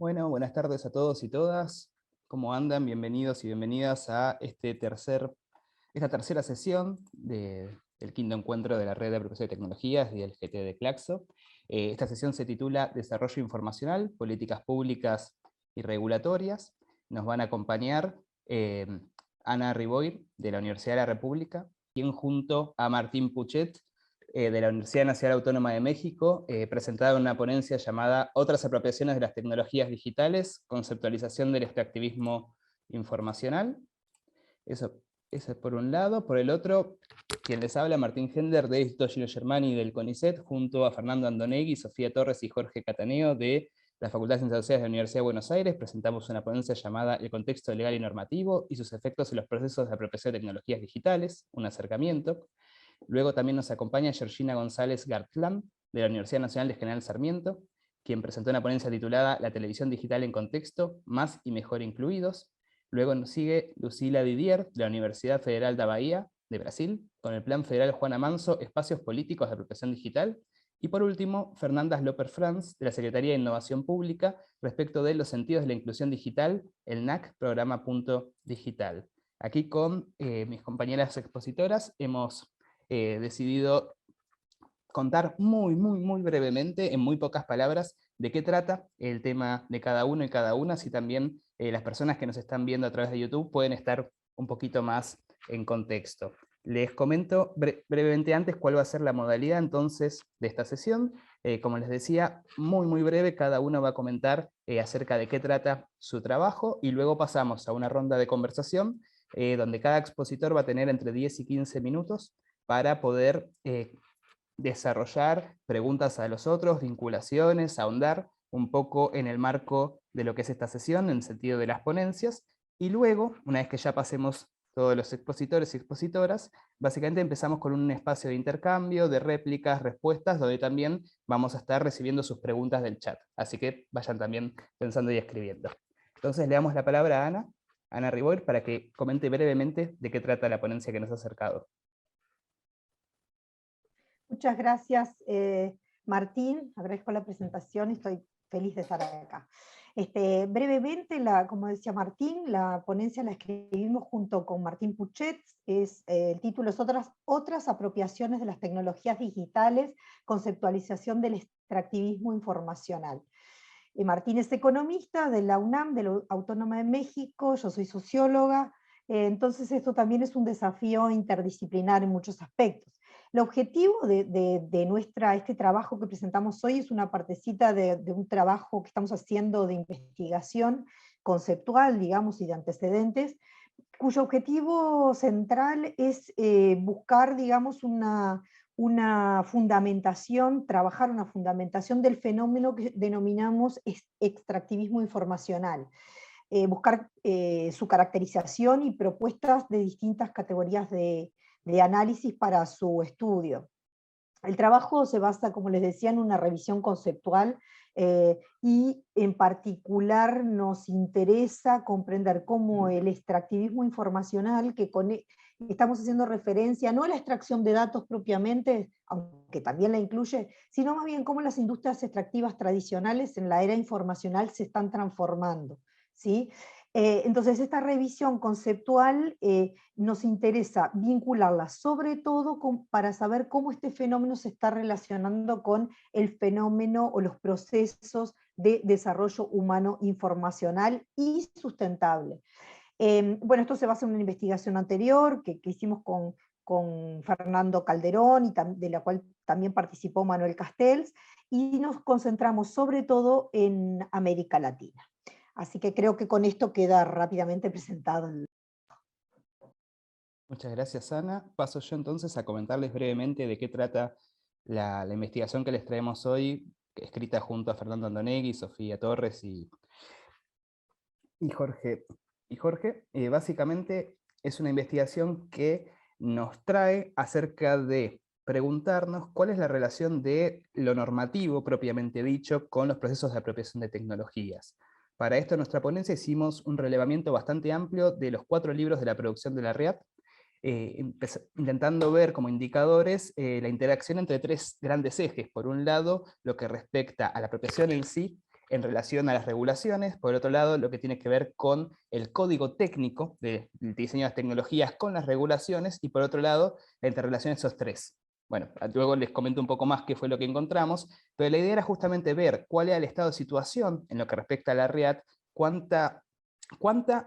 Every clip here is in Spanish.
Bueno, buenas tardes a todos y todas. ¿Cómo andan? Bienvenidos y bienvenidas a esta tercera sesión del quinto encuentro de la Red de Apropiación de Tecnologías y del GT de Claxo. Esta sesión se titula Desarrollo Informacional, Políticas Públicas y Regulatorias. Nos van a acompañar Ana Riboir, de la Universidad de la República, quien junto a Martín Puchet, de la Universidad Nacional Autónoma de México, presentaron una ponencia llamada Otras apropiaciones de las tecnologías digitales, conceptualización del extractivismo informacional. Eso es por un lado. Por el otro, quien les habla, Martín Hender, de Instituto Gino Germani y del CONICET, junto a Fernando Andonegui, Sofía Torres y Jorge Cataneo, de la Facultad de Ciencias Sociales de la Universidad de Buenos Aires, presentamos una ponencia llamada El contexto legal y normativo y sus efectos en los procesos de apropiación de tecnologías digitales, un acercamiento. Luego también nos acompaña Georgina González Gartland, de la Universidad Nacional de General Sarmiento, quien presentó una ponencia titulada La televisión digital en contexto, más y mejor incluidos. Luego nos sigue Lucila Didier, de la Universidad Federal da Bahía, de Brasil, con el Plan Federal Juana Manso, Espacios Políticos de Apropiación Digital. Y por último, Fernanda Loper Franz, de la Secretaría de Innovación Pública, respecto de los sentidos de la inclusión digital, el NAC Programa Punto Digital. Aquí con mis compañeras expositoras hemos decidido contar muy brevemente, en muy pocas palabras, de qué trata el tema de cada uno y cada una, así también las personas que nos están viendo a través de YouTube pueden estar un poquito más en contexto. Les comento brevemente antes cuál va a ser la modalidad entonces de esta sesión. Como les decía, muy breve, cada uno va a comentar acerca de qué trata su trabajo y luego pasamos a una ronda de conversación donde cada expositor va a tener entre 10 y 15 minutos para poder desarrollar preguntas a los otros, vinculaciones, ahondar un poco en el marco de lo que es esta sesión, en el sentido de las ponencias, y luego, una vez que ya pasemos todos los expositores y expositoras, básicamente empezamos con un espacio de intercambio, de réplicas, respuestas, donde también vamos a estar recibiendo sus preguntas del chat, así que vayan también pensando y escribiendo. Entonces le damos la palabra a Ana Riboir, para que comente brevemente de qué trata la ponencia que nos ha acercado. Muchas gracias, Martín. Agradezco la presentación y estoy feliz de estar acá. Brevemente, como decía Martín, la ponencia la escribimos junto con Martín Puchet. El título es otras apropiaciones de las tecnologías digitales, conceptualización del extractivismo informacional. Martín es economista de la UNAM, de la Autónoma de México, yo soy socióloga, entonces esto también es un desafío interdisciplinar en muchos aspectos. El objetivo de este trabajo que presentamos hoy es una partecita de un trabajo que estamos haciendo de investigación conceptual, digamos, y de antecedentes, cuyo objetivo central es buscar, digamos, una fundamentación, trabajar una fundamentación del fenómeno que denominamos extractivismo informacional. Buscar su caracterización y propuestas de distintas categorías de análisis para su estudio. El trabajo se basa, como les decía, en una revisión conceptual y en particular nos interesa comprender cómo el extractivismo informacional, estamos haciendo referencia no a la extracción de datos propiamente, aunque también la incluye, sino más bien cómo las industrias extractivas tradicionales en la era informacional se están transformando, ¿sí? Entonces esta revisión conceptual nos interesa vincularla sobre todo para saber cómo este fenómeno se está relacionando con el fenómeno o los procesos de desarrollo humano informacional y sustentable. Bueno, esto se basa en una investigación anterior que hicimos con Fernando Calderón, y de la cual también participó Manuel Castells, y nos concentramos sobre todo en América Latina. Así que creo que con esto queda rápidamente presentado. Muchas gracias, Ana. Paso yo entonces a comentarles brevemente de qué trata la investigación que les traemos hoy, escrita junto a Fernando Andonegui, Sofía Torres y Jorge. Básicamente es una investigación que nos trae acerca de preguntarnos cuál es la relación de lo normativo propiamente dicho con los procesos de apropiación de tecnologías. Para esto en nuestra ponencia hicimos un relevamiento bastante amplio de los 4 libros de la producción de la REAT, intentando ver como indicadores la interacción entre 3 grandes ejes. Por un lado, lo que respecta a la apropiación en sí, en relación a las regulaciones, por otro lado, lo que tiene que ver con el código técnico del diseño de las tecnologías con las regulaciones, y por otro lado, la interrelación de esos tres. Bueno, luego les comento un poco más qué fue lo que encontramos, pero la idea era justamente ver cuál era el estado de situación en lo que respecta a la RIAD, cuánta,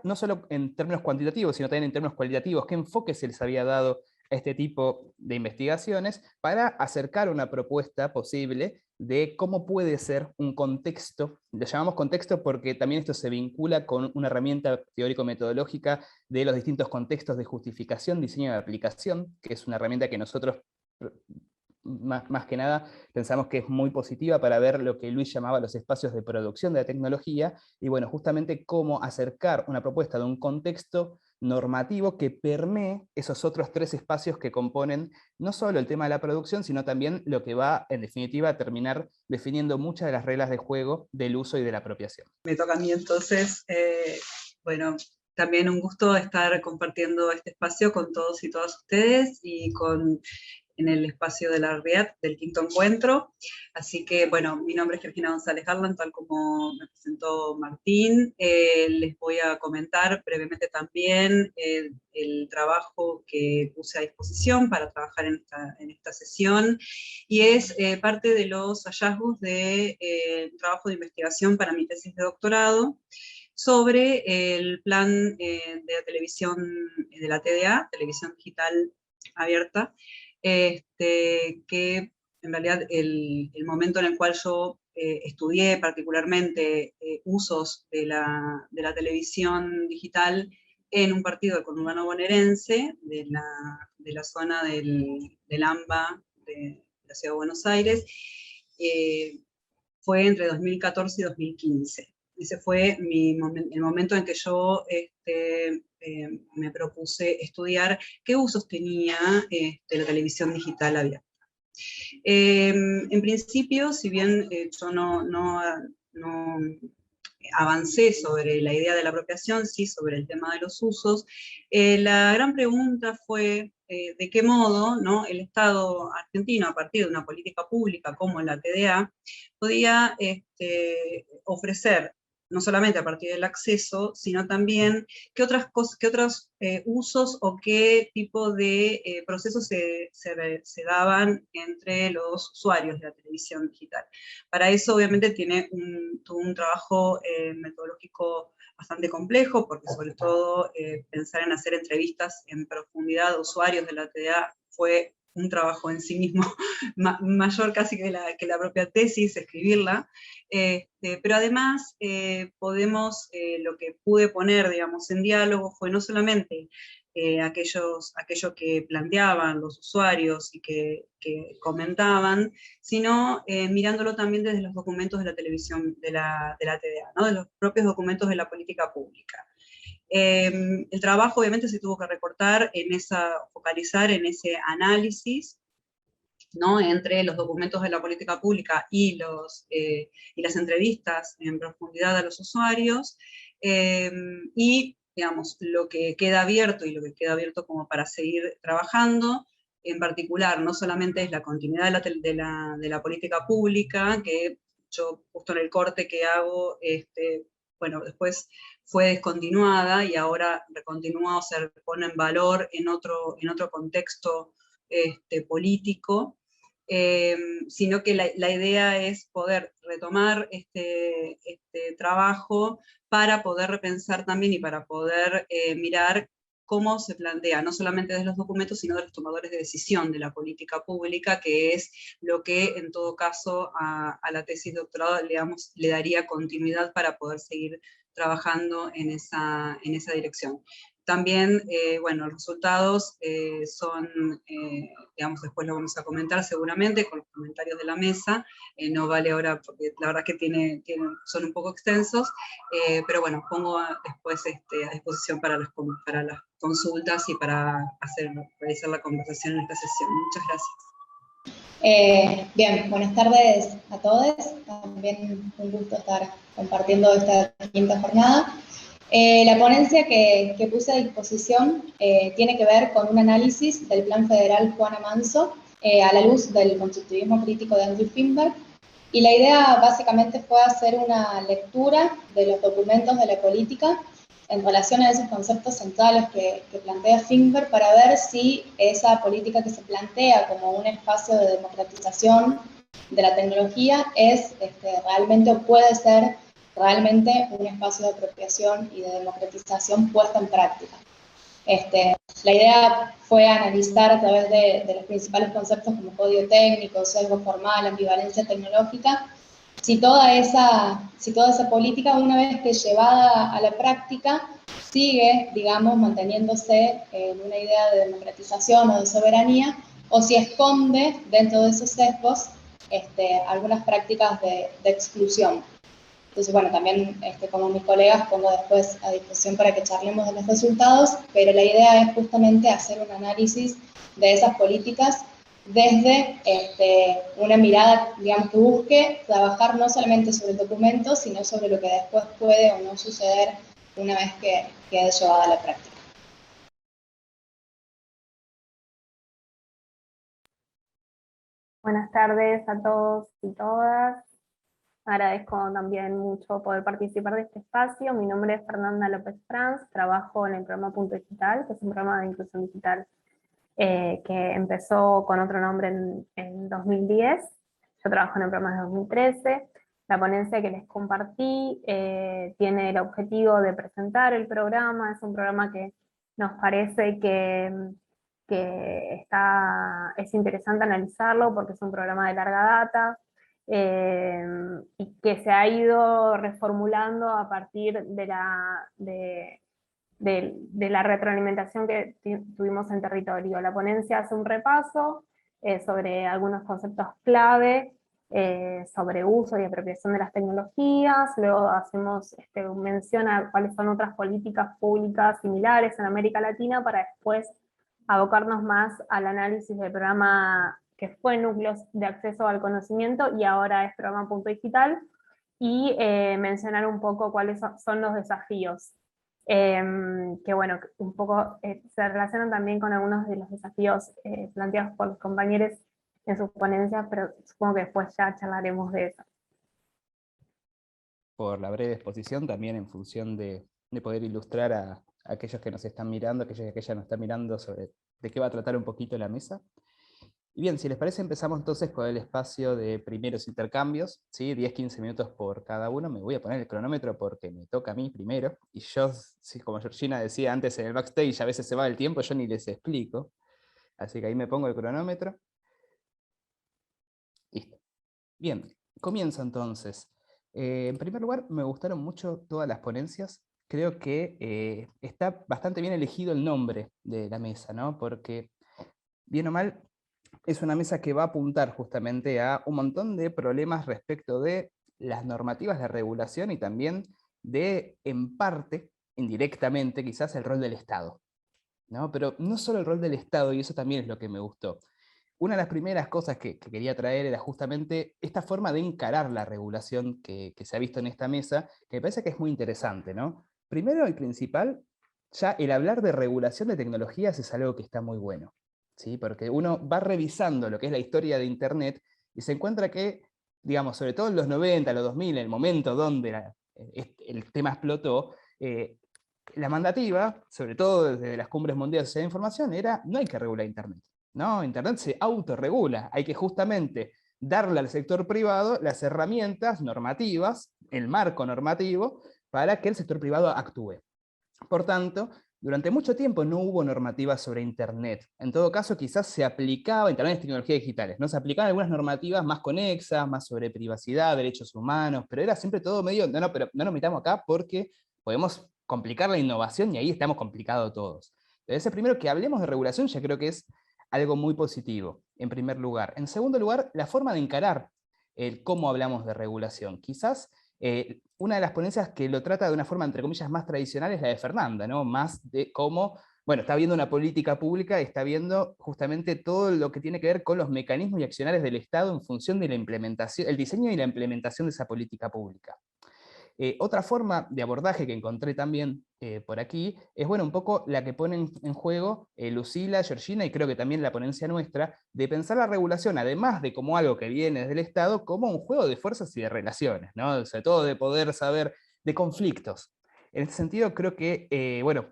no solo en términos cuantitativos, sino también en términos cualitativos, qué enfoque se les había dado a este tipo de investigaciones para acercar una propuesta posible de cómo puede ser un contexto. Lo llamamos contexto porque también esto se vincula con una herramienta teórico-metodológica de los distintos contextos de justificación, diseño de aplicación, que es una herramienta que nosotros más que nada pensamos que es muy positiva para ver lo que Luis llamaba los espacios de producción de la tecnología, y bueno, justamente cómo acercar una propuesta de un contexto normativo que permee esos otros tres espacios que componen no solo el tema de la producción, sino también lo que va, en definitiva, a terminar definiendo muchas de las reglas de juego del uso y de la apropiación. Me toca a mí entonces, bueno, también un gusto estar compartiendo este espacio con todos y todas ustedes y en el espacio de la RIAD, del quinto encuentro. Así que, bueno, mi nombre es Georgina González Harlan, tal como me presentó Martín. Les voy a comentar brevemente también el trabajo que puse a disposición para trabajar en esta sesión, y es parte de los hallazgos de trabajo de investigación para mi tesis de doctorado, sobre el plan de la televisión, de la TDA, Televisión Digital Abierta, que en realidad el momento en el cual yo estudié particularmente usos de la televisión digital en un partido del conurbano bonaerense, de la zona del AMBA de la Ciudad de Buenos Aires, fue entre 2014 y 2015. Ese fue el momento en que yo me propuse estudiar qué usos tenía la televisión digital abierta. En principio, si bien yo no avancé sobre la idea de la apropiación, sí sobre el tema de los usos, la gran pregunta fue de qué modo, ¿no?, el Estado argentino, a partir de una política pública como la TDA, podía ofrecer, no solamente a partir del acceso, sino también qué otros usos o qué tipo de procesos se daban entre los usuarios de la televisión digital. Para eso, obviamente, tiene todo un trabajo metodológico bastante complejo, porque sobre todo pensar en hacer entrevistas en profundidad a usuarios de la TDA fue un trabajo en sí mismo mayor casi que la propia tesis, escribirla, pero además lo que pude poner, digamos, en diálogo fue no solamente aquello que planteaban los usuarios y que comentaban, sino mirándolo también desde los documentos de la televisión, de la TDA, ¿no?, de los propios documentos de la política pública. El trabajo obviamente se tuvo que focalizar en ese análisis, ¿no?, entre los documentos de la política pública y las entrevistas en profundidad a los usuarios, y, digamos, lo que queda abierto y lo que queda abierto como para seguir trabajando, en particular, no solamente es la continuidad de la política pública, que yo justo en el corte que hago, bueno, después fue descontinuada y ahora recontinúa o se pone en valor en otro contexto político, sino que la idea es poder retomar este trabajo para poder repensar también y para poder mirar cómo se plantea, no solamente de los documentos, sino de los tomadores de decisión de la política pública, que es lo que en todo caso a la tesis de doctorado le daría continuidad para poder seguir trabajando en esa dirección. También, bueno, los resultados son, digamos, después lo vamos a comentar seguramente con los comentarios de la mesa, no vale ahora porque la verdad que son un poco extensos, pero bueno, pongo después a disposición para las consultas y para realizar la conversación en esta sesión. Muchas gracias. Bien, buenas tardes a todos. También un gusto estar compartiendo esta quinta jornada. La ponencia que puse a disposición tiene que ver con un análisis del Plan Federal Juana Manso a la luz del constructivismo crítico de Andrew Finberg, Y la idea básicamente fue hacer una lectura de los documentos de la política en relación a esos conceptos centrales que plantea Finber, para ver si esa política que se plantea como un espacio de democratización de la tecnología es realmente, o puede ser realmente, un espacio de apropiación y de democratización puesta en práctica. La idea fue analizar a través de los principales conceptos como código técnico, sesgo formal, ambivalencia tecnológica, si toda esa política, una vez que llevada a la práctica, sigue, digamos, manteniéndose en una idea de democratización o de soberanía, o si esconde dentro de esos sesgos algunas prácticas de exclusión. Entonces, bueno, también como mis colegas pongo después a disposición para que charlemos de los resultados, pero la idea es justamente hacer un análisis de esas políticas desde una mirada, digamos, que busque trabajar no solamente sobre el documento, sino sobre lo que después puede o no suceder una vez que quede llevada a la práctica. Buenas tardes a todos y todas. Agradezco también mucho poder participar de este espacio. Mi nombre es Fernanda López Franz, trabajo en el programa Punto Digital, que es un programa de inclusión digital que empezó con otro nombre en 2010. Yo trabajo en el programa de 2013. La ponencia que les compartí tiene el objetivo de presentar el programa. Es un programa que nos parece que es interesante analizarlo porque es un programa de larga data, y que se ha ido reformulando a partir de la retroalimentación que tuvimos en territorio. La ponencia hace un repaso sobre algunos conceptos clave, sobre uso y apropiación de las tecnologías, luego hacemos mención a cuáles son otras políticas públicas similares en América Latina, para después abocarnos más al análisis del programa que fue Núcleos de Acceso al Conocimiento y ahora es Programa Punto Digital, y mencionar un poco cuáles son los desafíos, que bueno, un poco se relacionan también con algunos de los desafíos planteados por los compañeros en sus ponencias, pero supongo que después ya charlaremos de eso. Por la breve exposición, también en función de poder ilustrar a aquellos que nos están mirando, aquellos y aquellas nos están mirando, sobre de qué va a tratar un poquito la mesa. Y bien, si les parece, empezamos entonces con el espacio de primeros intercambios, ¿sí? 10-15 minutos por cada uno. Me voy a poner el cronómetro porque me toca a mí primero, y yo, sí, como Georgina decía antes en el backstage, a veces se va el tiempo, yo ni les explico. Así que ahí me pongo el cronómetro. Listo. Bien, comienzo entonces. En primer lugar, me gustaron mucho todas las ponencias. Creo que está bastante bien elegido el nombre de la mesa, ¿no? Porque, bien o mal, es una mesa que va a apuntar justamente a un montón de problemas respecto de las normativas de regulación y también de, en parte, indirectamente, quizás el rol del Estado, ¿no? Pero no solo el rol del Estado, y eso también es lo que me gustó. Una de las primeras cosas que quería traer era justamente esta forma de encarar la regulación que se ha visto en esta mesa, que me parece que es muy interesante, ¿no? Primero y principal, ya el hablar de regulación de tecnologías es algo que está muy bueno, ¿sí? Porque uno va revisando lo que es la historia de Internet y se encuentra que, digamos, sobre todo en los 90, los 2000, en el momento donde el tema explotó, la mandativa, sobre todo desde las cumbres mundiales de información, era: no hay que regular Internet. No, Internet se autorregula, hay que justamente darle al sector privado las herramientas normativas, el marco normativo, para que el sector privado actúe. Por tanto, durante mucho tiempo no hubo normativa sobre Internet. En todo caso, quizás se aplicaba, Internet es tecnologías digitales, ¿no? Se aplicaban algunas normativas más conexas, más sobre privacidad, derechos humanos, pero era siempre todo medio, no, pero no nos metamos acá porque podemos complicar la innovación y ahí estamos complicados todos. Entonces, primero que hablemos de regulación ya creo que es algo muy positivo, en primer lugar. En segundo lugar, la forma de encarar el cómo hablamos de regulación. Quizás una de las ponencias que lo trata de una forma, entre comillas, más tradicional es la de Fernanda, ¿no? Más de cómo, bueno, está viendo una política pública, está viendo justamente todo lo que tiene que ver con los mecanismos y accionarios del Estado en función de la implementación, el diseño y la implementación de esa política pública. Otra forma de abordaje que encontré también por aquí es, bueno, un poco la que ponen en juego Lucila, Georgina, y creo que también la ponencia nuestra, de pensar la regulación, además de como algo que viene desde el Estado, como un juego de fuerzas y de relaciones, ¿no? Sobre todo de poder saber de conflictos. En este sentido, creo que, bueno,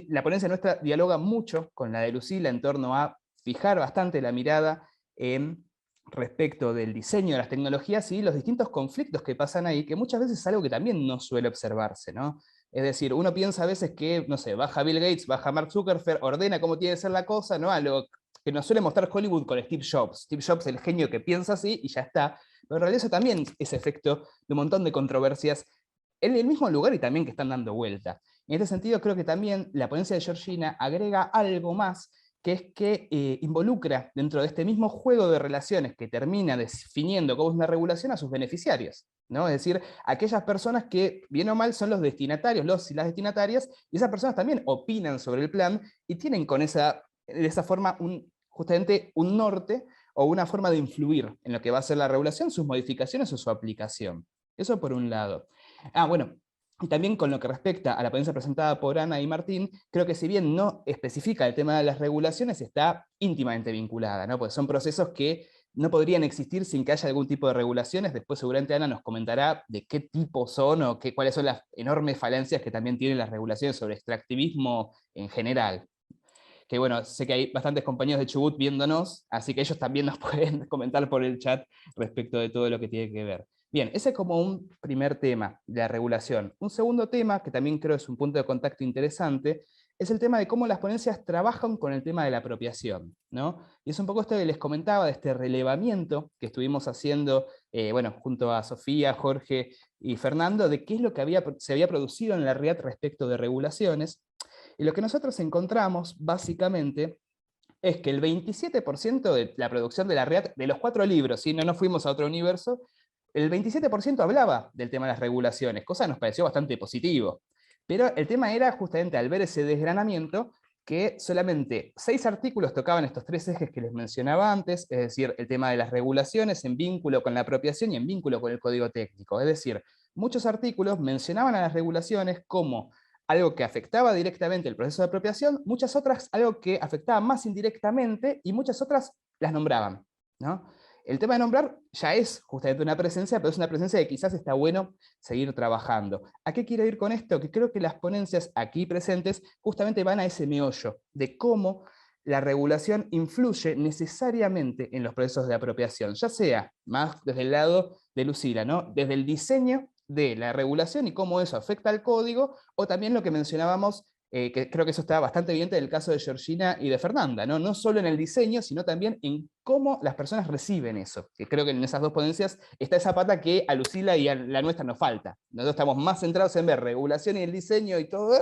la ponencia nuestra dialoga mucho con la de Lucila en torno a fijar bastante la mirada en respecto del diseño de las tecnologías y los distintos conflictos que pasan ahí, que muchas veces es algo que también no suele observarse, ¿no? Es decir, uno piensa a veces que, no sé, baja Bill Gates, baja Mark Zuckerberg, ordena cómo tiene que ser la cosa, ¿no? A lo que nos suele mostrar Hollywood con Steve Jobs. Steve Jobs, el genio que piensa así y ya está. Pero en realidad eso también es efecto de un montón de controversias en el mismo lugar y también que están dando vuelta. En este sentido, creo que también la ponencia de Georgina agrega algo más, que es que involucra dentro de este mismo juego de relaciones que termina definiendo cómo es una regulación a sus beneficiarios, ¿no? Es decir, aquellas personas que, bien o mal, son los destinatarios, los y las destinatarias, y esas personas también opinan sobre el plan y tienen de esa forma justamente un norte o una forma de influir en lo que va a ser la regulación, sus modificaciones o su aplicación. Eso por un lado. Bueno, y también con lo que respecta a la ponencia presentada por Ana y Martín, creo que si bien no especifica el tema de las regulaciones, está íntimamente vinculada, ¿no? Porque son procesos que no podrían existir sin que haya algún tipo de regulaciones. Después seguramente Ana nos comentará de qué tipo son o cuáles son las enormes falencias que también tienen las regulaciones sobre extractivismo en general. Que bueno, sé que hay bastantes compañeros de Chubut viéndonos, así que ellos también nos pueden comentar por el chat respecto de todo lo que tiene que ver. Bien, ese es como un primer tema de la regulación. Un segundo tema, que también creo es un punto de contacto interesante, es el tema de cómo las ponencias trabajan con el tema de la apropiación, ¿no? Y es un poco esto que les comentaba, de este relevamiento que estuvimos haciendo, bueno, junto a Sofía, Jorge y Fernando, de qué es lo que se había producido en la RIAT respecto de regulaciones. Y lo que nosotros encontramos, básicamente, es que el 27% de la producción de la RIAT, de los 4 libros, si no nos fuimos a otro universo, el 27% hablaba del tema de las regulaciones, cosa que nos pareció bastante positivo. Pero el tema era justamente al ver ese desgranamiento, que solamente 6 artículos tocaban estos 3 ejes que les mencionaba antes, es decir, el tema de las regulaciones en vínculo con la apropiación y en vínculo con el código técnico. Es decir, muchos artículos mencionaban a las regulaciones como algo que afectaba directamente el proceso de apropiación, muchas otras algo que afectaba más indirectamente y muchas otras las nombraban, ¿no? El tema de nombrar ya es justamente una presencia, pero es una presencia que quizás está bueno seguir trabajando. ¿A qué quiero ir con esto? Que creo que las ponencias aquí presentes justamente van a ese meollo de cómo la regulación influye necesariamente en los procesos de apropiación, ya sea más desde el lado de Lucila, ¿no? Desde el diseño de la regulación y cómo eso afecta al código, o también lo que mencionábamos, que creo que eso está bastante evidente en el caso de Georgina y de Fernanda, ¿no? No solo en el diseño, sino también en cómo las personas reciben eso, que creo que en esas dos ponencias está esa pata que a Lucila y a la nuestra nos falta. Nosotros estamos más centrados en ver regulación y el diseño y todo,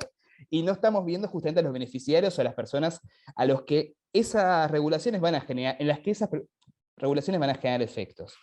y no estamos viendo justamente a los beneficiarios o a las personas a los que esas regulaciones van a generar, en las que esas regulaciones van a generar efectos.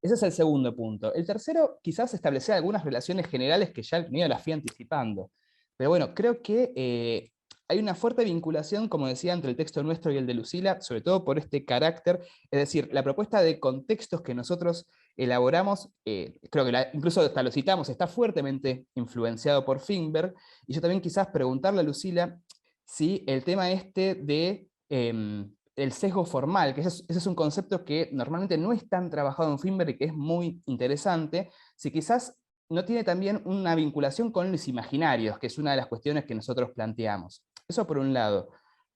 Ese es el segundo punto. El tercero, quizás establecer algunas relaciones generales que ya medio las fui anticipando. Pero bueno, creo que hay una fuerte vinculación, como decía, entre el texto nuestro y el de Lucila, sobre todo por este carácter, es decir, la propuesta de contextos que nosotros elaboramos, creo que incluso hasta lo citamos, está fuertemente influenciado por Finberg, y yo también quizás preguntarle a Lucila si el tema este de el sesgo formal, que ese es un concepto que normalmente no es tan trabajado en Finberg y que es muy interesante, si quizás no tiene también una vinculación con los imaginarios, que es una de las cuestiones que nosotros planteamos. Eso por un lado.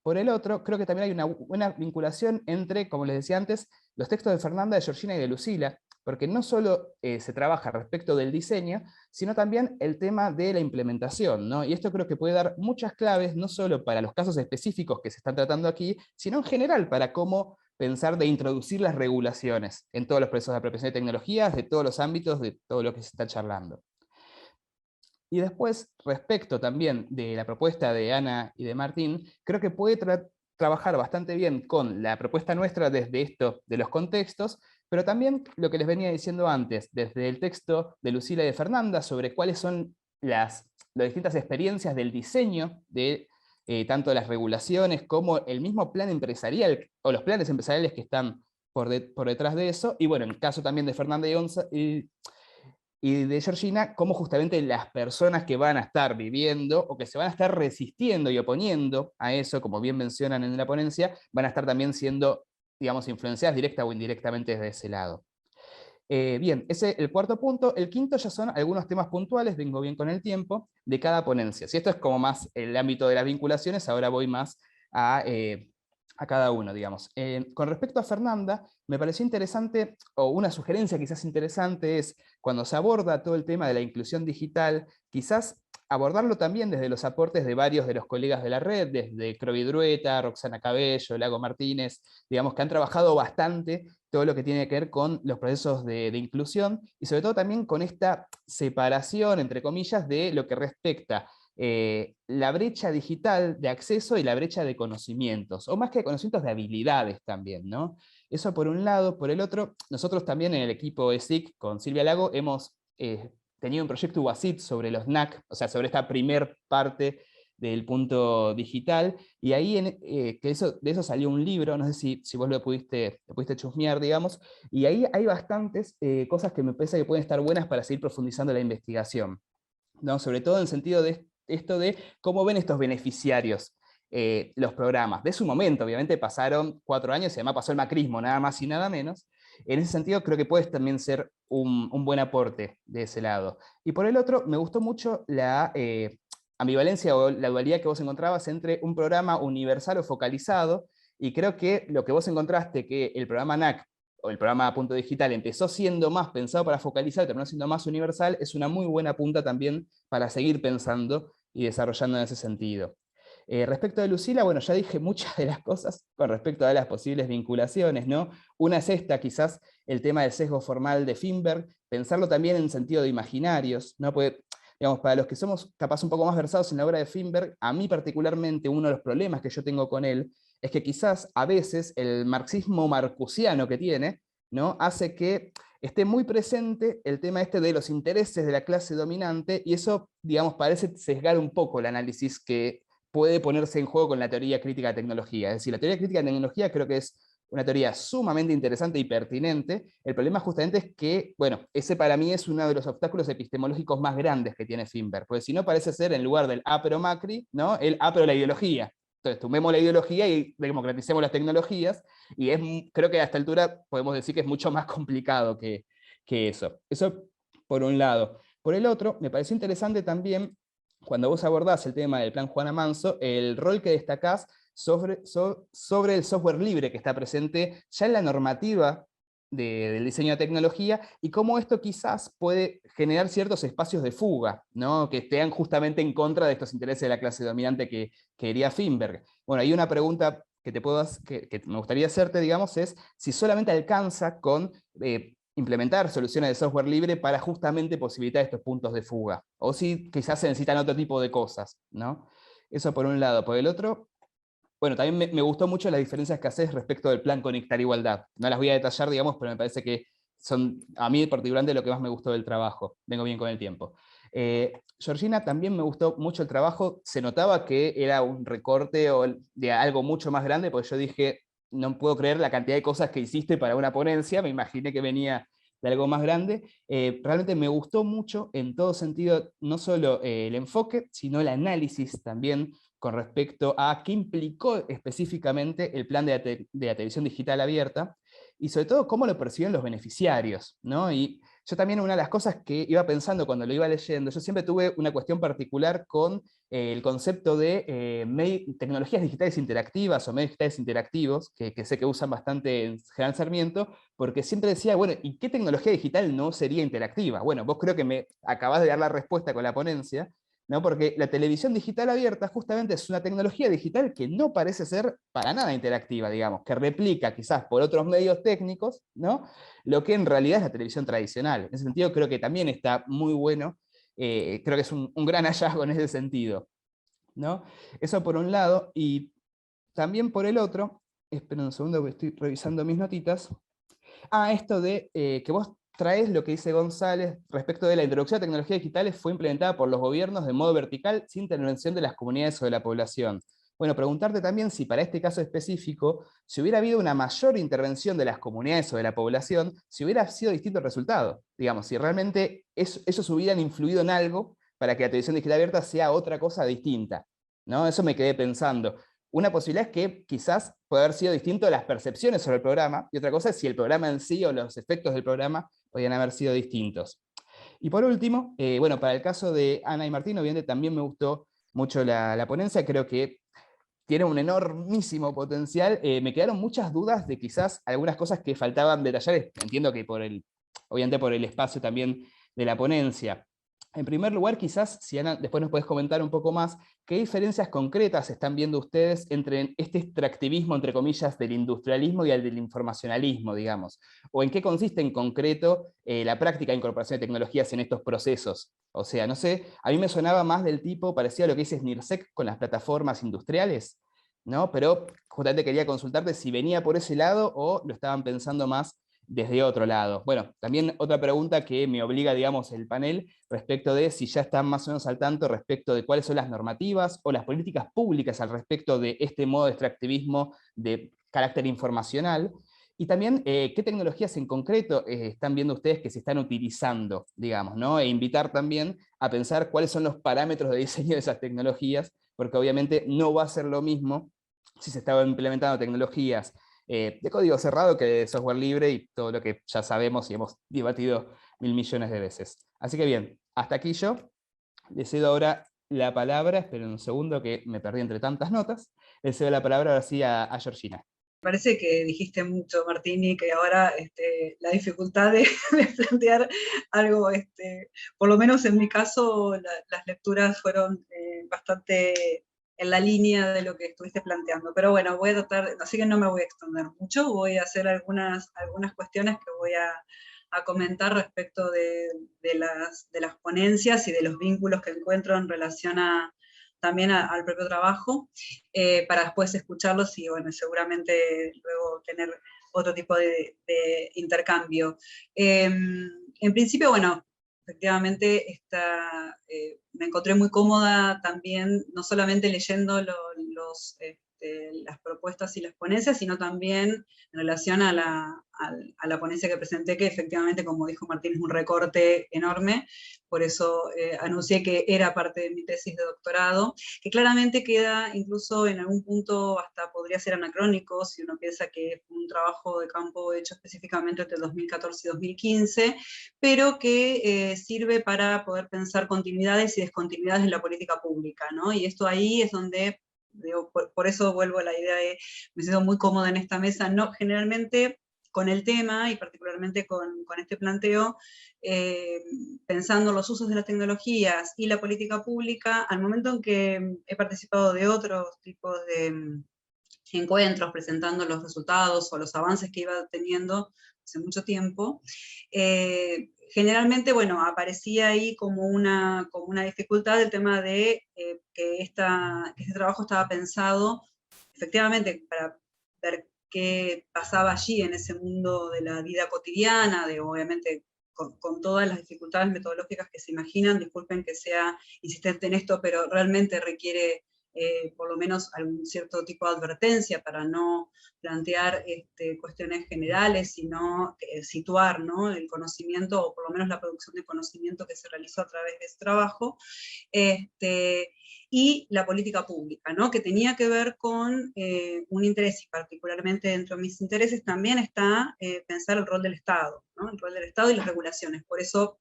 Por el otro, creo que también hay una buena vinculación entre, como les decía antes, los textos de Fernanda, de Georgina y de Lucila, porque no solo se trabaja respecto del diseño, sino también el tema de la implementación, ¿no? Y esto creo que puede dar muchas claves, no solo para los casos específicos que se están tratando aquí, sino en general para cómo pensar de introducir las regulaciones en todos los procesos de apropiación de tecnologías, de todos los ámbitos, de todo lo que se está charlando. Y después, respecto también de la propuesta de Ana y de Martín, creo que puede trabajar bastante bien con la propuesta nuestra desde esto de los contextos, pero también lo que les venía diciendo antes, desde el texto de Lucila y de Fernanda, sobre cuáles son las distintas experiencias del diseño de tanto las regulaciones como el mismo plan empresarial, o los planes empresariales que están por detrás de eso, y bueno, en el caso también de Fernanda y de Georgina, cómo justamente las personas que van a estar viviendo, o que se van a estar resistiendo y oponiendo a eso, como bien mencionan en la ponencia, van a estar también siendo, digamos, influenciadas directa o indirectamente desde ese lado. Bien, ese es el cuarto punto. El quinto ya son algunos temas puntuales, vengo bien con el tiempo, de cada ponencia. Si esto es como más el ámbito de las vinculaciones, ahora voy más a cada uno, digamos. Con respecto a Fernanda, me pareció interesante, o una sugerencia quizás interesante es, cuando se aborda todo el tema de la inclusión digital, quizás abordarlo también desde los aportes de varios de los colegas de la red, desde Crovidrueta, Roxana Cabello, Lago Martínez, digamos que han trabajado bastante todo lo que tiene que ver con los procesos de inclusión, y sobre todo también con esta separación, entre comillas, de lo que respecta la brecha digital de acceso y la brecha de conocimientos, o más que de conocimientos, de habilidades también, ¿no? Eso por un lado. Por el otro, nosotros también en el equipo ESIC con Silvia Lago hemos tenido un proyecto UASIT sobre los NAC, o sea, sobre esta primer parte del punto digital, y ahí de eso salió un libro, no sé si vos lo pudiste chusmear, digamos, y ahí hay bastantes cosas que me parece que pueden estar buenas para seguir profundizando la investigación, ¿no? Sobre todo en el sentido de esto de cómo ven estos beneficiarios los programas. De su momento, obviamente pasaron 4 años y además pasó el macrismo, nada más y nada menos. En ese sentido creo que puede también ser un buen aporte de ese lado. Y por el otro, me gustó mucho la ambivalencia o la dualidad que vos encontrabas entre un programa universal o focalizado, y creo que lo que vos encontraste, que el programa NAC o el programa Punto Digital empezó siendo más pensado para focalizar, terminó siendo más universal, es una muy buena punta también para seguir pensando y desarrollando en ese sentido. Respecto de Lucila, bueno, ya dije muchas de las cosas con respecto a las posibles vinculaciones, ¿no? Una es esta, quizás el tema del sesgo formal de Finberg, pensarlo también en sentido de imaginarios, ¿no? Porque, digamos, para los que somos capaz un poco más versados en la obra de Finberg, a mí particularmente uno de los problemas que yo tengo con él es que quizás a veces el marxismo marcusiano que tiene, ¿no? Hace que esté muy presente el tema este de los intereses de la clase dominante, y eso, digamos, parece sesgar un poco el análisis que puede ponerse en juego con la teoría crítica de tecnología. Es decir, la teoría crítica de tecnología creo que es una teoría sumamente interesante y pertinente. El problema justamente es que, bueno, ese para mí es uno de los obstáculos epistemológicos más grandes que tiene Finberg, porque si no parece ser, en lugar del pero Macri, ¿no? El pero la ideología. Entonces, tomemos la ideología y democraticemos las tecnologías, y creo que a esta altura podemos decir que es mucho más complicado que eso. Eso por un lado. Por el otro, me pareció interesante también, cuando vos abordás el tema del plan Juana Manso, el rol que destacás sobre el software libre que está presente ya en la normativa del diseño de tecnología, y cómo esto quizás puede generar ciertos espacios de fuga, ¿no? Que estén justamente en contra de estos intereses de la clase dominante que quería Finberg. Bueno, hay una pregunta que me gustaría hacerte, digamos, es si solamente alcanza con implementar soluciones de software libre para justamente posibilitar estos puntos de fuga, o si quizás se necesitan otro tipo de cosas, ¿no? Eso por un lado. Por el otro, bueno, también me gustó mucho las diferencias que haces respecto del plan Conectar Igualdad. No las voy a detallar, digamos, pero me parece que son, a mí particularmente, lo que más me gustó del trabajo. Vengo bien con el tiempo. Georgina, también me gustó mucho el trabajo. Se notaba que era un recorte de algo mucho más grande, porque yo dije, no puedo creer la cantidad de cosas que hiciste para una ponencia, me imaginé que venía de algo más grande. Realmente me gustó mucho en todo sentido, no solo el enfoque, sino el análisis también con respecto a qué implicó específicamente el plan de la televisión digital abierta, y sobre todo cómo lo perciben los beneficiarios, ¿no? Y yo también, una de las cosas que iba pensando cuando lo iba leyendo, yo siempre tuve una cuestión particular con el concepto de tecnologías digitales interactivas o medios digitales interactivos, que sé que usan bastante en General Sarmiento, porque siempre decía, bueno, ¿y qué tecnología digital no sería interactiva? Bueno, vos creo que me acabás de dar la respuesta con la ponencia, ¿no? Porque la televisión digital abierta justamente es una tecnología digital que no parece ser para nada interactiva, digamos, que replica quizás por otros medios técnicos, ¿no? Lo que en realidad es la televisión tradicional. En ese sentido creo que también está muy bueno, creo que es un gran hallazgo en ese sentido, ¿no? Eso por un lado, y también por el otro, esperen un segundo que estoy revisando mis notitas, esto de que vos traes lo que dice González respecto de la introducción de tecnologías digitales fue implementada por los gobiernos de modo vertical sin intervención de las comunidades o de la población. bueno, preguntarte también si para este caso específico, si hubiera habido una mayor intervención de las comunidades o de la población, si hubiera sido distinto el resultado. Digamos, si realmente esos hubieran influido en algo para que la televisión digital abierta sea otra cosa distinta, ¿no? Eso me quedé pensando. Una posibilidad es que quizás puede haber sido distinto las percepciones sobre el programa, y otra cosa es si el programa en sí o los efectos del programa podían haber sido distintos. Y por último, bueno, para el caso de Ana y Martín, obviamente también me gustó mucho la ponencia, creo que tiene un enormísimo potencial. Me quedaron muchas dudas de quizás algunas cosas que faltaban detallar, entiendo que obviamente por el espacio también de la ponencia. En primer lugar, quizás, si Ana, después nos puedes comentar un poco más, ¿qué diferencias concretas están viendo ustedes entre este extractivismo, entre comillas, del industrialismo y el del informacionalismo, digamos? ¿O en qué consiste en concreto la práctica de incorporación de tecnologías en estos procesos? O sea, no sé, a mí me sonaba más del tipo, parecía lo que dice SNIRSEC con las plataformas industriales, ¿no? Pero justamente quería consultarte si venía por ese lado o lo estaban pensando más desde otro lado. Bueno, también otra pregunta que me obliga, digamos, el panel, respecto de si ya están más o menos al tanto respecto de cuáles son las normativas o las políticas públicas al respecto de este modo de extractivismo de carácter informacional. Y también, ¿qué tecnologías en concreto están viendo ustedes que se están utilizando, digamos, ¿no? E invitar también a pensar cuáles son los parámetros de diseño de esas tecnologías, porque obviamente no va a ser lo mismo si se están implementando tecnologías de código cerrado que de software libre y todo lo que ya sabemos y hemos debatido 1000 millones de veces. Así que bien, hasta aquí yo. Le cedo ahora la palabra, esperen un segundo que me perdí entre tantas notas. Le cedo la palabra ahora sí a Georgina. Parece que dijiste mucho, Martín, y que ahora la dificultad de plantear algo, por lo menos en mi caso, las lecturas fueron bastante en la línea de lo que estuviste planteando. Pero bueno, voy a tratar, así que no me voy a extender mucho, voy a hacer algunas cuestiones que voy a comentar respecto de las ponencias y de los vínculos que encuentro en relación también al propio trabajo, para después escucharlos y bueno, seguramente luego tener otro tipo de intercambio. En principio, bueno, efectivamente me encontré muy cómoda también, no solamente leyendo las propuestas y las ponencias, sino también en relación a la ponencia que presenté, que efectivamente, como dijo Martín, es un recorte enorme, por eso anuncié que era parte de mi tesis de doctorado, que claramente queda incluso en algún punto hasta podría ser anacrónico, si uno piensa que fue un trabajo de campo hecho específicamente entre 2014 y 2015, pero que sirve para poder pensar continuidades y descontinuidades en la política pública, ¿no? Y esto ahí es donde, digo, por eso vuelvo a la idea de, me siento muy cómoda en esta mesa, no, generalmente con el tema, y particularmente con este planteo, pensando los usos de las tecnologías y la política pública, al momento en que he participado de otros tipos de encuentros presentando los resultados o los avances que iba teniendo hace mucho tiempo, generalmente, bueno, aparecía ahí como una dificultad el tema de que este trabajo estaba pensado efectivamente para ver qué pasaba allí en ese mundo de la vida cotidiana, de obviamente con todas las dificultades metodológicas que se imaginan, disculpen que sea insistente en esto, pero realmente requiere por lo menos algún cierto tipo de advertencia para no plantear cuestiones generales, sino situar, ¿no?, el conocimiento, o por lo menos la producción de conocimiento que se realizó a través de ese trabajo, y la política pública, ¿no?, que tenía que ver con un interés, y particularmente dentro de mis intereses también está pensar el rol del Estado, ¿no?, el rol del Estado y las regulaciones. Por eso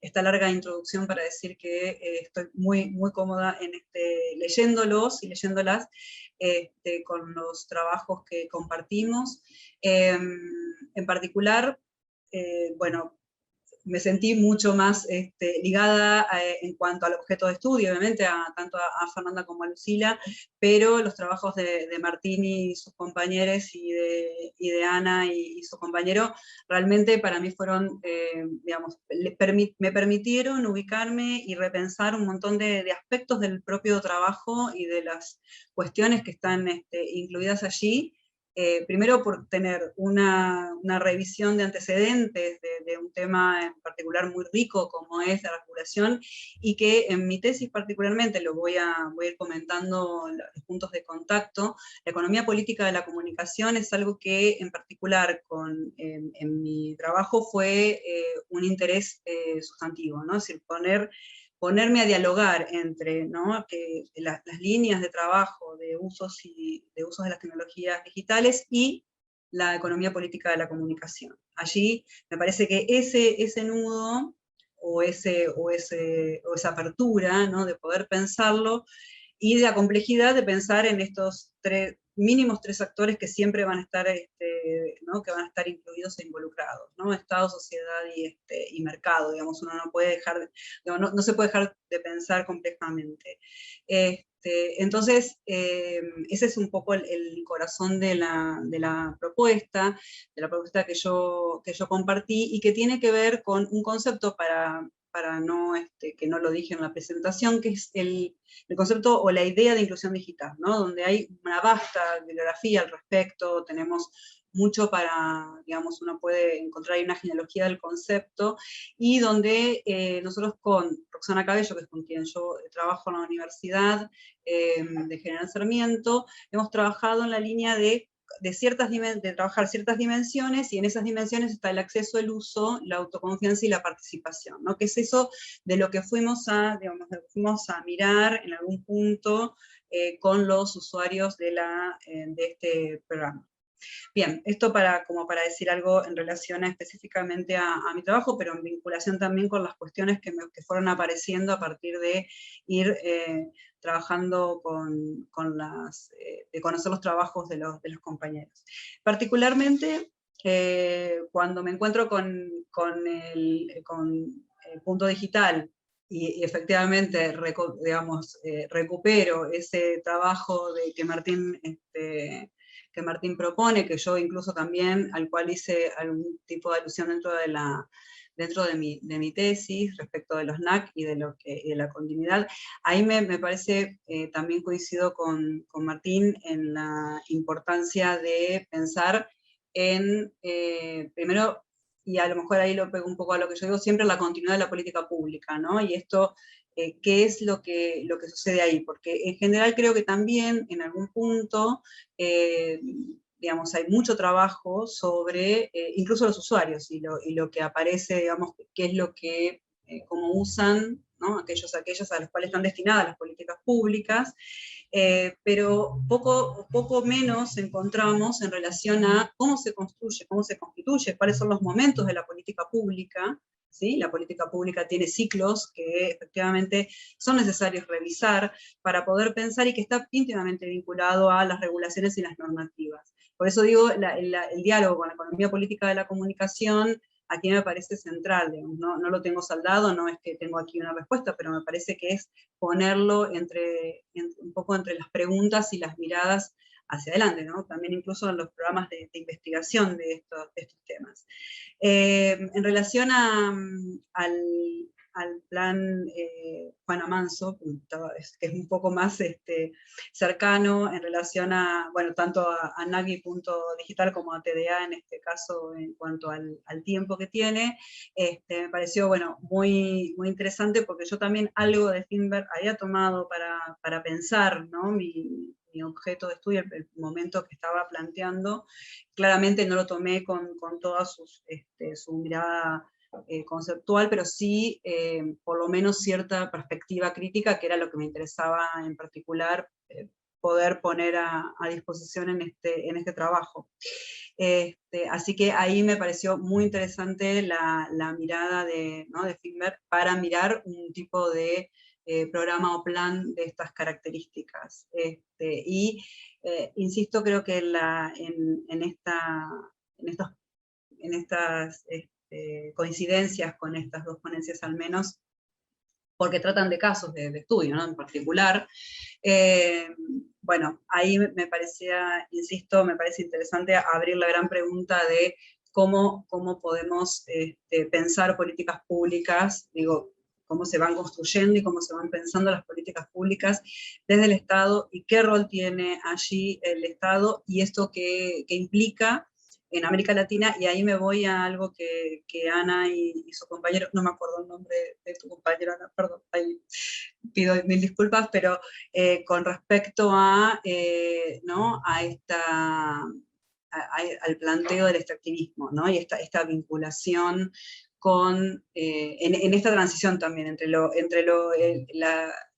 esta larga introducción para decir que estoy muy, muy cómoda en leyéndolos y leyéndolas con los trabajos que compartimos. En particular, bueno, me sentí mucho más ligada en cuanto al objeto de estudio, obviamente, tanto a Fernanda como a Lucila, pero los trabajos de Martín y sus compañeros y de Ana y su compañero, realmente para mí fueron, digamos, me permitieron ubicarme y repensar un montón de aspectos del propio trabajo y de las cuestiones que están incluidas allí, primero por tener una revisión de antecedentes de un tema en particular muy rico como es la regulación, y que en mi tesis particularmente, voy a ir comentando los puntos de contacto, la economía política de la comunicación es algo que en particular en mi trabajo fue un interés sustantivo, ¿no? Es decir, ponerme a dialogar entre, ¿no?, las líneas de trabajo de usos de las tecnologías digitales y la economía política de la comunicación. Allí me parece que ese nudo o esa apertura, ¿no?, de poder pensarlo, y de la complejidad de pensar en estos mínimos tres actores que siempre van a estar, ¿no?, que van a estar incluidos e involucrados, ¿no? Estado, sociedad y mercado, digamos, uno no puede dejar, no se puede dejar de pensar complejamente. Entonces, ese es un poco el corazón de la propuesta que yo compartí, y que tiene que ver con un concepto para no, que no lo dije en la presentación, que es el concepto o la idea de inclusión digital, ¿no? Donde hay una vasta bibliografía al respecto, tenemos mucho para, digamos, uno puede encontrar ahí una genealogía del concepto, y donde nosotros con Roxana Cabello, que es con quien yo trabajo en la Universidad de General Sarmiento, hemos trabajado en la línea de trabajar ciertas dimensiones, y en esas dimensiones está el acceso, el uso, la autoconfianza y la participación, ¿no? Que es eso de lo que fuimos a mirar en algún punto con los usuarios de este programa. Bien, esto como para decir algo en relación específicamente a mi trabajo, pero en vinculación también con las cuestiones que fueron apareciendo a partir de ir trabajando de conocer los trabajos de los compañeros. Particularmente, cuando me encuentro con el punto digital, y efectivamente, recupero ese trabajo que Martín propone, que yo incluso también, al cual hice algún tipo de alusión dentro de mi tesis, respecto de los NAC y de la continuidad. Ahí me parece, también coincido con Martín, en la importancia de pensar en, primero, y a lo mejor ahí lo pego un poco a lo que yo digo, siempre la continuidad de la política pública, ¿no? Y esto, ¿qué es lo que sucede ahí? Porque en general creo que también, en algún punto, digamos, hay mucho trabajo sobre, incluso los usuarios, y lo que aparece, digamos, qué es lo que, cómo usan, ¿no?, aquellos a los cuales están destinadas las políticas públicas, pero poco menos encontramos en relación a cómo se construye, cómo se constituye, cuáles son los momentos de la política pública, ¿sí? La política pública tiene ciclos que efectivamente son necesarios revisar para poder pensar, y que está íntimamente vinculado a las regulaciones y las normativas. Por eso digo, el diálogo con la economía política de la comunicación aquí me parece central, digamos, no lo tengo saldado, no es que tengo aquí una respuesta, pero me parece que es ponerlo un poco entre las preguntas y las miradas hacia adelante, ¿no? También incluso en los programas de investigación de estos temas. En relación al plan Juana Manso, que es un poco más cercano en relación a, bueno, tanto a Nagui.digital como a TDA en este caso, en cuanto al tiempo que tiene, me pareció, bueno, muy, muy interesante, porque yo también algo de Finver había tomado para pensar, ¿no?, mi objeto de estudio, el momento que estaba planteando. Claramente no lo tomé con toda su mirada conceptual, pero sí por lo menos cierta perspectiva crítica, que era lo que me interesaba en particular poder poner a disposición en este trabajo. Así que ahí me pareció muy interesante la mirada de Finver para mirar un tipo de programa o plan de estas características. Insisto, creo que en estas coincidencias con estas dos ponencias al menos, porque tratan de casos de estudio, ¿no?, en particular, bueno, ahí me parecía, insisto, me parece interesante abrir la gran pregunta de cómo podemos pensar políticas públicas, digo, cómo se van construyendo y cómo se van pensando las políticas públicas desde el Estado y qué rol tiene allí el Estado y esto que implica en América Latina, y ahí me voy a algo que Ana y su compañero, no me acuerdo el nombre de tu compañero, Ana, perdón, ahí pido mil disculpas, pero con respecto a, ¿no? Al planteo del extractivismo, ¿no? Y esta vinculación con, en esta transición también,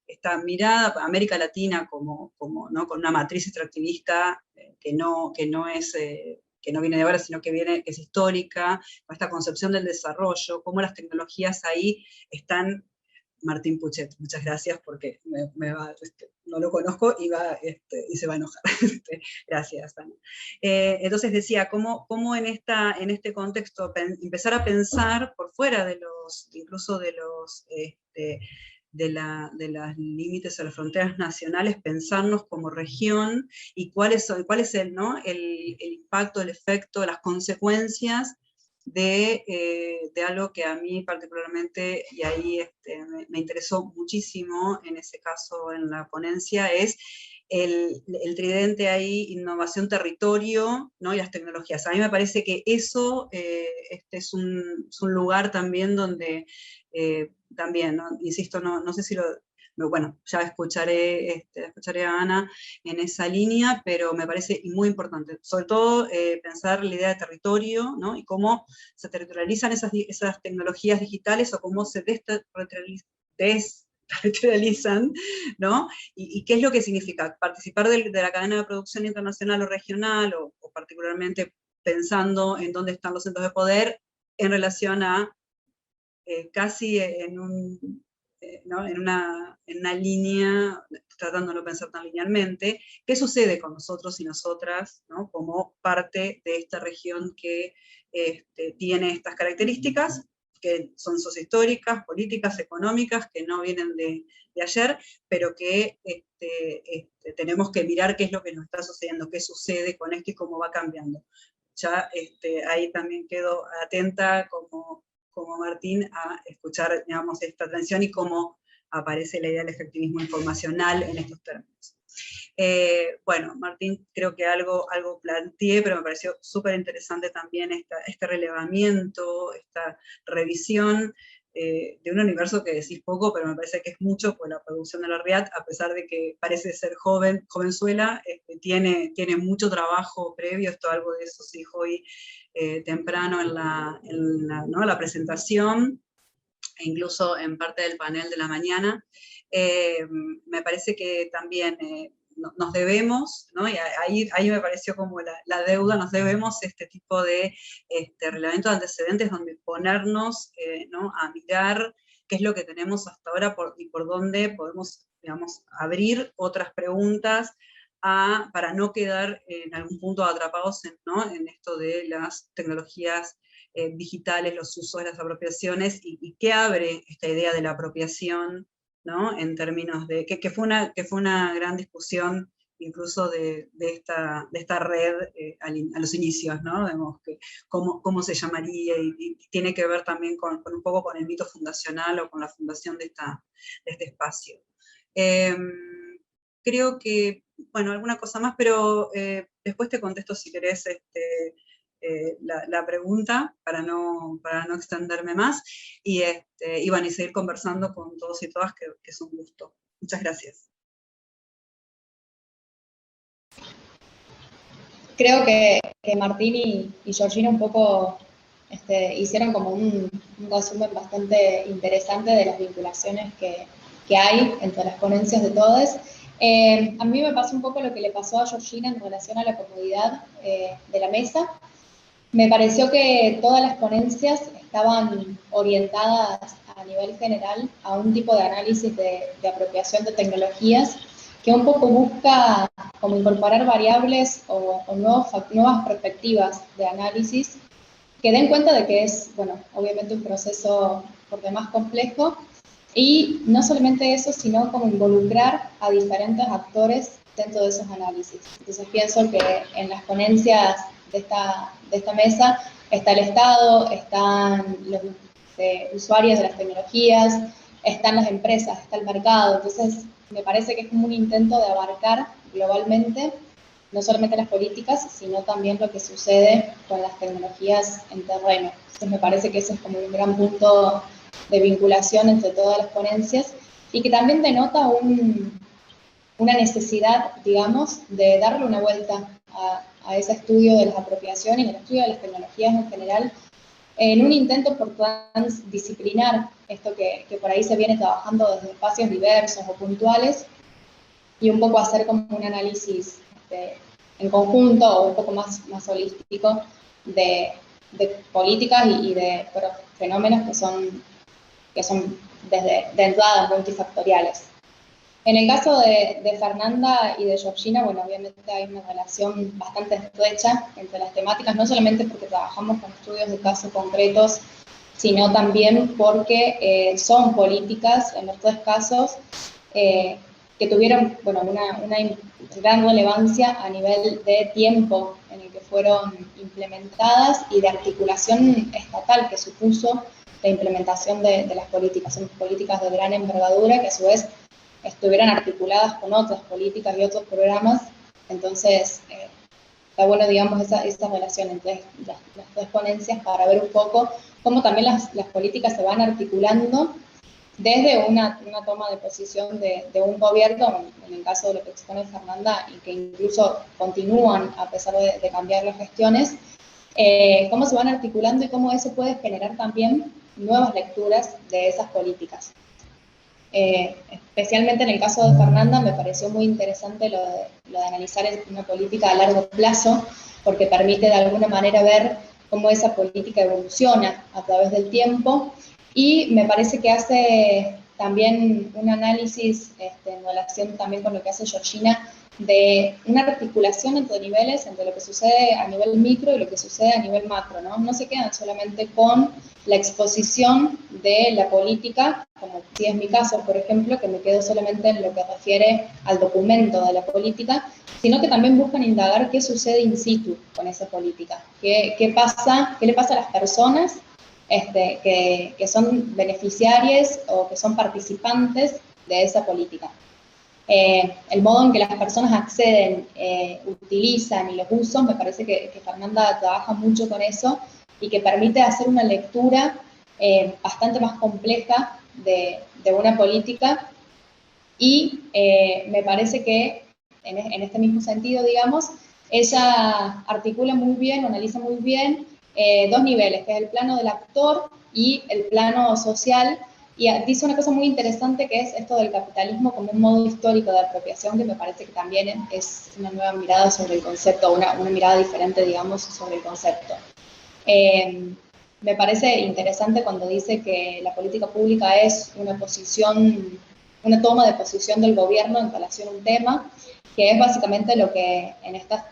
esta mirada a América Latina como ¿no? Con una matriz extractivista que no viene de ahora, sino que es histórica, con esta concepción del desarrollo, cómo las tecnologías ahí están. Martín Puchet, muchas gracias porque no lo conozco y se va a enojar. Gracias, Ana. Entonces decía, cómo en este contexto empezar a pensar por fuera de incluso de los de los límites o las fronteras nacionales, pensarnos como región y cuál es el impacto, el efecto, las consecuencias de algo que a mí particularmente, y ahí me interesó muchísimo en ese caso en la ponencia, es el tridente ahí, innovación, territorio, ¿no? Y las tecnologías. A mí me parece que eso es un lugar también donde también, ¿no? Insisto, no sé si bueno, ya escucharé a Ana en esa línea, pero me parece muy importante, sobre todo pensar la idea de territorio, ¿no? Y cómo se territorializan esas tecnologías digitales o cómo se desterritorializan, ¿no? Y qué es lo que significa participar de la cadena de producción internacional o regional, o particularmente pensando en dónde están los centros de poder en relación a casi ¿no? en una línea, tratando de no pensar tan linealmente, qué sucede con nosotros y nosotras, ¿no? Como parte de esta región que tiene estas características, que son sociohistóricas, políticas, económicas, que no vienen de ayer, pero que tenemos que mirar qué es lo que nos está sucediendo, qué sucede con esto y cómo va cambiando. Ya ahí también quedo atenta como Martín a escuchar, digamos, esta transición y cómo aparece la idea del efectivismo informacional en estos términos. Bueno, Martín, creo que algo planteé, pero me pareció súper interesante también este relevamiento, esta revisión de un universo que decís poco, pero me parece que es mucho, por la producción de la RIAT, a pesar de que parece ser jovenzuela, tiene mucho trabajo previo, esto algo de eso se dijo hoy temprano en la presentación, e incluso en parte del panel de la mañana. Me parece que también nos debemos, ¿no? Y ahí me pareció como la deuda, nos debemos este tipo de relevamiento de antecedentes donde ponernos ¿no? a mirar qué es lo que tenemos hasta ahora y por dónde podemos, digamos, abrir otras preguntas para no quedar en algún punto atrapados en esto de las tecnologías digitales, los usos, las apropiaciones, y qué abre esta idea de la apropiación, ¿no? En términos de, que fue una gran discusión incluso de esta red a los inicios, ¿no? Vemos que cómo se llamaría, y tiene que ver también con un poco con el mito fundacional o con la fundación de este espacio. Creo que, bueno, alguna cosa más, pero después te contesto si querés la pregunta, para no extenderme más, y bueno, y seguir conversando con todos y todas, que es un gusto. Muchas gracias. Creo que Martín y Georgina un poco hicieron como un resumen bastante interesante de las vinculaciones que hay entre las ponencias de todos. A mí me pasó un poco lo que le pasó a Georgina en relación a la comodidad de la mesa. Me pareció que todas las ponencias estaban orientadas a nivel general a un tipo de análisis de apropiación de tecnologías que un poco busca como incorporar variables o nuevas perspectivas de análisis que den cuenta de que es, bueno, obviamente un proceso por demás complejo, y no solamente eso, sino como involucrar a diferentes actores dentro de esos análisis. Entonces pienso que en las ponencias de esta mesa está el Estado, están los usuarios de las tecnologías, están las empresas, está el mercado. Entonces, me parece que es como un intento de abarcar globalmente no solamente las políticas, sino también lo que sucede con las tecnologías en terreno. Entonces, me parece que ese es como un gran punto de vinculación entre todas las ponencias y que también denota una necesidad, digamos, de darle una vuelta a ese estudio de las apropiaciones y el estudio de las tecnologías en general, en un intento por transdisciplinar esto que por ahí se viene trabajando desde espacios diversos o puntuales, y un poco hacer como un análisis en conjunto o un poco más holístico de políticas y de fenómenos que son de entrada multifactoriales. En el caso de Fernanda y de Georgina, bueno, obviamente hay una relación bastante estrecha entre las temáticas, no solamente porque trabajamos con estudios de casos concretos, sino también porque son políticas, en los tres casos, que tuvieron, bueno, una gran relevancia a nivel de tiempo en el que fueron implementadas y de articulación estatal que supuso la implementación de las políticas. Son políticas de gran envergadura que a su vez estuvieran articuladas con otras políticas y otros programas. Entonces, está bueno, digamos, esa relación entre las tres ponencias para ver un poco cómo también las políticas se van articulando desde una toma de posición de un gobierno, en el caso de lo que expone Fernanda, y que incluso continúan a pesar de cambiar las gestiones, cómo se van articulando y cómo eso puede generar también nuevas lecturas de esas políticas. Especialmente en el caso de Fernanda me pareció muy interesante lo de analizar una política a largo plazo, porque permite de alguna manera ver cómo esa política evoluciona a través del tiempo, y me parece que hace también un análisis en relación también con lo que hace Georgina, de una articulación entre niveles, entre lo que sucede a nivel micro y lo que sucede a nivel macro, ¿no? No se quedan solamente con la exposición de la política, como si es mi caso, por ejemplo, que me quedo solamente en lo que refiere al documento de la política, sino que también buscan indagar qué sucede in situ con esa política, qué le pasa a las personas que son beneficiarias o que son participantes de esa política. El modo en que las personas acceden, utilizan y los usos, me parece que Fernanda trabaja mucho con eso y que permite hacer una lectura bastante más compleja de una política, y me parece que en este mismo sentido, digamos, ella articula muy bien, analiza muy bien dos niveles, que es el plano del actor y el plano social, y dice una cosa muy interesante que es esto del capitalismo como un modo histórico de apropiación, que me parece que también es una nueva mirada sobre el concepto, una mirada diferente, digamos, sobre el concepto. Me parece interesante cuando dice que la política pública es una toma de posición del gobierno en relación a un tema, que es básicamente lo que en estas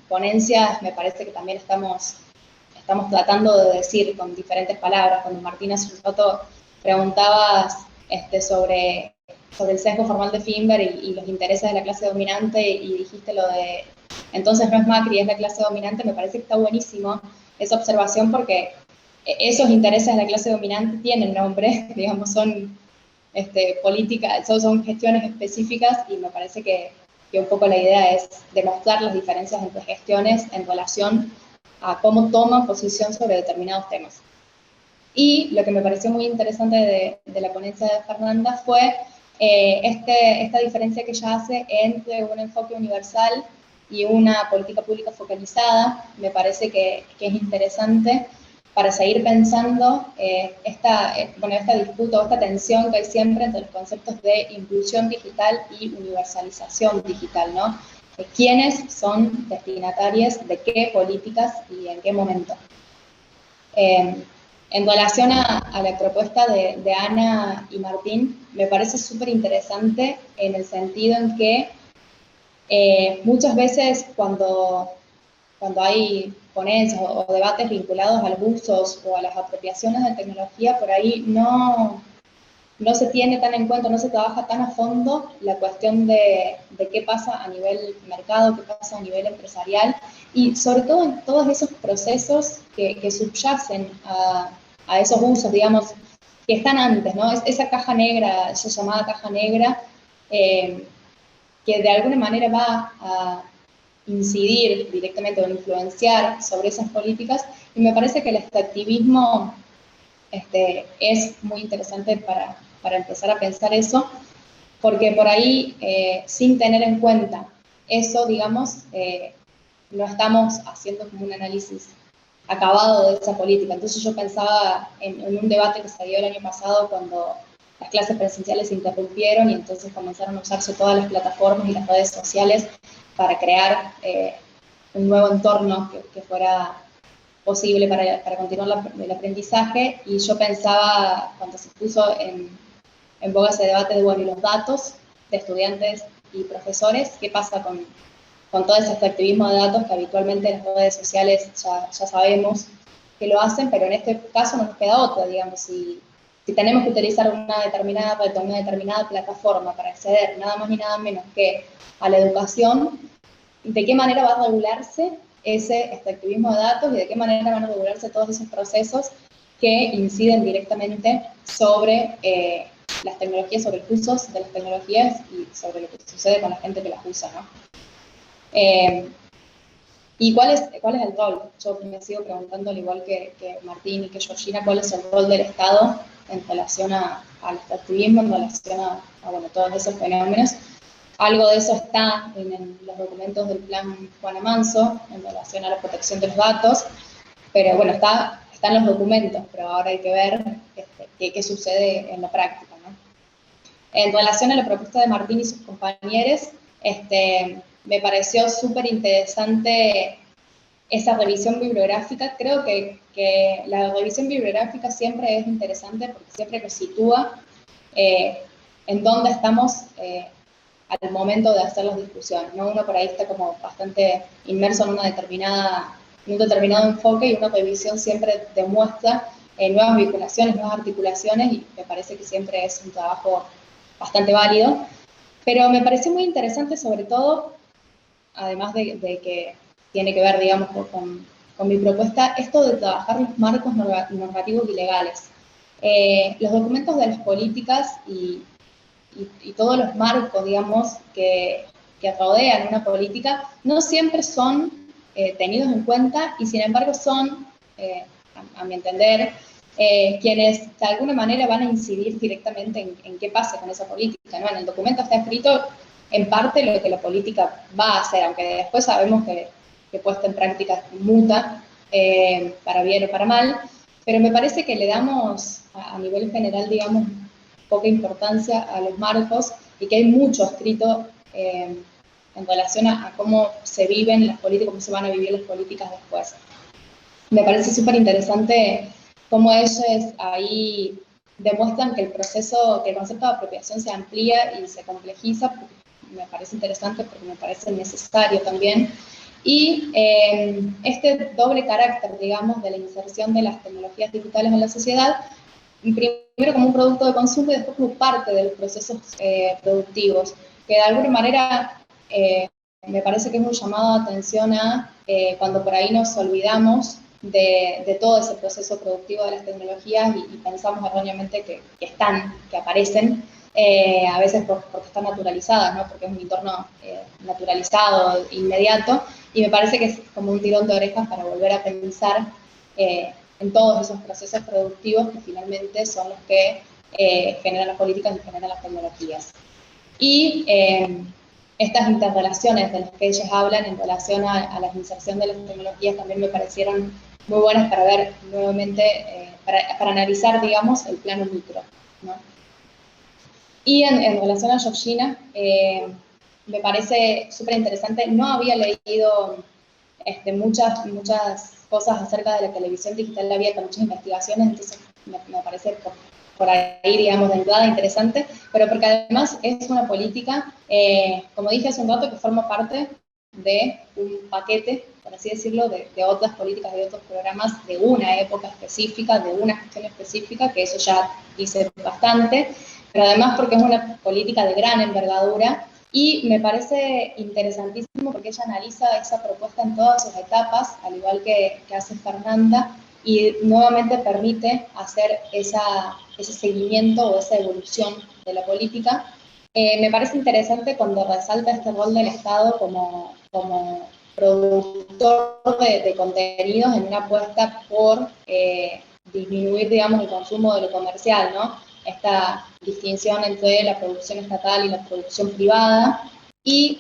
ponencias me parece que también estamos tratando de decir con diferentes palabras. Cuando Martín hace un rato preguntabas sobre el sesgo formal de Finber y los intereses de la clase dominante, y dijiste lo de entonces no es Macri, es la clase dominante, me parece que está buenísimo esa observación, porque esos intereses de la clase dominante tienen nombre, digamos, son políticas, son gestiones específicas, y me parece que un poco la idea es demostrar las diferencias entre gestiones en relación a cómo toman posición sobre determinados temas. Y lo que me pareció muy interesante de la ponencia de Fernanda fue esta diferencia que ella hace entre un enfoque universal y una política pública focalizada. Me parece que es interesante para seguir pensando esta disputa o esta tensión que hay siempre entre los conceptos de inclusión digital y universalización digital, ¿no? ¿Quiénes son destinatarios de qué políticas y en qué momento? En relación a la propuesta de Ana y Martín, me parece súper interesante en el sentido en que muchas veces cuando hay ponencias o debates vinculados a los usos o a las apropiaciones de tecnología, por ahí no se tiene tan en cuenta, no se trabaja tan a fondo la cuestión de qué pasa a nivel mercado, qué pasa a nivel empresarial, y sobre todo en todos esos procesos que subyacen a esos usos, digamos. están antes, ¿no? Esa caja negra, esa llamada caja negra, que de alguna manera va a incidir directamente o influenciar sobre esas políticas, y me parece que el extractivismo es muy interesante para empezar a pensar eso, porque por ahí, sin tener en cuenta eso, digamos, no estamos haciendo como un análisis acabado de esa política. Entonces yo pensaba en un debate que se dio el año pasado cuando las clases presenciales se interrumpieron y entonces comenzaron a usarse todas las plataformas y las redes sociales para crear un nuevo entorno que fuera posible para continuar el aprendizaje. Y yo pensaba, cuando se puso en boga ese debate de, bueno, y los datos de estudiantes y profesores, ¿qué pasa con todo ese extractivismo de datos que habitualmente en las redes sociales ya sabemos que lo hacen, pero en este caso no nos queda otra, digamos, si tenemos que utilizar una determinada red o una determinada plataforma para acceder nada más ni nada menos que a la educación, ¿de qué manera va a regularse ese extractivismo de datos y de qué manera van a regularse todos esos procesos que inciden directamente sobre las tecnologías, sobre el uso de las tecnologías y sobre lo que sucede con la gente que las usa, ¿no? ¿Y cuál es el rol? Yo me sigo preguntando, al igual que Martín y que Georgina, ¿cuál es el rol del Estado en relación al extractivismo, en relación a bueno, todos esos fenómenos? Algo de eso está en los documentos del Plan Juana Manso, en relación a la protección de los datos, pero bueno, están los documentos, pero ahora hay que ver qué sucede en la práctica, ¿no? En relación a la propuesta de Martín y sus compañeros, me pareció súper interesante esa revisión bibliográfica. Creo que la revisión bibliográfica siempre es interesante porque siempre nos sitúa en dónde estamos al momento de hacer las discusiones, ¿no? Uno por ahí está como bastante inmerso en un determinado enfoque, y una revisión siempre demuestra nuevas vinculaciones, nuevas articulaciones, y me parece que siempre es un trabajo bastante válido. Pero me pareció muy interesante, sobre todo, además de que tiene que ver, digamos, con mi propuesta, esto de trabajar los marcos normativos y legales. Los documentos de las políticas y todos los marcos, digamos, que rodean una política, no siempre son tenidos en cuenta, y sin embargo son, a mi entender, quienes de alguna manera van a incidir directamente en qué pasa con esa política, ¿no? En el documento está escrito en parte lo que la política va a hacer, aunque después sabemos que puesta en práctica muta, para bien o para mal, pero me parece que le damos a nivel general, digamos, poca importancia a los marcos, y que hay mucho escrito en relación a cómo se viven las políticas, cómo se van a vivir las políticas después. Me parece súper interesante cómo ellos ahí demuestran que el concepto de apropiación se amplía y se complejiza. Me parece interesante porque me parece necesario también. Y este doble carácter, digamos, de la inserción de las tecnologías digitales en la sociedad, primero como un producto de consumo y después como parte de los procesos productivos, que de alguna manera me parece que es un llamado de atención a cuando por ahí nos olvidamos de todo ese proceso productivo de las tecnologías y pensamos erróneamente que aparecen, a veces porque están naturalizadas, ¿no? Porque es un entorno naturalizado, inmediato, y me parece que es como un tirón de orejas para volver a pensar en todos esos procesos productivos que finalmente son los que generan las políticas y generan las tecnologías. Y estas interrelaciones de las que ellos hablan en relación a la inserción de las tecnologías también me parecieron muy buenas para ver nuevamente, para analizar, digamos, el plano micro, ¿no? Y en relación a Georgina, me parece súper interesante. No había leído muchas cosas acerca de la televisión digital abierta, muchas investigaciones, entonces me parece por ahí, digamos, de entrada interesante, pero porque además es una política, como dije hace un rato, que forma parte de un paquete, por así decirlo, de otras políticas, de otros programas, de una época específica, de una gestión específica, que eso ya dice bastante, pero además porque es una política de gran envergadura. Y me parece interesantísimo porque ella analiza esa propuesta en todas sus etapas, al igual que hace Fernanda, y nuevamente permite hacer ese seguimiento o esa evolución de la política. Me parece interesante cuando resalta este rol del Estado como productor de contenidos en una apuesta por disminuir, digamos, el consumo de lo comercial, ¿no? Esta distinción entre la producción estatal y la producción privada, y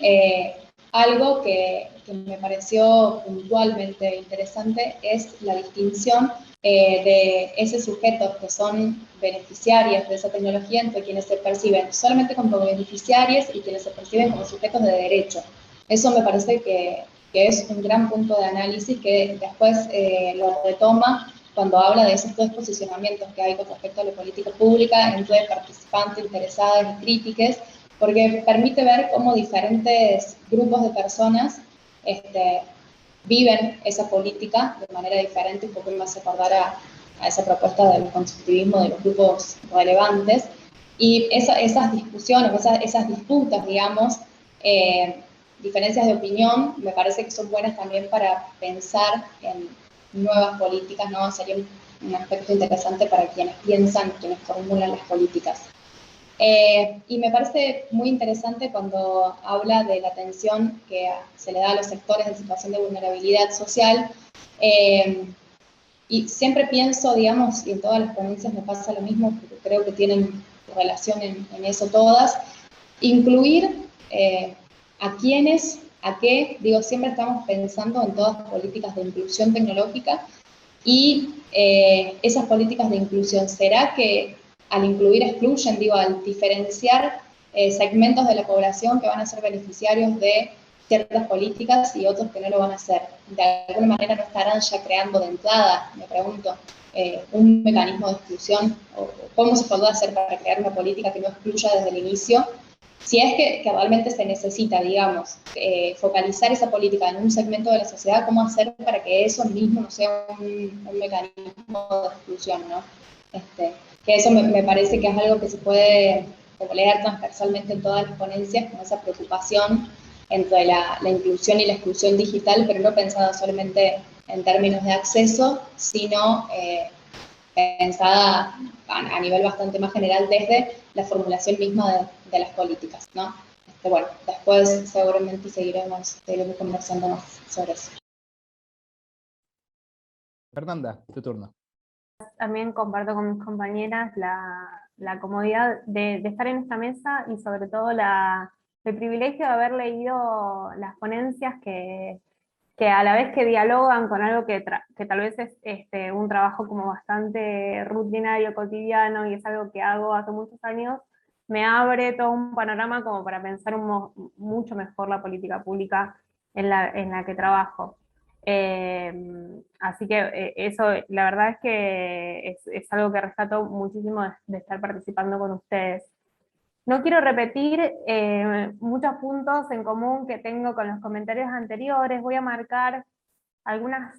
algo que me pareció puntualmente interesante es la distinción de esos sujetos que son beneficiarios de esa tecnología entre quienes se perciben solamente como beneficiarios y quienes se perciben como sujetos de derecho. Eso me parece que es un gran punto de análisis que después lo retoma cuando habla de esos dos posicionamientos que hay con respecto a la política pública entre participantes, interesados y críticos, porque permite ver cómo diferentes grupos de personas viven esa política de manera diferente, un poco más acordar a esa propuesta del constructivismo de los grupos relevantes, y esas discusiones, esas disputas, digamos, diferencias de opinión, me parece que son buenas también para pensar en nuevas políticas, ¿no? Sería un aspecto interesante para quienes piensan, quienes formulan las políticas. Y me parece muy interesante cuando habla de la atención que se le da a los sectores en situación de vulnerabilidad social, y siempre pienso, digamos, y en todas las ponencias me pasa lo mismo, porque creo que tienen relación en eso todas, incluir a quiénes, a qué, digo, siempre estamos pensando en todas las políticas de inclusión tecnológica, y esas políticas de inclusión, ¿será que al incluir excluyen, digo, al diferenciar segmentos de la población que van a ser beneficiarios de ciertas políticas y otros que no lo van a hacer? De alguna manera no estarán ya creando de entrada, me pregunto, un mecanismo de exclusión, o cómo se podrá hacer para crear una política que no excluya desde el inicio, si es que realmente se necesita, digamos, focalizar esa política en un segmento de la sociedad, ¿cómo hacer para que eso mismo no sea un mecanismo de exclusión, ¿no? Que eso me parece que es algo que se puede leer transversalmente en todas las ponencias, con esa preocupación entre la inclusión y la exclusión digital, pero no pensada solamente en términos de acceso, sino pensada a nivel bastante más general desde la formulación misma de las políticas, ¿no? Bueno, después seguramente seguiremos conversando más sobre eso. Fernanda, tu turno. También comparto con mis compañeras la comodidad de estar en esta mesa, y sobre todo el privilegio de haber leído las ponencias que a la vez que dialogan con algo que tal vez es un trabajo como bastante rutinario, cotidiano, y es algo que hago hace muchos años, me abre todo un panorama como para pensar mucho mejor la política pública en la que trabajo. Así que eso, la verdad es que es algo que rescato muchísimo de estar participando con ustedes. No quiero repetir muchos puntos en común que tengo con los comentarios anteriores. Voy a marcar algunas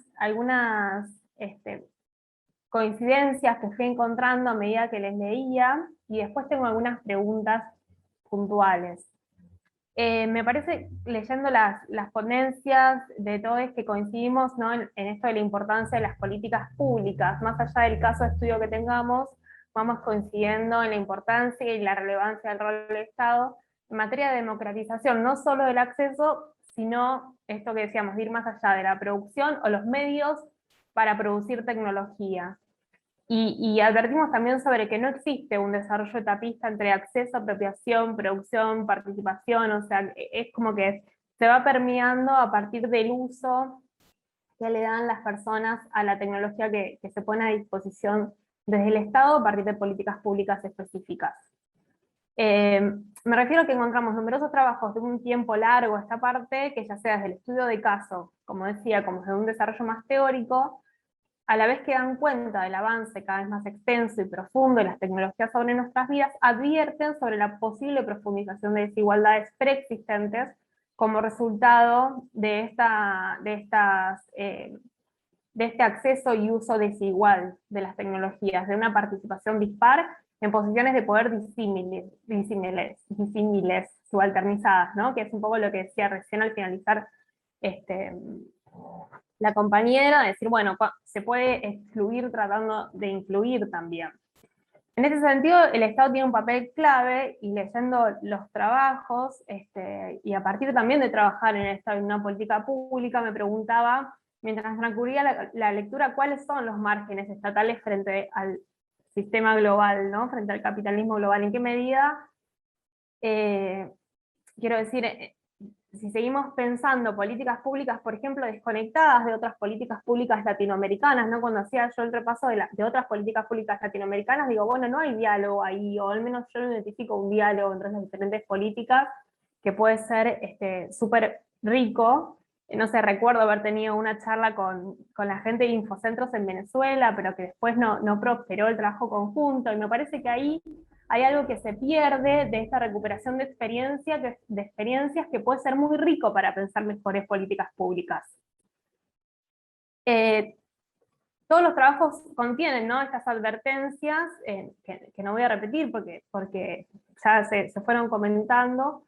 coincidencias que fui encontrando a medida que les leía, y después tengo algunas preguntas puntuales. Me parece, leyendo las ponencias de todos, que coincidimos, ¿no?, en esto de la importancia de las políticas públicas. Más allá del caso de estudio que tengamos, vamos coincidiendo en la importancia y la relevancia del rol del Estado en materia de democratización, no solo del acceso, sino esto que decíamos, de ir más allá de la producción o los medios para producir tecnología. Y advertimos también sobre que no existe un desarrollo etapista entre acceso, apropiación, producción, participación, o sea, es como que se va permeando a partir del uso que le dan las personas a la tecnología que se pone a disposición desde el Estado a partir de políticas públicas específicas. Me refiero a que encontramos numerosos trabajos de un tiempo largo a esta parte, que ya sea desde el estudio de caso, como decía, como desde un desarrollo más teórico, a la vez que dan cuenta del avance cada vez más extenso y profundo de las tecnologías sobre nuestras vidas, advierten sobre la posible profundización de desigualdades preexistentes como resultado de este acceso y uso desigual de las tecnologías, de una participación dispar en posiciones de poder disímiles, subalternizadas, ¿no? Que es un poco lo que decía recién al finalizar la compañera, de decir, bueno, se puede excluir tratando de incluir también. En ese sentido, el Estado tiene un papel clave, y leyendo los trabajos, y a partir también de trabajar en el Estado en una política pública, me preguntaba, mientras transcurría la lectura, cuáles son los márgenes estatales frente al sistema global, ¿no? Frente al capitalismo global, en qué medida, quiero decir, si seguimos pensando políticas públicas, por ejemplo, desconectadas de otras políticas públicas latinoamericanas, ¿no? Cuando hacía yo el repaso de otras políticas públicas latinoamericanas, digo, bueno, no hay diálogo ahí, o al menos yo no identifico un diálogo entre las diferentes políticas, que puede ser súper rico. No sé, recuerdo haber tenido una charla con la gente de Infocentros en Venezuela, pero que después no prosperó el trabajo conjunto, y me parece que ahí hay algo que se pierde de esta recuperación de experiencias que puede ser muy rico para pensar mejores políticas públicas. Todos los trabajos contienen, ¿no?, estas advertencias, que no voy a repetir porque ya se fueron comentando,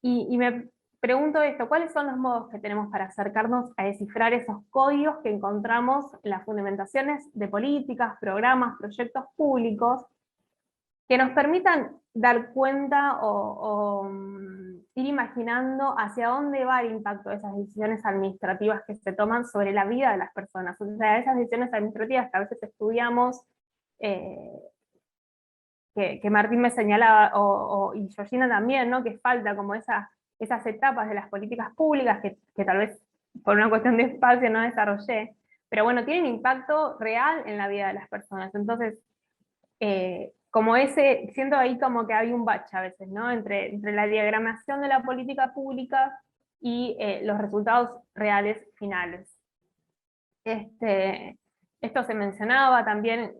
y me pregunto esto: ¿cuáles son los modos que tenemos para acercarnos a descifrar esos códigos que encontramos en las fundamentaciones de políticas, programas, proyectos públicos, que nos permitan dar cuenta o ir imaginando hacia dónde va el impacto de esas decisiones administrativas que se toman sobre la vida de las personas? O sea, esas decisiones administrativas que a veces estudiamos, que Martín me señalaba, y Georgina también, ¿no?, que falta como esas etapas de las políticas públicas que tal vez por una cuestión de espacio no desarrollé, pero bueno, tienen impacto real en la vida de las personas. Entonces, siento ahí como que hay un bache a veces, ¿no?, entre la diagramación de la política pública y los resultados reales finales. Esto se mencionaba también,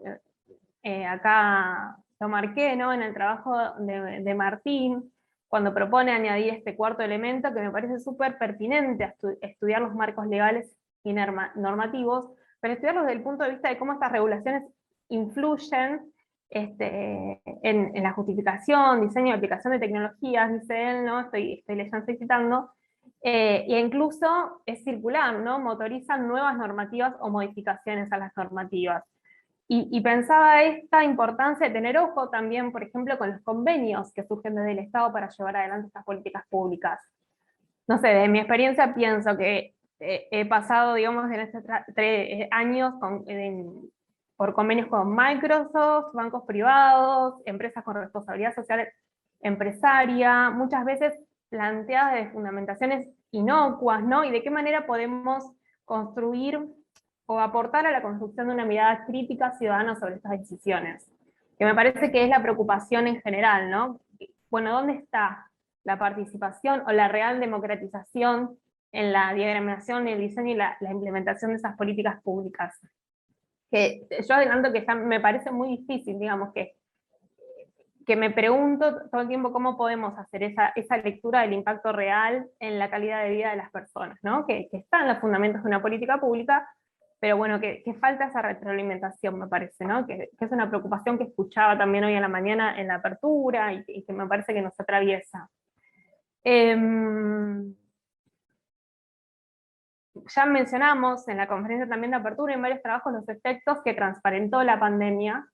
acá lo marqué, ¿no?, en el trabajo de Martín, cuando propone añadir este cuarto elemento, que me parece súper pertinente, estudiar los marcos legales y normativos, pero estudiarlos desde el punto de vista de cómo estas regulaciones influyen en la justificación, diseño y aplicación de tecnologías, dice él, ¿no?, estoy leyendo, estoy citando, e incluso es circular, ¿no?, motorizan nuevas normativas o modificaciones a las normativas. Y pensaba esta importancia de tener ojo también, por ejemplo, con los convenios que surgen desde el Estado para llevar adelante estas políticas públicas. No sé, de mi experiencia pienso que he pasado, digamos, en estos 3 años por convenios con Microsoft, bancos privados, empresas con responsabilidad social empresaria, muchas veces planteadas de fundamentaciones inocuas, ¿no? Y de qué manera podemos construir o aportar a la construcción de una mirada crítica ciudadana sobre estas decisiones, que me parece que es la preocupación en general, ¿no? Bueno, ¿dónde está la participación o la real democratización en la diagramación, el diseño y la implementación de esas políticas públicas? Que yo adelanto que ya me parece muy difícil, digamos, que me pregunto todo el tiempo cómo podemos hacer esa lectura del impacto real en la calidad de vida de las personas, ¿no? Que está en los fundamentos de una política pública, pero bueno, que falta esa retroalimentación, me parece, ¿no? Que es una preocupación que escuchaba también hoy en la mañana en la apertura, y que me parece que nos atraviesa. Ya mencionamos en la conferencia también de apertura, en varios trabajos, los efectos que transparentó la pandemia,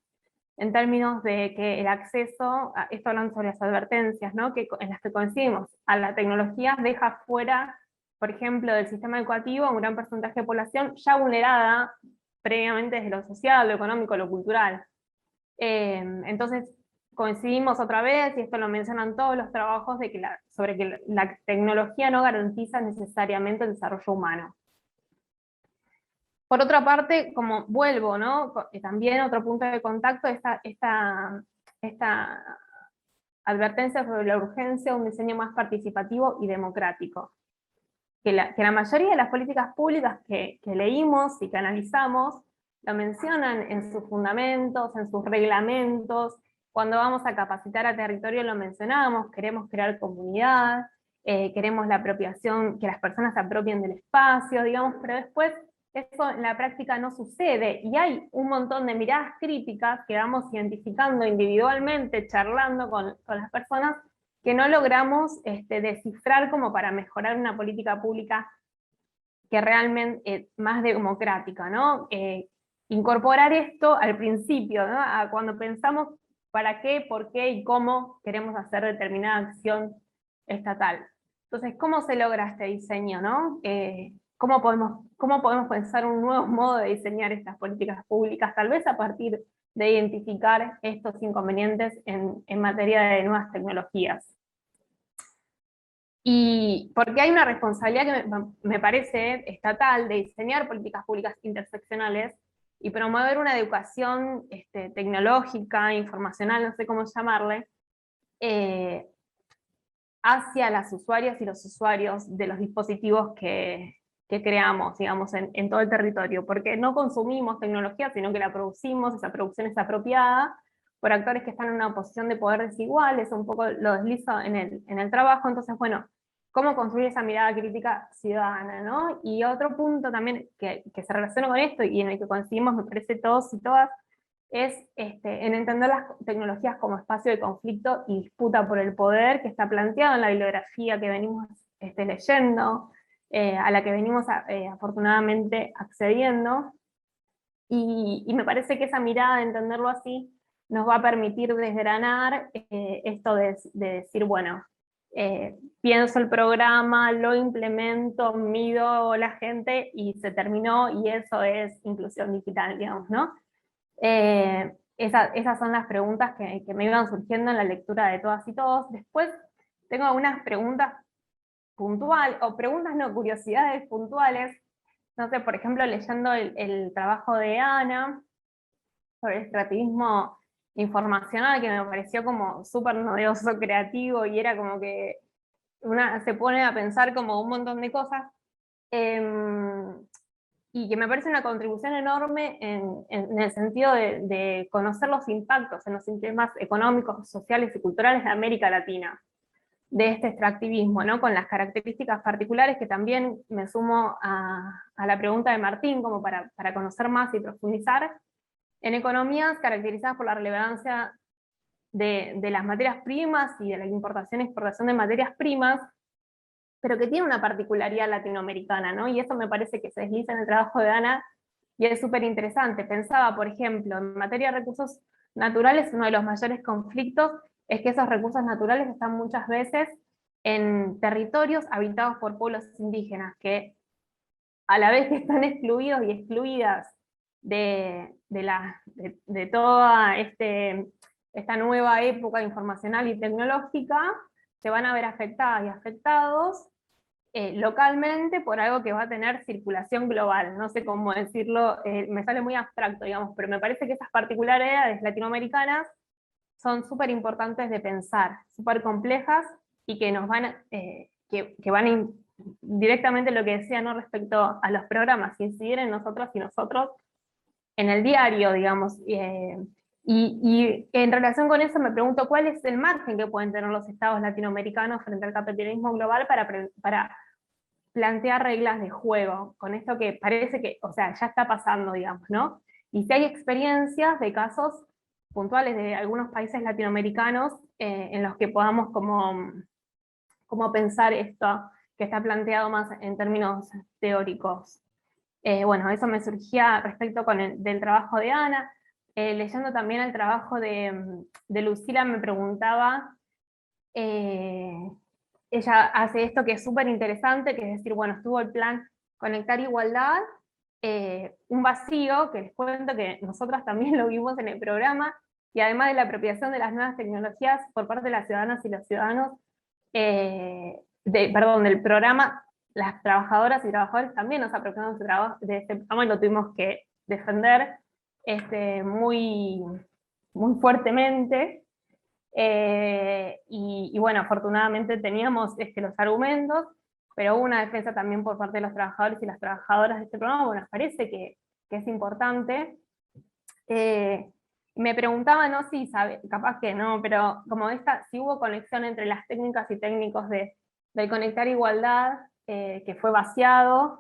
en términos de que el acceso, esto hablando sobre las advertencias, ¿no?, en las que coincidimos, a la tecnología deja fuera, por ejemplo, del sistema educativo a un gran porcentaje de población ya vulnerada previamente desde lo social, lo económico, lo cultural. Entonces, coincidimos otra vez, y esto lo mencionan todos los trabajos, sobre que la tecnología no garantiza necesariamente el desarrollo humano. Por otra parte, como vuelvo, ¿no?, también otro punto de contacto, esta advertencia sobre la urgencia de un diseño más participativo y democrático. Que la mayoría de las políticas públicas que leímos y que analizamos lo mencionan en sus fundamentos, en sus reglamentos. Cuando vamos a capacitar a territorio lo mencionamos: queremos crear comunidad, queremos la apropiación, que las personas se apropien del espacio, digamos, pero después eso en la práctica no sucede, y hay un montón de miradas críticas que vamos identificando individualmente, charlando con las personas, que no logramos descifrar como para mejorar una política pública realmente más democrática, ¿no? Incorporar esto al principio, ¿no? Cuando pensamos para qué, por qué y cómo queremos hacer determinada acción estatal. Entonces, ¿cómo se logra este diseño, ¿no? ¿Cómo podemos pensar un nuevo modo de diseñar estas políticas públicas, tal vez a partir de identificar estos inconvenientes en materia de nuevas tecnologías? Y porque hay una responsabilidad que me parece estatal de diseñar políticas públicas interseccionales y promover una educación tecnológica, informacional, no sé cómo llamarle, hacia las usuarias y los usuarios de los dispositivos que creamos, digamos, en todo el territorio, porque no consumimos tecnología, sino que la producimos, esa producción es apropiada por actores que están en una posición de poder desigual, eso un poco lo deslizo en el trabajo. Entonces, bueno, ¿cómo construir esa mirada crítica ciudadana, ¿no? Y otro punto también que se relaciona con esto, y en el que coincidimos, me parece, todos y todas, es en entender las tecnologías como espacio de conflicto y disputa por el poder, que está planteado en la bibliografía que venimos leyendo, a la que venimos afortunadamente accediendo, y me parece que esa mirada de entenderlo así nos va a permitir desgranar esto de decir, bueno, pienso el programa, lo implemento, mido la gente y se terminó, y eso es inclusión digital, digamos, ¿no? Esas son las preguntas que me iban surgiendo en la lectura de todas y todos. Después tengo algunas preguntas puntuales, o preguntas no, curiosidades puntuales. No sé, por ejemplo, leyendo el trabajo de Ana sobre el extractivismo informacional, que me pareció como súper novedoso, creativo, y era como que una se pone a pensar como un montón de cosas, y que me parece una contribución enorme en el sentido de conocer los impactos en los sistemas económicos, sociales y culturales de América Latina, de este extractivismo, ¿no? Con las características particulares, que también me sumo a la pregunta de Martín, como para conocer más y profundizar, en economías caracterizadas por la relevancia de las materias primas y de la importación y exportación de materias primas, pero que tiene una particularidad latinoamericana, ¿no? Y eso me parece que se desliza en el trabajo de Ana, y es súper interesante. Pensaba, por ejemplo, en materia de recursos naturales, uno de los mayores conflictos es que esos recursos naturales están muchas veces en territorios habitados por pueblos indígenas, que a la vez que están excluidos y excluidas de toda esta nueva época informacional y tecnológica, se van a ver afectadas y afectados localmente por algo que va a tener circulación global. No sé cómo decirlo, me sale muy abstracto, digamos, pero me parece que esas particularidades latinoamericanas son súper importantes de pensar, súper complejas, y que nos van, que van directamente lo que decía, ¿no?, respecto a los programas, incidir en nosotros y nosotros en el diario, digamos. Y en relación con eso me pregunto cuál es el margen que pueden tener los estados latinoamericanos frente al capitalismo global para plantear reglas de juego, con esto que parece que, o sea, ya está pasando, digamos, ¿no? Y si hay experiencias de casos puntuales de algunos países latinoamericanos en los que podamos como pensar esto que está planteado más en términos teóricos. Bueno, eso me surgía respecto del trabajo de Ana. Leyendo también el trabajo de Lucila, me preguntaba, ella hace esto que es súper interesante, que es decir, bueno, estuvo el plan Conectar Igualdad, un vacío, que les cuento que nosotras también lo vimos en el programa, y además de la apropiación de las nuevas tecnologías por parte de las ciudadanas y los ciudadanos, del programa, las trabajadoras y trabajadores también nos apropiamos de este programa y lo tuvimos que defender muy, muy fuertemente. Y bueno, afortunadamente teníamos los argumentos, pero hubo una defensa también por parte de los trabajadores y las trabajadoras de este programa. Bueno, nos parece que es importante. Me preguntaba, no si sabe, capaz que no, pero como si hubo conexión entre las técnicas y técnicos del Conectar Igualdad, que fue vaciado,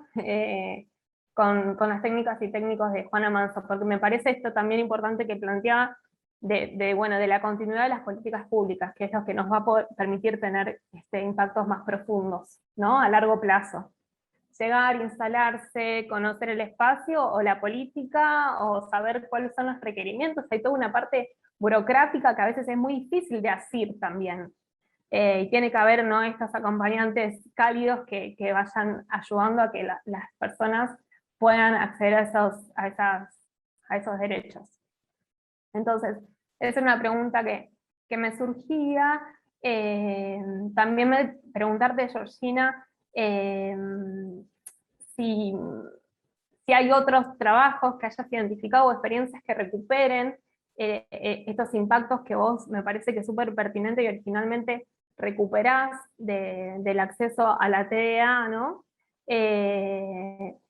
con las técnicas y técnicos de Juana Manso, porque me parece esto también importante que planteaba de la continuidad de las políticas públicas, que es lo que nos va a permitir tener impactos más profundos, ¿no?, a largo plazo, llegar, instalarse, conocer el espacio o la política, o saber cuáles son los requerimientos. Hay toda una parte burocrática que a veces es muy difícil de asir también. Y tiene que haber, ¿no?, estos acompañantes cálidos que vayan ayudando a que las personas puedan acceder a esos derechos. Entonces, esa es una pregunta que me surgía. También preguntarte, Georgina, si hay otros trabajos que hayas identificado o experiencias que recuperen estos impactos que vos me parece que es súper pertinente y originalmente recuperás del acceso a la TDA, ¿no?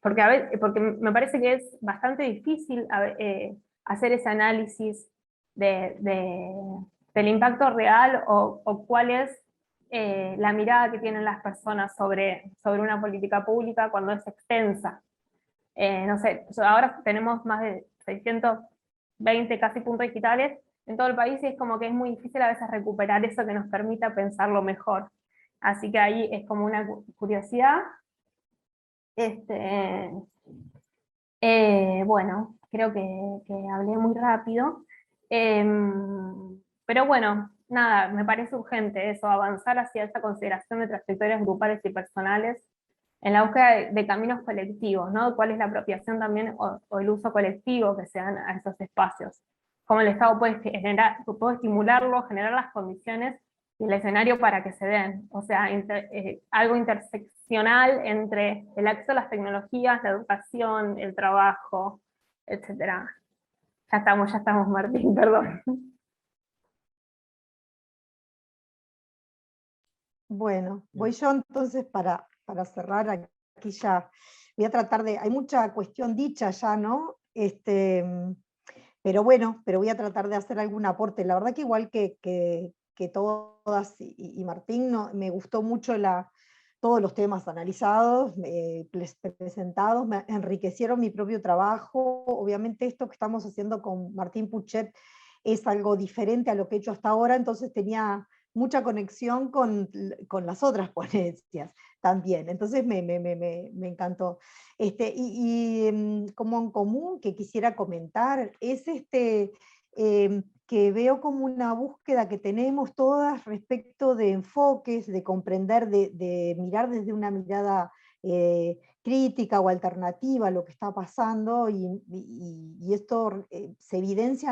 Porque me parece que es bastante difícil hacer ese análisis del impacto real o cuál es la mirada que tienen las personas sobre una política pública cuando es extensa. No sé, ahora tenemos más de 620 casi puntos digitales en todo el país y es como que es muy difícil a veces recuperar eso que nos permita pensarlo mejor. Así que ahí es como una curiosidad. Bueno, creo que hablé muy rápido. Pero bueno, nada, me parece urgente eso, avanzar hacia esa consideración de trayectorias grupales y personales en la búsqueda de caminos colectivos, ¿no? ¿Cuál es la apropiación también o el uso colectivo que se dan a esos espacios? Cómo el Estado puede estimularlo, generar las condiciones y el escenario para que se den. O sea, algo interseccional entre el acceso a las tecnologías, la educación, el trabajo, etc. Ya estamos, Martín, perdón. Bueno, voy yo entonces para cerrar aquí ya. Voy a tratar de, hay mucha cuestión dicha ya, ¿no? Pero bueno, voy a tratar de hacer algún aporte. La verdad que igual que todas y Martín, no, me gustó mucho todos los temas analizados, presentados, me enriquecieron mi propio trabajo. Obviamente esto que estamos haciendo con Martín Puchet es algo diferente a lo que he hecho hasta ahora, entonces tenía mucha conexión con las otras ponencias también, entonces me encantó. Como en común que quisiera comentar es que veo como una búsqueda que tenemos todas respecto de enfoques, de comprender, de mirar desde una mirada crítica o alternativa a lo que está pasando, y esto se evidencia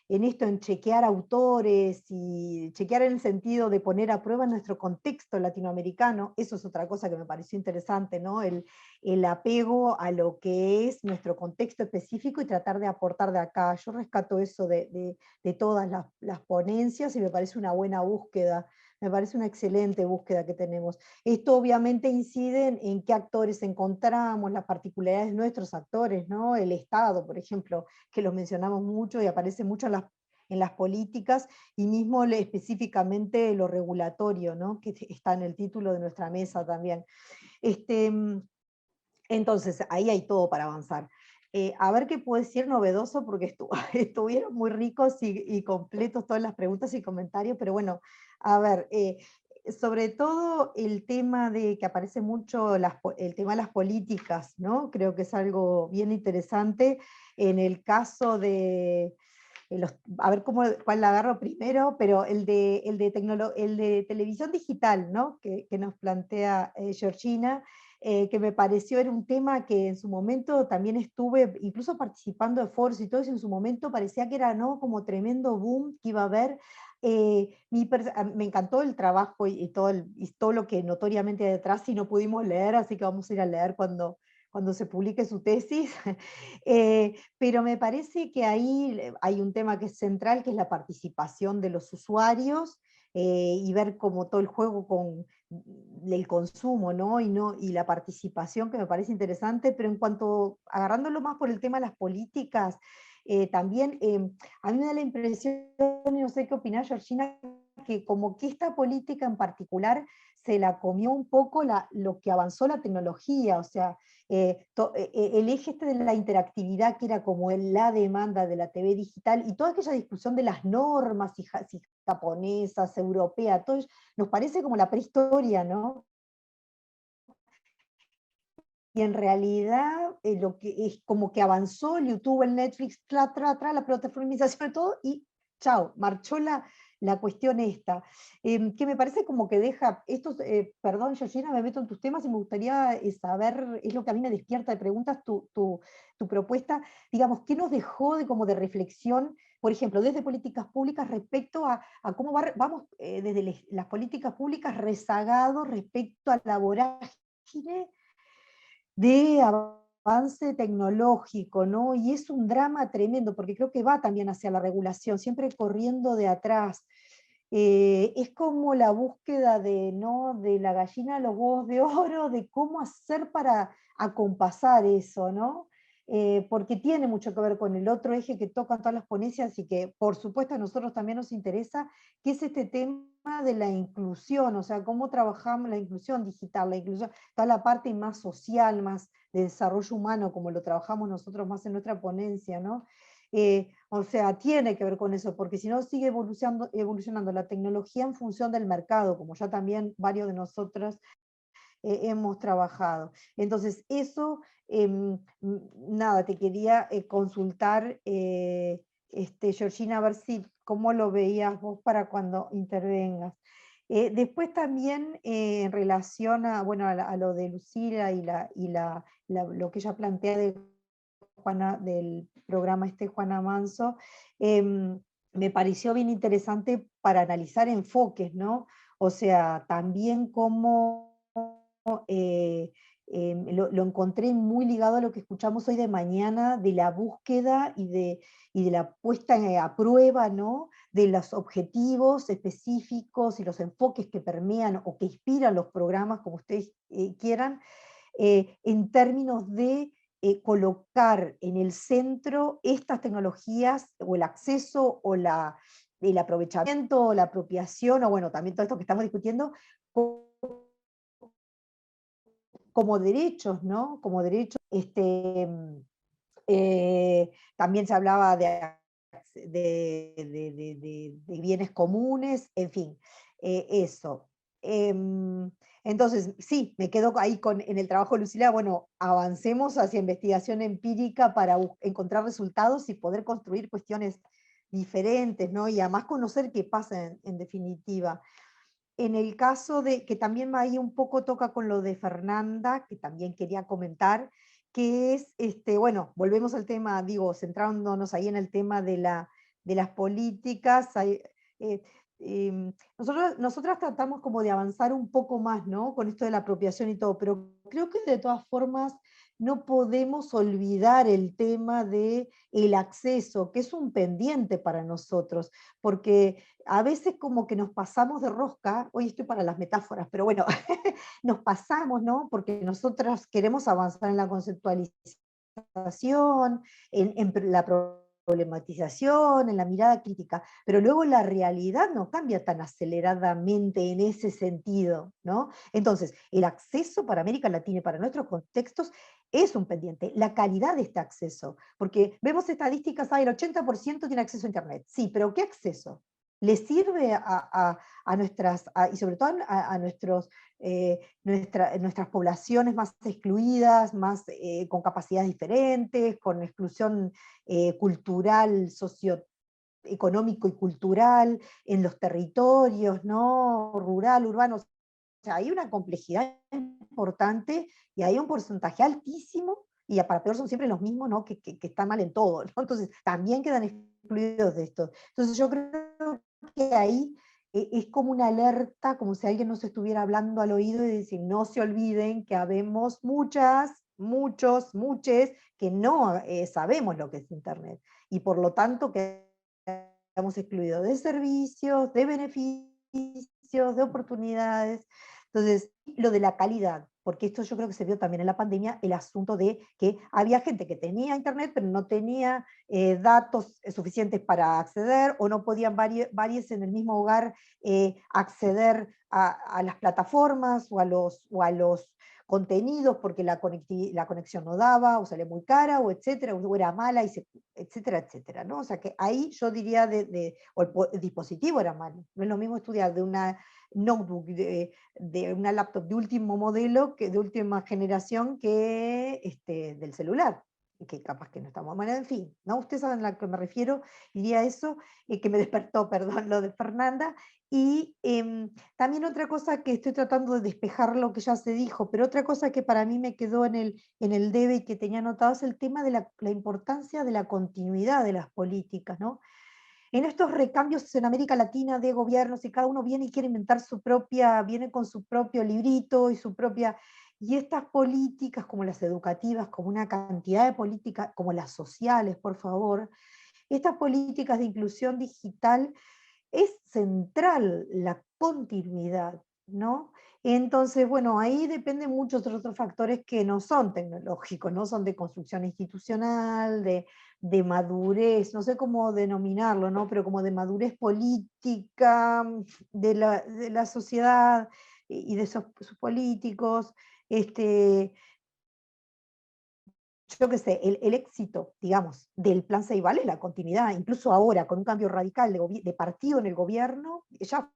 en esto, en chequear autores, y chequear en el sentido de poner a prueba nuestro contexto latinoamericano. Eso es otra cosa que me pareció interesante, ¿no? El apego a lo que es nuestro contexto específico y tratar de aportar de acá. Yo rescato eso de todas las ponencias y me parece una buena búsqueda, me parece una excelente búsqueda que tenemos. Esto obviamente incide en qué actores encontramos, las particularidades de nuestros actores, ¿no? El Estado, por ejemplo, que lo mencionamos mucho y aparece mucho en las políticas, y mismo específicamente lo regulatorio, ¿no? Que está en el título de nuestra mesa también. Entonces, ahí hay todo para avanzar. A ver qué puede ser novedoso, porque estuvieron muy ricos y completos todas las preguntas y comentarios, pero bueno, a ver, sobre todo el tema de que aparece mucho el tema de las políticas, ¿no? Creo que es algo bien interesante en el caso de a ver cuál la agarro primero, pero el de televisión digital, ¿no? Que nos plantea Georgina, que me pareció era un tema que en su momento también estuve incluso participando de foros y todo eso, en su momento parecía que era, ¿no?, como tremendo boom que iba a haber. Me encantó el trabajo y todo lo que notoriamente hay detrás, si no pudimos leer, así que vamos a ir a leer cuando se publique su tesis. Pero me parece que ahí hay un tema que es central, que es la participación de los usuarios, y ver como todo el juego con el consumo, ¿no? Y la participación, que me parece interesante, pero en cuanto, agarrándolo más por el tema de las políticas, también a mí me da la impresión, y no sé qué opinás, Georgina, que como que esta política en particular se la comió un poco lo que avanzó la tecnología, o sea, el eje de la interactividad, que era como la demanda de la TV digital, y toda aquella discusión de las normas, si japonesas, europeas, todo nos parece como la prehistoria, ¿no? en realidad lo que es como que avanzó el YouTube, el Netflix, la plataformización y todo, y chao, marchó la cuestión esta, que me parece como que deja, perdón Georgina, me meto en tus temas y me gustaría saber, es lo que a mí me despierta de preguntas, tu propuesta, digamos, ¿qué nos dejó como de reflexión, por ejemplo, desde políticas públicas respecto a cómo vamos desde las políticas públicas rezagados respecto a la vorágine de avance tecnológico, ¿no? Y es un drama tremendo, porque creo que va también hacia la regulación, siempre corriendo de atrás. Es como la búsqueda ¿no? de la gallina a los huevos de oro, de cómo hacer para acompasar eso, ¿no? Porque tiene mucho que ver con el otro eje que tocan todas las ponencias y que por supuesto a nosotros también nos interesa, que es este tema de la inclusión, o sea, cómo trabajamos la inclusión digital, la inclusión, toda la parte más social, más de desarrollo humano, como lo trabajamos nosotros más en nuestra ponencia, ¿no? O sea, tiene que ver con eso, porque si no sigue evolucionando la tecnología en función del mercado, como ya también varios de nosotros hemos trabajado. Entonces, eso, nada, te quería consultar, Georgina, a ver cómo lo veías vos para cuando intervengas. Después también en relación a, bueno, a lo de Lucila y lo que ella plantea del programa Juana Manso, me pareció bien interesante para analizar enfoques, ¿no? O sea, también cómo lo encontré muy ligado a lo que escuchamos hoy de mañana, de la búsqueda y de la puesta a prueba, ¿no? De los objetivos específicos y los enfoques que permean o que inspiran los programas, como ustedes quieran, en términos de colocar en el centro estas tecnologías, o el acceso, o el aprovechamiento, o la apropiación, o bueno, también todo esto que estamos discutiendo, como derechos, ¿no? Como derechos, también se hablaba de bienes comunes, en fin, eso. Entonces, sí, me quedo ahí en el trabajo de Lucila, bueno, avancemos hacia investigación empírica para encontrar resultados y poder construir cuestiones diferentes, ¿no? Y además conocer qué pasa en definitiva. En el caso que también ahí un poco toca con lo de Fernanda, que también quería comentar, que es, bueno, volvemos al tema, digo, centrándonos ahí en el tema de las políticas. Nosotras tratamos como de avanzar un poco más, ¿no? Con esto de la apropiación y todo, pero creo que de todas formas no podemos olvidar el tema del acceso, que es un pendiente para nosotros, porque a veces como que nos pasamos de rosca, hoy estoy para las metáforas, pero bueno, nos pasamos, ¿no? Porque nosotras queremos avanzar en la conceptualización, en la problematización, en la mirada crítica, pero luego la realidad no cambia tan aceleradamente en ese sentido, ¿no? Entonces, el acceso para América Latina y para nuestros contextos es un pendiente, la calidad de este acceso, porque vemos estadísticas, el 80% tiene acceso a Internet, sí, pero ¿qué acceso? ¿Le sirve a nuestras, y sobre todo a nuestras poblaciones más excluidas, más con capacidades diferentes, con exclusión cultural, socioeconómico y cultural en los territorios, ¿no? Rural, urbano? O sea, hay una complejidad importante y hay un porcentaje altísimo, y para peor son siempre los mismos, ¿no? que están mal en todo, ¿no? Entonces también quedan excluidos de esto. Entonces yo creo que ahí es como una alerta, como si alguien nos estuviera hablando al oído y decir, no se olviden que habemos muchos, que no sabemos lo que es Internet, y por lo tanto quedamos excluidos de servicios, de beneficios, de oportunidades. Entonces, lo de la calidad, porque esto yo creo que se vio también en la pandemia, el asunto de que había gente que tenía Internet, pero no tenía datos suficientes para acceder, o no podían varios en el mismo hogar acceder a las plataformas o a los contenidos porque la conexión no daba, o salía muy cara, o etcétera, o era mala, etcétera, etcétera, ¿no? O sea que ahí yo diría, o el dispositivo era malo. No es lo mismo estudiar de una notebook, de una laptop de último modelo, de última generación, que del celular, que capaz que no estamos mal, en fin, ¿no? Ustedes saben a lo que me refiero, diría eso, que me despertó, perdón, lo de Fernanda. Y también otra cosa que estoy tratando de despejar lo que ya se dijo, pero otra cosa que para mí me quedó en el debe y que tenía anotado es el tema de la importancia de la continuidad de las políticas, ¿no? En estos recambios en América Latina de gobiernos, y cada uno viene y quiere inventar viene con su propio librito y su propia... Y estas políticas, como las educativas, como una cantidad de políticas, como las sociales, por favor, estas políticas de inclusión digital, es central la continuidad, ¿no? Entonces, bueno, ahí dependen muchos otros factores que no son tecnológicos, no son de construcción institucional, de madurez, no sé cómo denominarlo, ¿no? Pero como de madurez política de la sociedad y de sus políticos, yo qué sé, el éxito, digamos, del Plan Ceibal es la continuidad, incluso ahora, con un cambio radical de partido en el gobierno, ya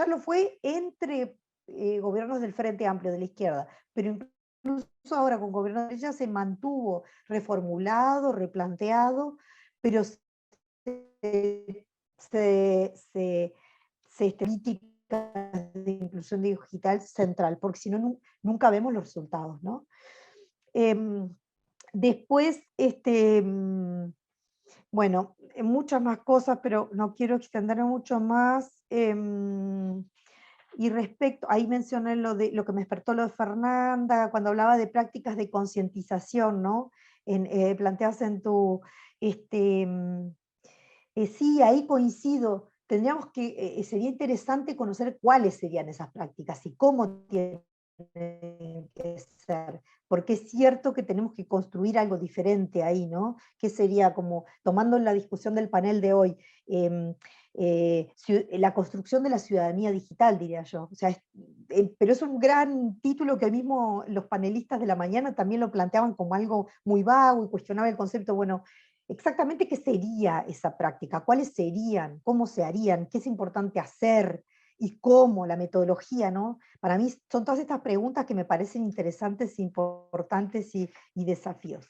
lo fue entre gobiernos del Frente Amplio de la izquierda, pero incluso ahora con gobiernos de ella se mantuvo reformulado, replanteado, pero políticas de inclusión digital central, porque si no, nunca vemos los resultados, ¿no? Después, bueno, muchas más cosas, pero no quiero extenderme mucho más. Y respecto, ahí mencioné lo que me despertó lo de Fernanda, cuando hablaba de prácticas de concientización, ¿no? Planteadas en tu... sí, ahí coincido. Tendríamos que, sería interesante conocer cuáles serían esas prácticas y cómo tienen que ser, porque es cierto que tenemos que construir algo diferente ahí, ¿no? Que sería como, tomando la discusión del panel de hoy, la construcción de la ciudadanía digital, diría yo. O sea, pero es un gran título que mismo los panelistas de la mañana también lo planteaban como algo muy vago y cuestionaba el concepto, bueno, exactamente qué sería esa práctica, cuáles serían, cómo se harían, qué es importante hacer y cómo, la metodología, ¿no? Para mí son todas estas preguntas que me parecen interesantes, importantes y desafíos.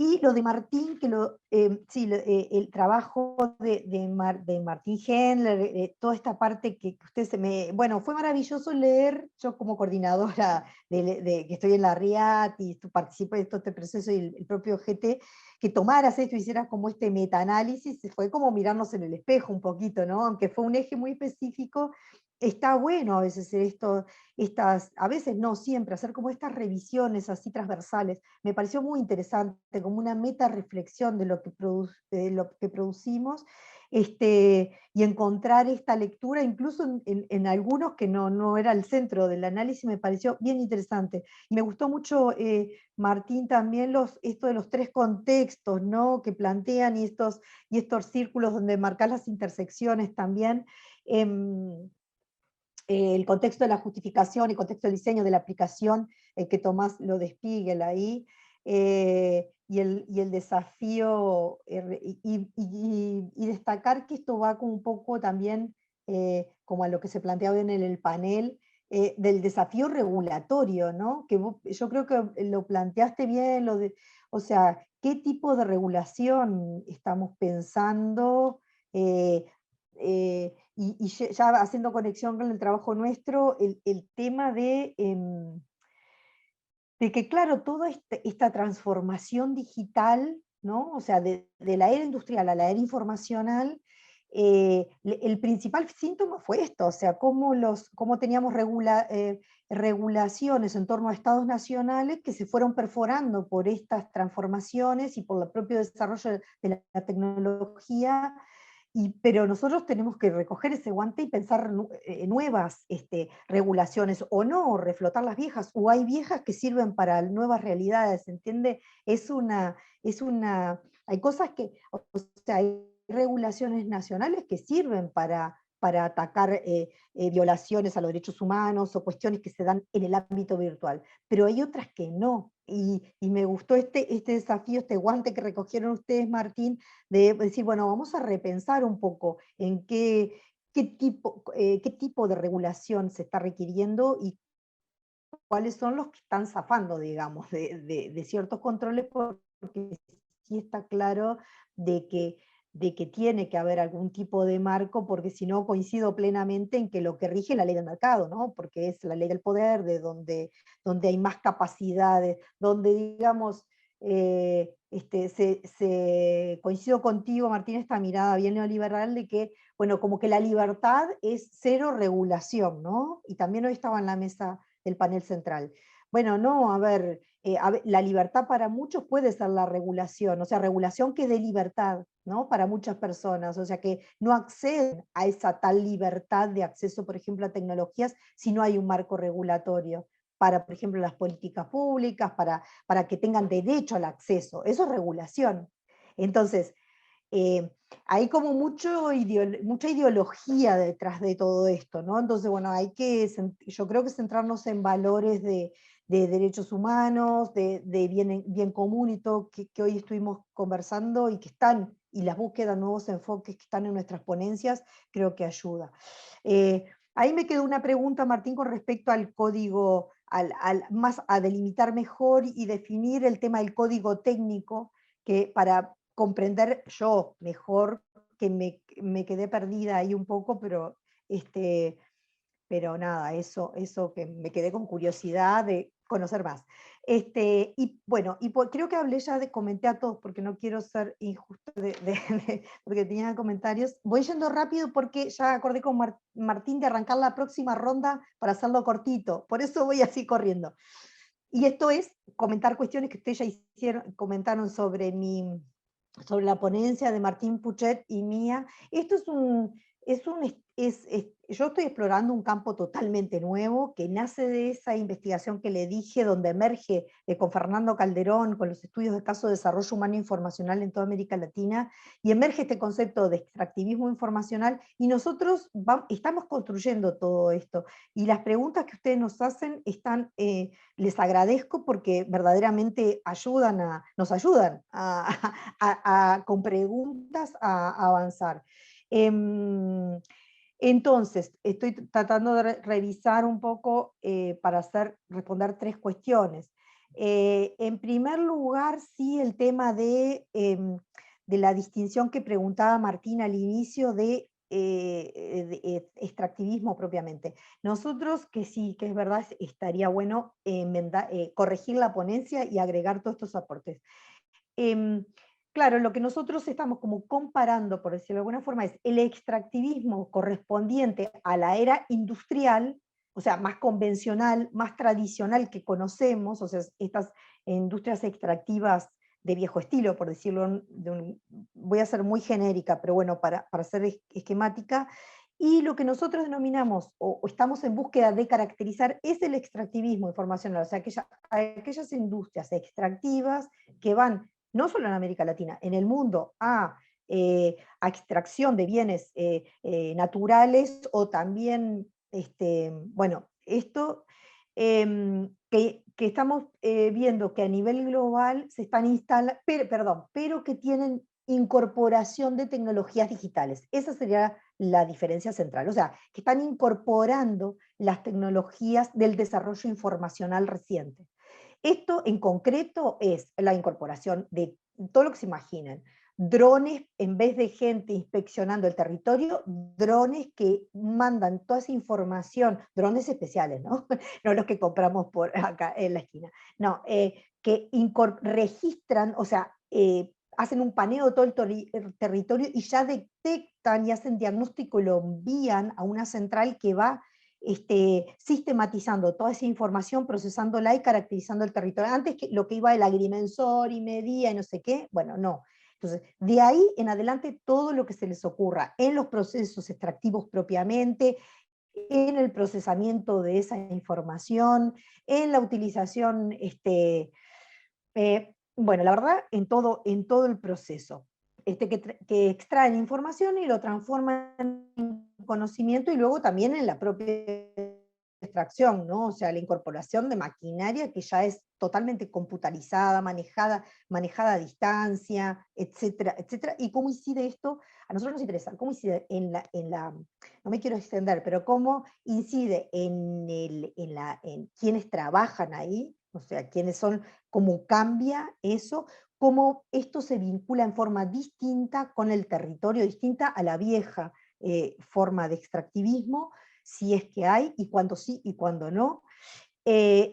Y lo de Martín, sí, el trabajo de Martín Hendler, toda esta parte que usted bueno, fue maravilloso leer, yo como coordinadora que estoy en la RIAT y participo de todo este proceso y el propio GT, que tomaras esto y hicieras como este metaanálisis, fue como mirarnos en el espejo un poquito, ¿no? Aunque fue un eje muy específico, está bueno a veces a veces no siempre, hacer como estas revisiones así transversales. Me pareció muy interesante, como una meta reflexión de lo que producimos, y encontrar esta lectura, incluso en algunos que no era el centro del análisis, me pareció bien interesante. Y me gustó mucho, Martín, también esto de los 3 contextos, ¿no? Que plantean y estos círculos donde marcar las intersecciones también. El contexto de la justificación, el contexto del diseño de la aplicación, que Tomás lo de Spiegel ahí, y el desafío, y destacar que esto va como un poco también, como a lo que se planteaba en el panel, del desafío regulatorio, ¿no? Yo creo que lo planteaste bien, o sea, ¿qué tipo de regulación estamos pensando? Y ya haciendo conexión con el trabajo nuestro, el tema de que, claro, toda esta transformación digital, ¿no? O sea, de la era industrial a la era informacional, el principal síntoma fue esto, o sea, cómo teníamos regulaciones en torno a estados nacionales que se fueron perforando por estas transformaciones y por el propio desarrollo de la tecnología. Pero nosotros tenemos que recoger ese guante y pensar nuevas regulaciones, o no, reflotar las viejas, o hay viejas que sirven para nuevas realidades, ¿entiende? Hay cosas que, o sea, hay regulaciones nacionales que sirven para para atacar violaciones a los derechos humanos o cuestiones que se dan en el ámbito virtual, pero hay otras que no. Y me gustó este desafío, este guante que recogieron ustedes, Martín, de decir, bueno, vamos a repensar un poco en qué tipo de regulación se está requiriendo y cuáles son los que están zafando, digamos, de ciertos controles, porque sí está claro de que tiene que haber algún tipo de marco, porque si no coincido plenamente en que lo que rige es la ley del mercado, ¿no? Porque es la ley del poder, de donde hay más capacidades, donde, digamos, coincido contigo, Martín, esta mirada bien neoliberal de que, bueno, como que la libertad es cero regulación, ¿no? Y también hoy estaba en la mesa del panel central. Bueno, no, a ver, la libertad para muchos puede ser la regulación, o sea, regulación que dé libertad, ¿no? Para muchas personas, o sea, que no acceden a esa tal libertad de acceso, por ejemplo, a tecnologías si no hay un marco regulatorio para, por ejemplo, las políticas públicas, para que tengan derecho al acceso. Eso es regulación. Entonces, hay como mucha ideología detrás de todo esto, ¿no? Entonces, bueno, yo creo que centrarnos en valores de derechos humanos, de bien común y todo que hoy estuvimos conversando y que están, y las búsquedas de nuevos enfoques que están en nuestras ponencias, creo que ayuda. Ahí me quedó una pregunta, Martín, con respecto al código, más a delimitar mejor y definir el tema del código técnico, que para comprender yo mejor, que me quedé perdida ahí un poco, pero nada, eso que me quedé con curiosidad de conocer más. Y bueno, creo que hablé ya comenté a todos, porque no quiero ser injusto porque tenían comentarios. Voy yendo rápido porque ya acordé con Martín de arrancar la próxima ronda para hacerlo cortito, por eso voy así corriendo. Y esto es comentar cuestiones que ustedes ya comentaron sobre la ponencia de Martín Puchet y mía. Esto yo estoy explorando un campo totalmente nuevo que nace de esa investigación que le dije, donde emerge con Fernando Calderón, con los estudios de caso de desarrollo humano informacional en toda América Latina, y emerge este concepto de extractivismo informacional, y nosotros estamos construyendo todo esto. Y las preguntas que ustedes nos hacen les agradezco porque verdaderamente nos ayudan con preguntas a avanzar. Entonces, estoy tratando de revisar un poco para responder 3 cuestiones. En primer lugar, sí, el tema de la distinción que preguntaba Martín al inicio de extractivismo propiamente. Nosotros, que sí, que es verdad, estaría bueno corregir la ponencia y agregar todos estos aportes. Claro, lo que nosotros estamos como comparando, por decirlo de alguna forma, es el extractivismo correspondiente a la era industrial, o sea, más convencional, más tradicional que conocemos, o sea, estas industrias extractivas de viejo estilo, por decirlo, voy a ser muy genérica, pero bueno, para ser esquemática, y lo que nosotros denominamos, o estamos en búsqueda de caracterizar, es el extractivismo informacional, o sea, aquellas industrias extractivas que van no solo en América Latina, en el mundo, a extracción de bienes naturales, o también, bueno, esto que estamos viendo que a nivel global se están instalando, pero que tienen incorporación de tecnologías digitales. Esa sería la diferencia central, o sea, que están incorporando las tecnologías del desarrollo informacional reciente. Esto en concreto es la incorporación de todo lo que se imaginen. Drones, en vez de gente inspeccionando el territorio, drones que mandan toda esa información, drones especiales, ¿no? No los que compramos por acá en la esquina. No, que registran, o sea, hacen un paneo de todo el territorio y ya detectan y hacen diagnóstico y lo envían a una central que va sistematizando toda esa información, procesándola y caracterizando el territorio. Antes que lo que iba el agrimensor y medía y no sé qué, bueno, no. Entonces, de ahí en adelante todo lo que se les ocurra en los procesos extractivos propiamente, en el procesamiento de esa información, en la utilización, bueno, la verdad, en todo el proceso. Que extraen información y lo transforman en conocimiento y luego también en la propia extracción, ¿no? O sea, la incorporación de maquinaria que ya es totalmente computarizada, manejada a distancia, etcétera, etcétera. ¿Y cómo incide esto? A nosotros nos interesa, ¿cómo incide no me quiero extender, pero cómo incide en quienes trabajan ahí, o sea, quiénes son, cómo cambia eso, cómo esto se vincula en forma distinta con el territorio, distinta a la vieja forma de extractivismo, si es que hay, y cuándo sí y cuándo no.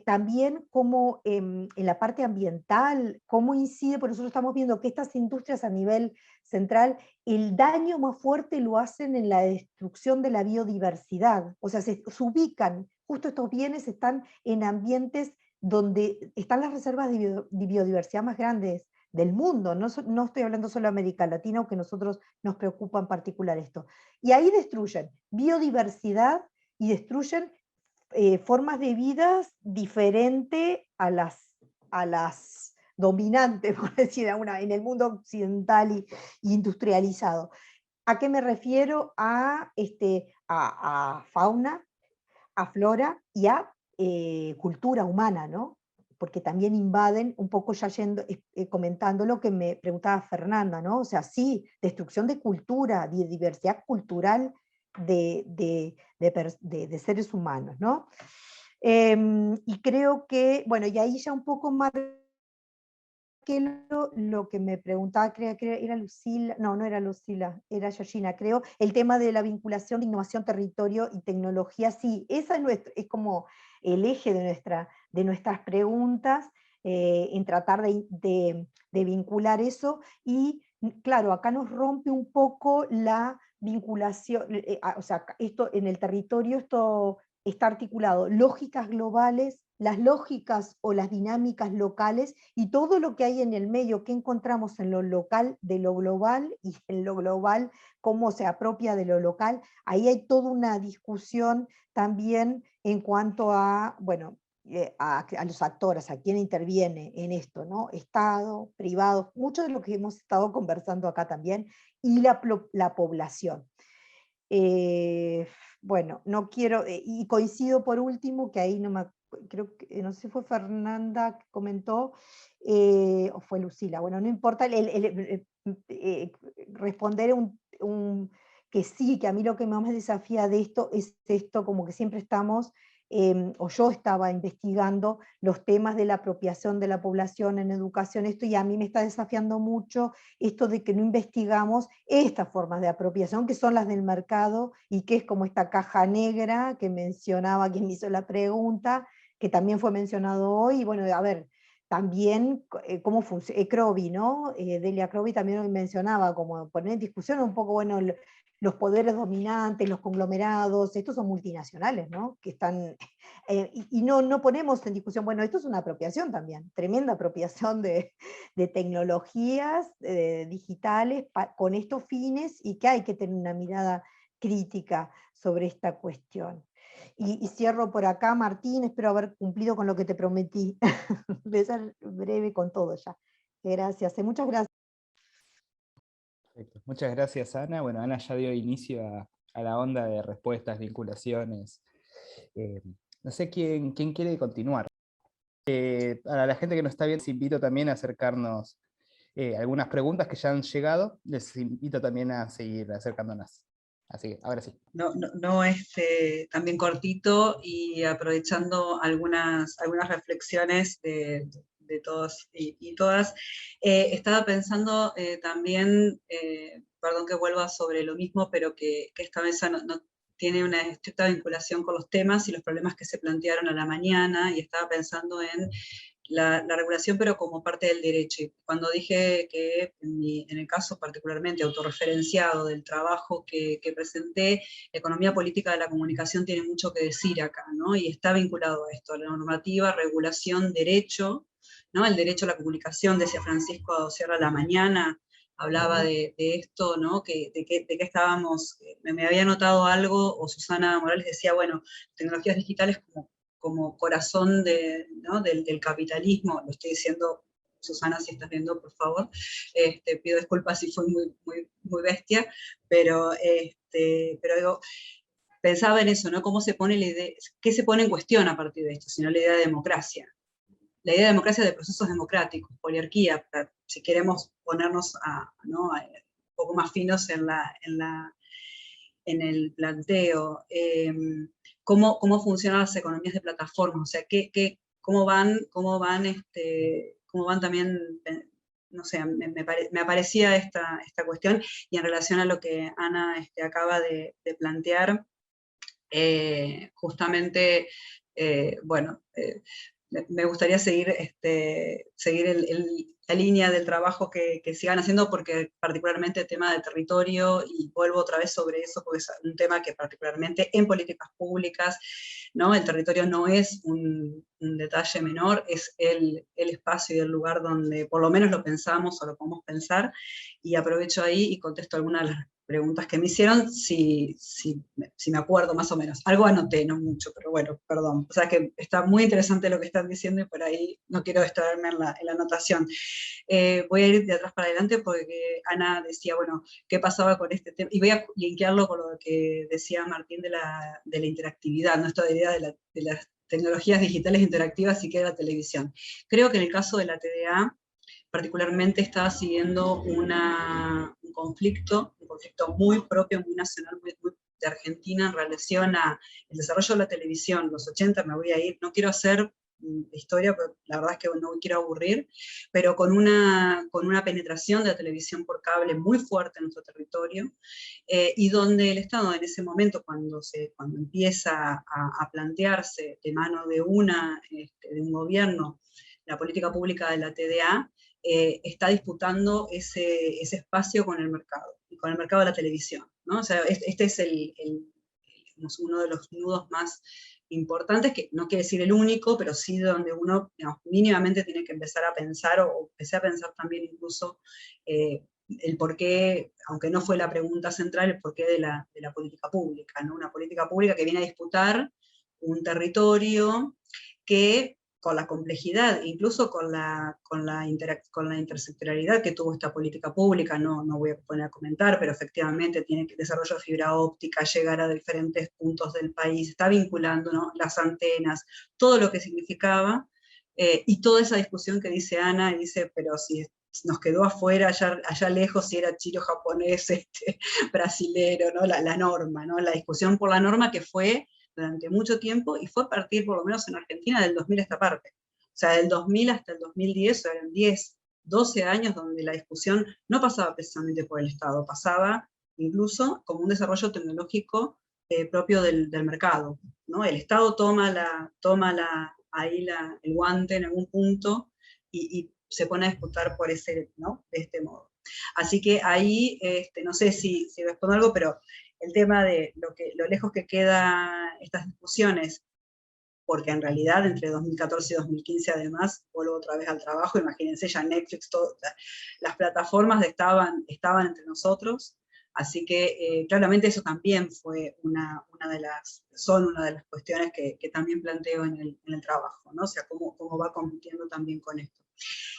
También cómo en la parte ambiental, cómo incide, porque nosotros estamos viendo que estas industrias a nivel central, el daño más fuerte lo hacen en la destrucción de la biodiversidad, o sea, se ubican, justo estos bienes están en ambientes donde están las reservas de biodiversidad más grandes del mundo, no estoy hablando solo de América Latina, aunque a nosotros nos preocupa en particular esto. Y ahí destruyen biodiversidad y destruyen formas de vida diferentes a las dominantes, por decir alguna, en el mundo occidental y industrializado. ¿A qué me refiero? A fauna, a flora y a cultura humana, ¿no? Porque también invaden, un poco ya comentando lo que me preguntaba Fernanda, ¿no? O sea, sí, destrucción de cultura, de diversidad cultural de seres humanos, ¿no? Y creo que, bueno, y ahí ya un poco más que lo que me preguntaba, creo que era Lucila, no era Lucila, era Georgina, creo, el tema de la vinculación de innovación, territorio y tecnología, sí, esa es como el eje de nuestras preguntas, en tratar de vincular eso, y claro, acá nos rompe un poco la vinculación, o sea, esto en el territorio, esto está articulado, lógicas globales, las lógicas o las dinámicas locales y todo lo que hay en el medio que encontramos en lo local de lo global y en lo global cómo se apropia de lo local, ahí hay toda una discusión también en cuanto a, bueno, a los actores, a quién interviene en esto, ¿no? Estado, privado, mucho de lo que hemos estado conversando acá también, y la población. Bueno, no quiero, y coincido por último, que ahí creo que, no sé si fue Fernanda que comentó, o fue Lucila, bueno, no importa, responder que sí, que a mí lo que más me desafía de esto es esto, como que siempre estamos, o yo estaba investigando los temas de la apropiación de la población en educación, esto, y a mí me está desafiando mucho esto de que no investigamos estas formas de apropiación, que son las del mercado, y que es como esta caja negra que mencionaba quien hizo la pregunta, que también fue mencionado hoy, y bueno, a ver, también cómo funciona, Croby, ¿no? Delia Croby también hoy mencionaba, como poner en discusión un poco, bueno, los poderes dominantes, los conglomerados, estos son multinacionales, ¿no? Que están, y no ponemos en discusión, bueno, esto es una apropiación también, tremenda apropiación de tecnologías digitales con estos fines, y que hay que tener una mirada crítica sobre esta cuestión. Y cierro por acá, Martín, espero haber cumplido con lo que te prometí. Voy a ser breve con todo ya. Gracias, muchas gracias. Perfecto. Muchas gracias, Ana. Bueno, Ana ya dio inicio a la onda de respuestas, vinculaciones. No sé quién quiere continuar. Para la gente que nos está viendo, les invito también a acercarnos algunas preguntas que ya han llegado. Les invito también a seguir acercándonos. Así que, ahora sí. También cortito, y aprovechando algunas reflexiones de todos y todas. Estaba pensando también, perdón que vuelva sobre lo mismo, pero que esta mesa no tiene una estricta vinculación con los temas y los problemas que se plantearon a la mañana, y estaba pensando en la regulación, pero como parte del derecho. Y cuando dije que en el caso particularmente autorreferenciado del trabajo que presenté, economía política de la comunicación tiene mucho que decir acá, ¿no? Y está vinculado a esto, a la normativa, regulación, derecho, ¿no? El derecho a la comunicación, decía Francisco Sierra a la mañana, hablaba de esto, ¿no? De qué estábamos, me había notado algo, o Susana Morales decía, bueno, tecnologías digitales como corazón ¿no? del capitalismo. Lo estoy diciendo, Susana, si estás viendo, por favor, pido disculpas si fui muy bestia, pero pero digo, pensaba en eso, ¿no? ¿Cómo se pone la idea, qué se pone en cuestión a partir de esto? Sino la idea de democracia. La idea de democracia de procesos democráticos, poliarquía, si queremos ponernos ¿no? un poco más finos en el planteo. ¿Cómo funcionan las economías de plataforma? O sea, cómo van también, no sé, me aparecía esta cuestión, y en relación a lo que Ana acaba de plantear, justamente, bueno, me gustaría seguir la línea del trabajo que sigan haciendo, porque particularmente el tema de territorio, y vuelvo otra vez sobre eso, porque es un tema que particularmente en políticas públicas, ¿no? El territorio no es un detalle menor, es el espacio y el lugar donde por lo menos lo pensamos o lo podemos pensar, y aprovecho ahí y contesto algunas de las preguntas que me hicieron, si me acuerdo más o menos. Algo anoté, no mucho, pero bueno, perdón. O sea que está muy interesante lo que están diciendo, y por ahí no quiero distraerme en la anotación. Voy a ir de atrás para adelante, porque Ana decía, bueno, ¿qué pasaba con este tema? Y voy a linkearlo con lo que decía Martín de la interactividad, ¿no? Esta idea de las tecnologías digitales interactivas y que era la televisión. Creo que en el caso de la TDA, particularmente estaba siguiendo un conflicto muy propio, muy nacional, muy de Argentina, en relación al desarrollo de la televisión. Los 80, me voy a ir, no quiero hacer historia, pero la verdad es que no quiero aburrir, pero con una penetración de la televisión por cable muy fuerte en nuestro territorio, y donde el Estado en ese momento, cuando empieza a plantearse de mano de un gobierno la política pública de la TDA, está disputando ese espacio con el mercado, y con el mercado de la televisión, ¿no? O sea, este es uno de los nudos más importantes, que no quiere decir el único, pero sí donde uno, digamos, mínimamente tiene que empezar a pensar, o empecé a pensar también incluso el porqué, aunque no fue la pregunta central, el porqué de la política pública, ¿no? Una política pública que viene a disputar un territorio que, con la complejidad, incluso con la intersectorialidad que tuvo esta política pública, no voy a poner a comentar, pero efectivamente tiene desarrollo de fibra óptica, llegar a diferentes puntos del país, está vinculando, ¿no? Las antenas, todo lo que significaba, y toda esa discusión que dice Ana, y dice, pero si nos quedó afuera, allá lejos, si era chino, japonés, brasilero, ¿no? La norma, ¿no? La discusión por la norma, que fue durante mucho tiempo, y fue a partir, por lo menos en Argentina, del 2000 a esta parte. O sea, del 2000 hasta el 2010, eran 10, 12 años donde la discusión no pasaba precisamente por el Estado, pasaba incluso como un desarrollo tecnológico propio del mercado, ¿no? El Estado toma el guante en algún punto, y se pone a disputar por ¿no? De este modo. Así que ahí, no sé si respondo algo, pero el tema de lo lejos que quedan estas discusiones, porque en realidad entre 2014 y 2015, además, vuelvo otra vez al trabajo, imagínense, ya Netflix, las plataformas estaban entre nosotros, así que claramente eso también fue una de las cuestiones que también planteo en el trabajo, ¿no? O sea, cómo va compitiendo también con esto.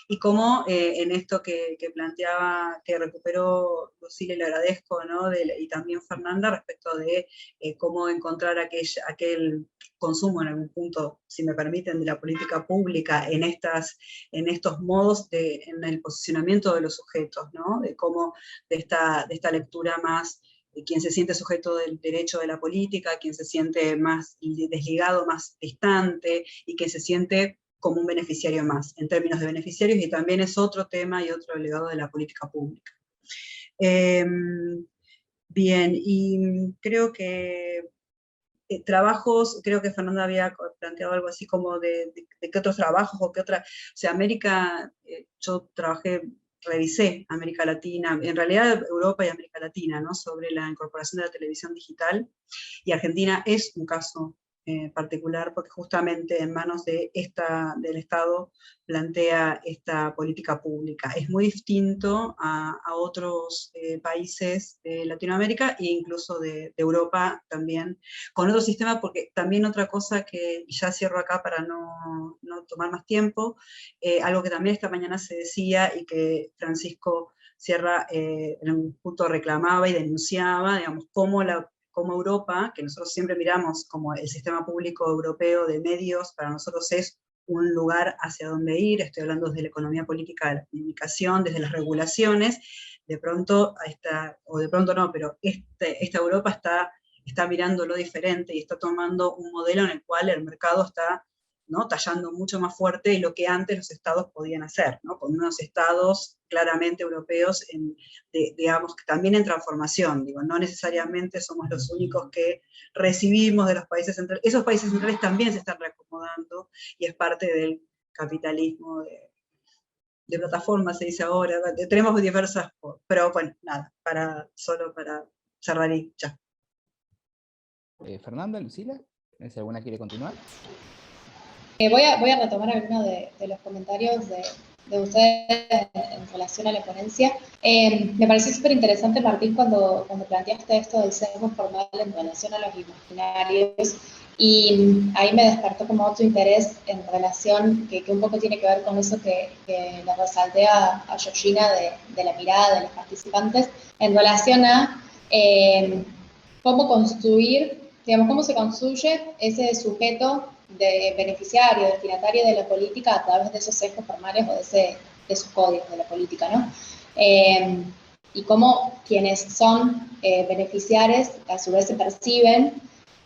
Y cómo en esto que planteaba, que recuperó Lucila, y le agradezco, ¿no? Y también Fernanda, respecto de cómo encontrar aquel consumo en algún punto, si me permiten, de la política pública en estos modos, en el posicionamiento de los sujetos, ¿no? De cómo de esta lectura más quien se siente sujeto del derecho de la política, quien se siente más desligado, más distante, y que se siente como un beneficiario más, en términos de beneficiarios, y también es otro tema y otro legado de la política pública. Bien, y creo que trabajos, creo que Fernanda había planteado algo así como de qué otros trabajos, o qué otra, o sea, América, yo revisé América Latina, en realidad Europa y América Latina, ¿no? Sobre la incorporación de la televisión digital, y Argentina es un caso particular, porque justamente en manos del Estado plantea esta política pública. Es muy distinto a otros países de Latinoamérica, e incluso de Europa también, con otro sistema, porque también otra cosa que, y ya cierro acá para no tomar más tiempo, algo que también esta mañana se decía, y que Francisco Sierra en un punto reclamaba y denunciaba, digamos, cómo Europa, que nosotros siempre miramos como el sistema público europeo de medios, para nosotros es un lugar hacia donde ir, estoy hablando desde la economía política de la comunicación, desde las regulaciones, de pronto, o de pronto no, pero esta Europa está mirando lo diferente y está tomando un modelo en el cual el mercado está, ¿no?, tallando mucho más fuerte de lo que antes los estados podían hacer, ¿no?, con unos estados claramente europeos, digamos, también en transformación. Digo, no necesariamente somos los únicos que recibimos de los países centrales, esos países centrales también se están reacomodando, y es parte del capitalismo de plataforma, se dice ahora. Tenemos diversas, pero bueno, nada, solo para cerrar y ya. Fernanda, Lucila, si alguna quiere continuar. Voy a retomar algunos de los comentarios de ustedes en relación a la ponencia. Me pareció súper interesante, Martín, cuando planteaste esto del sesgo formal en relación a los imaginarios, y ahí me despertó como otro interés en relación, que un poco tiene que ver con eso que le resalté a Georgina de la mirada de los participantes, en relación a cómo construir, digamos, cómo se construye ese sujeto de beneficiario, destinatario de la política a través de esos sesgos formales o de esos códigos de la política, ¿no? Y cómo quienes son beneficiarios a su vez se perciben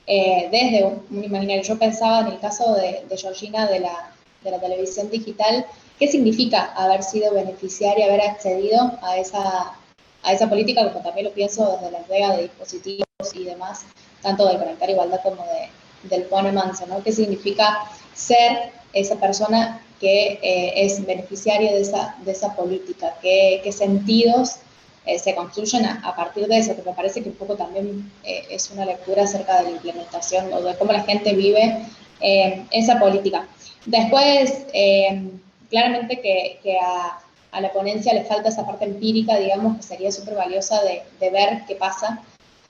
desde un imaginario. Yo pensaba en el caso de Georgina de la televisión digital, ¿qué significa haber sido beneficiaria, haber accedido a esa política? Como también lo pienso desde la entrega de dispositivos y demás, tanto del Conectar Igualdad como del Pone Manso, ¿no? ¿Qué significa ser esa persona que es beneficiaria de esa política? ¿Qué sentidos se construyen a partir de eso? Que me parece que un poco también es una lectura acerca de la implementación o de cómo la gente vive esa política. Después, claramente que a la ponencia le falta esa parte empírica, digamos, que sería súper valiosa de ver qué pasa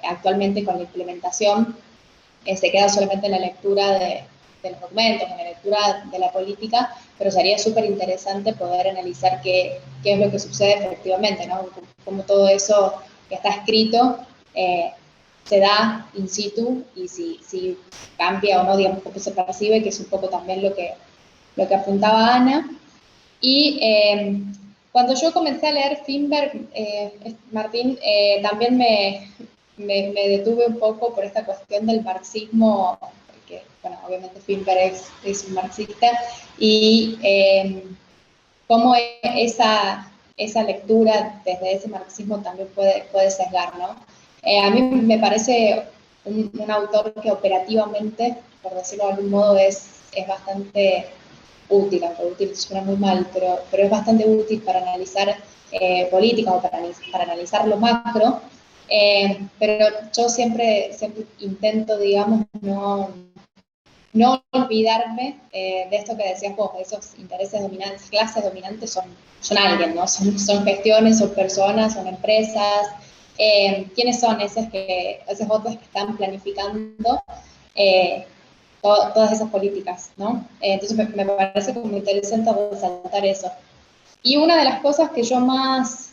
actualmente con la implementación. Se queda solamente en la lectura de los documentos, en la lectura de la política, pero sería súper interesante poder analizar qué es lo que sucede efectivamente, ¿no? Cómo todo eso que está escrito se da in situ, y si cambia o no, digamos, cómo se percibe, que es un poco también lo que apuntaba Ana. Y cuando yo comencé a leer Finberg, Martín, también me detuve un poco por esta cuestión del marxismo, porque, bueno, obviamente Finberg es un marxista, y cómo esa lectura desde ese marxismo también puede sesgar, ¿no? A mí me parece un autor que operativamente, por decirlo de algún modo, es bastante útil, aunque útil suena muy mal, pero es bastante útil para analizar política o para analizar lo macro. Pero yo siempre intento, digamos, no olvidarme de esto que decías vos, de esos intereses dominantes, clases dominantes son alguien, ¿no? Son gestiones, son personas, son empresas. ¿Quiénes son esos otros que están planificando todas esas políticas, ¿no? Entonces me parece como interesante resaltar eso. Y una de las cosas que yo más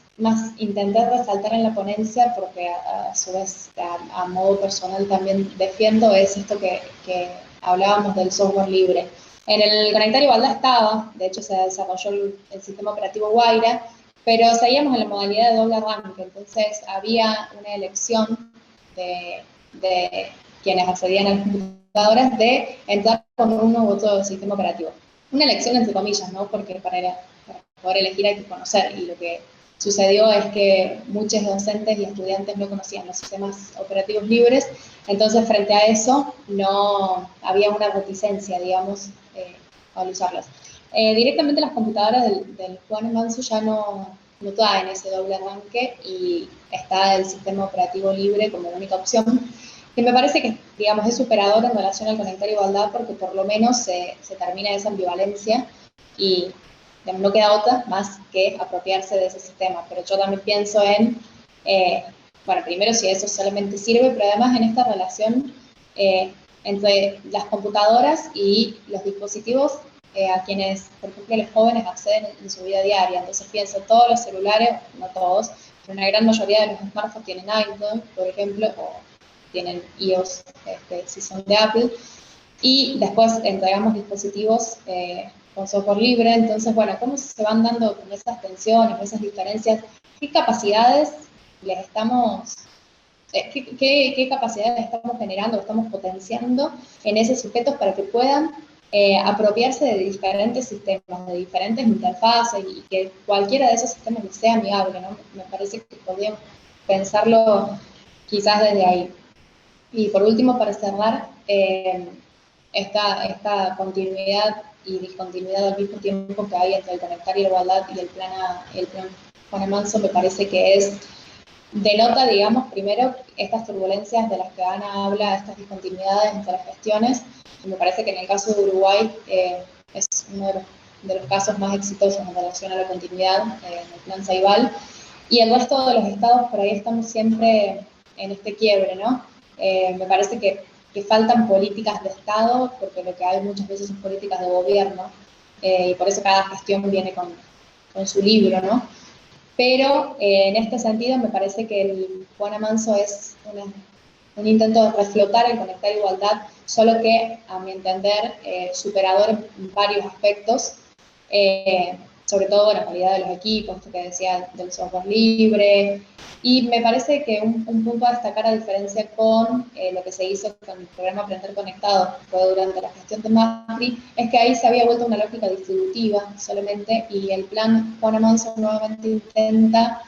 intenté resaltar en la ponencia, porque a su vez a modo personal también defiendo, es esto que hablábamos del software libre. En el Conectar Igualdad estaba, de hecho se desarrolló el sistema operativo Guaira, pero seguíamos en la modalidad de doble arranque, entonces había una elección de quienes accedían a las computadoras de entrar con uno u otro sistema operativo. Una elección entre comillas, ¿no? Porque para poder elegir hay que conocer, y lo que sucedió es que muchos docentes y estudiantes no conocían los sistemas operativos libres, entonces frente a eso no había una reticencia, digamos, al usarlos. Directamente las computadoras del Pone Manso ya no traen ese doble arranque, y está el sistema operativo libre como la única opción, que me parece que, digamos, es superador en relación al Conectar Igualdad, porque por lo menos se termina esa ambivalencia y no queda otra más que apropiarse de ese sistema. Pero yo también pienso en, bueno, primero si eso solamente sirve, pero además en esta relación entre las computadoras y los dispositivos a quienes, por ejemplo, los jóvenes acceden en su vida diaria. Entonces pienso, todos los celulares, no todos, pero una gran mayoría de los smartphones tienen Android, por ejemplo, o tienen iOS, si son de Apple, y después entregamos dispositivos con software libre. Entonces, bueno, ¿cómo se van dando con esas tensiones, esas diferencias? ¿Qué capacidades les estamos... ¿Qué capacidades estamos generando, estamos potenciando en esos sujetos para que puedan apropiarse de diferentes sistemas, de diferentes interfaces, y que cualquiera de esos sistemas les sea amigable, ¿no? Me parece que podríamos pensarlo quizás desde ahí. Y por último, para cerrar, esta continuidad y discontinuidad al mismo tiempo que hay entre el Conectar y la Igualdad y el plan Juana Manso, me parece que denota, digamos, primero estas turbulencias de las que Ana habla, estas discontinuidades entre las gestiones, y me parece que en el caso de Uruguay es uno de los casos más exitosos en relación a la continuidad en el plan Ceibal, y el resto de los estados por ahí estamos siempre en este quiebre, ¿no? Me parece que faltan políticas de Estado, porque lo que hay muchas veces son políticas de gobierno, y por eso cada gestión viene con su libro, ¿no? Pero en este sentido me parece que el Juana Manso es un intento de reflotar el Conectar Igualdad, solo que, a mi entender, superador en varios aspectos, sobre todo la calidad de los equipos, esto que decía del software libre, y me parece que un punto a destacar, a diferencia con lo que se hizo con el programa Aprender Conectado, que fue durante la gestión de Macri, es que ahí se había vuelto una lógica distributiva solamente, y el plan Juana Manso nuevamente intenta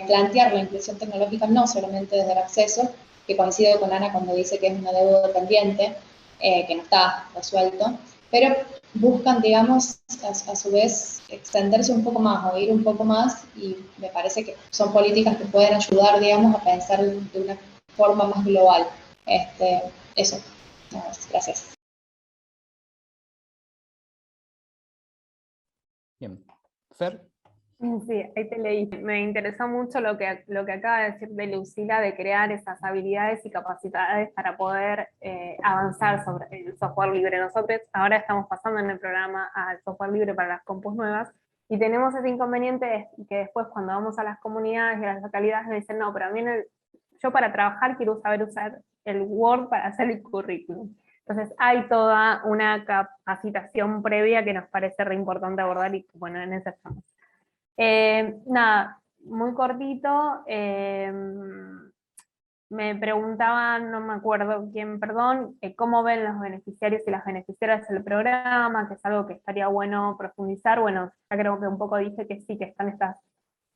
plantear la inclusión tecnológica no solamente desde el acceso, que coincido con Ana cuando dice que es una deuda pendiente, que no está resuelto, pero buscan, digamos, a su vez extenderse un poco más o ir un poco más, y me parece que son políticas que pueden ayudar, digamos, a pensar de una forma más global. Eso. Gracias. Bien. Fer. Sí, ahí te leí. Me interesó mucho lo que acaba de decir de Lucila, de crear esas habilidades y capacidades para poder avanzar sobre el software libre. Nosotros ahora estamos pasando en el programa al software libre para las compus nuevas, y tenemos ese inconveniente que después, cuando vamos a las comunidades y a las localidades, me dicen, no, pero a mí yo para trabajar quiero saber usar el Word para hacer el currículum. Entonces hay toda una capacitación previa que nos parece re importante abordar, y bueno, en ese estamos. Nada, muy cortito. Me preguntaban, no me acuerdo quién, perdón, cómo ven los beneficiarios y las beneficiarias del programa, que es algo que estaría bueno profundizar. Bueno, ya creo que un poco dije que sí, que están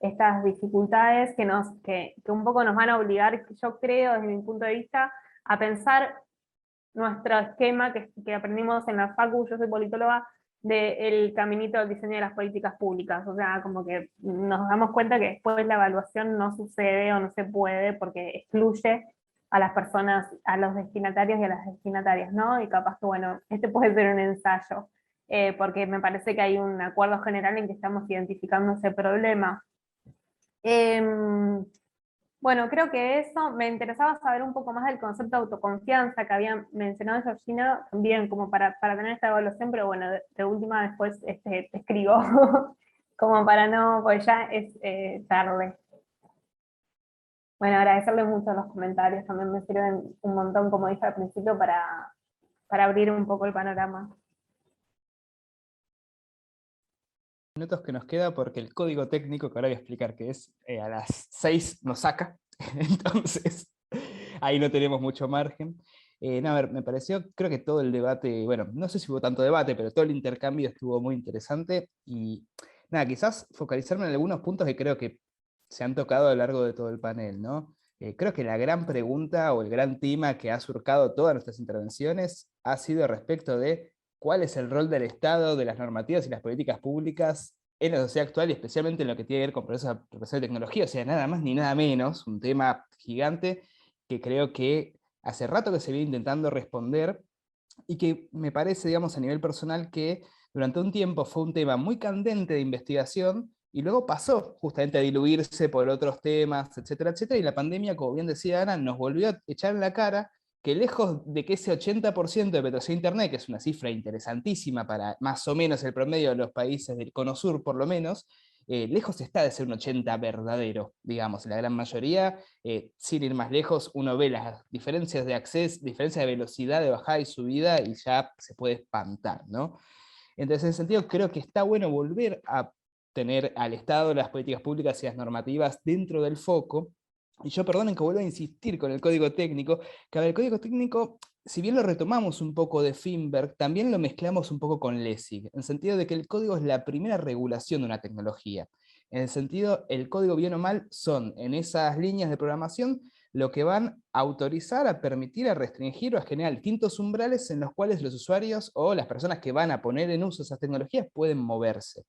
estas dificultades que un poco nos van a obligar, yo creo, desde mi punto de vista, a pensar nuestro esquema que aprendimos en la facu, yo soy politóloga, del caminito del diseño de las políticas públicas. O sea, como que nos damos cuenta que después la evaluación no sucede o no se puede porque excluye a las personas, a los destinatarios y a las destinatarias, ¿no? Y capaz que, bueno, este puede ser un ensayo, porque me parece que hay un acuerdo general en que estamos identificando ese problema. Bueno, creo que eso, me interesaba saber un poco más del concepto de autoconfianza que había mencionado Georgina, también como para tener esta evaluación, pero bueno, de última después te escribo, como para no, pues ya es tarde. Bueno, agradecerle mucho los comentarios, también me sirven un montón, como dije al principio, para abrir un poco el panorama. Minutos que nos queda, porque el código técnico, que ahora voy a explicar qué es, a las 6 nos saca, entonces ahí no tenemos mucho margen. No, a ver, me pareció, creo que todo el debate, bueno, no sé si hubo tanto debate, pero todo el intercambio estuvo muy interesante, y nada, quizás focalizarme en algunos puntos que creo que se han tocado a lo largo de todo el panel, ¿no? Creo que la gran pregunta o el gran tema que ha surcado todas nuestras intervenciones ha sido respecto de cuál es el rol del Estado, de las normativas y las políticas públicas en la sociedad actual, y especialmente en lo que tiene que ver con procesos de tecnología. O sea, nada más ni nada menos, un tema gigante que creo que hace rato que se viene intentando responder, y que me parece, digamos, a nivel personal, que durante un tiempo fue un tema muy candente de investigación, y luego pasó justamente a diluirse por otros temas, etcétera, etcétera, y la pandemia, como bien decía Ana, nos volvió a echar en la cara que lejos de que ese 80% de penetración de Internet, que es una cifra interesantísima para más o menos el promedio de los países del Cono Sur por lo menos, lejos está de ser un 80 verdadero, digamos, la gran mayoría, sin ir más lejos, uno ve las diferencias de acceso, diferencias de velocidad de bajada y subida, y ya se puede espantar, ¿no? Entonces, en ese sentido, creo que está bueno volver a tener al Estado, las políticas públicas y las normativas dentro del foco. Y yo, perdonen que vuelva a insistir con el código técnico, que a ver, el código técnico, si bien lo retomamos un poco de Finberg, también lo mezclamos un poco con Lessig, en el sentido de que el código es la primera regulación de una tecnología. En el sentido, el código bien o mal son, en esas líneas de programación, lo que van a autorizar, a permitir, a restringir o a generar distintos umbrales en los cuales los usuarios o las personas que van a poner en uso esas tecnologías pueden moverse.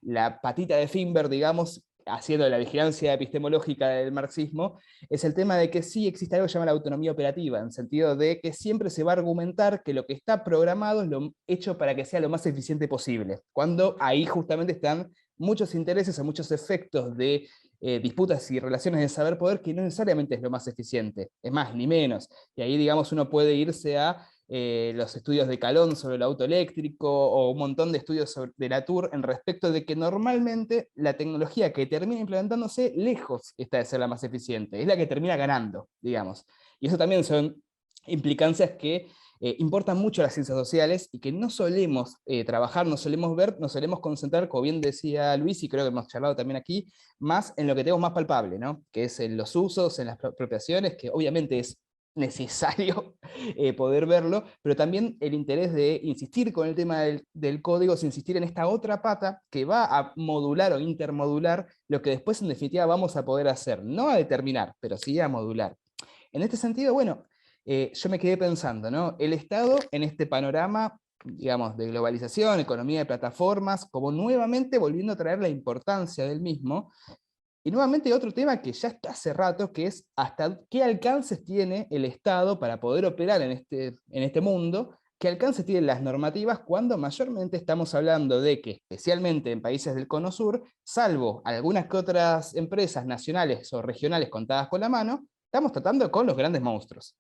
La patita de Finberg, digamos, haciendo la vigilancia epistemológica del marxismo, es el tema de que sí existe algo que se llama la autonomía operativa, en el sentido de que siempre se va a argumentar que lo que está programado es lo hecho para que sea lo más eficiente posible, cuando ahí justamente están muchos intereses o muchos efectos de disputas y relaciones de saber-poder que no necesariamente es lo más eficiente, es más ni menos, y ahí digamos uno puede irse a los estudios de Calón sobre el auto eléctrico, o un montón de estudios de Latour en respecto de que normalmente la tecnología que termina implementándose lejos está de ser la más eficiente, es la que termina ganando, digamos. Y eso también son implicancias que importan mucho a las ciencias sociales y que no solemos trabajar, no solemos ver, no solemos concentrar, como bien decía Luis, y creo que hemos charlado también aquí, más en lo que tenemos más palpable, ¿no? Que es en los usos, en las apropiaciones, que obviamente es necesario poder verlo, pero también el interés de insistir con el tema del código, es insistir en esta otra pata que va a modular o intermodular lo que después en definitiva vamos a poder hacer, no a determinar, pero sí a modular. En este sentido, bueno, yo me quedé pensando, ¿no? El Estado en este panorama, digamos, de globalización, economía de plataformas, como nuevamente volviendo a traer la importancia del mismo. Y nuevamente otro tema que ya está hace rato, que es hasta qué alcances tiene el Estado para poder operar en este mundo, qué alcances tienen las normativas cuando mayormente estamos hablando de que, especialmente en países del Cono Sur, salvo algunas que otras empresas nacionales o regionales contadas con la mano, estamos tratando con los grandes monstruos.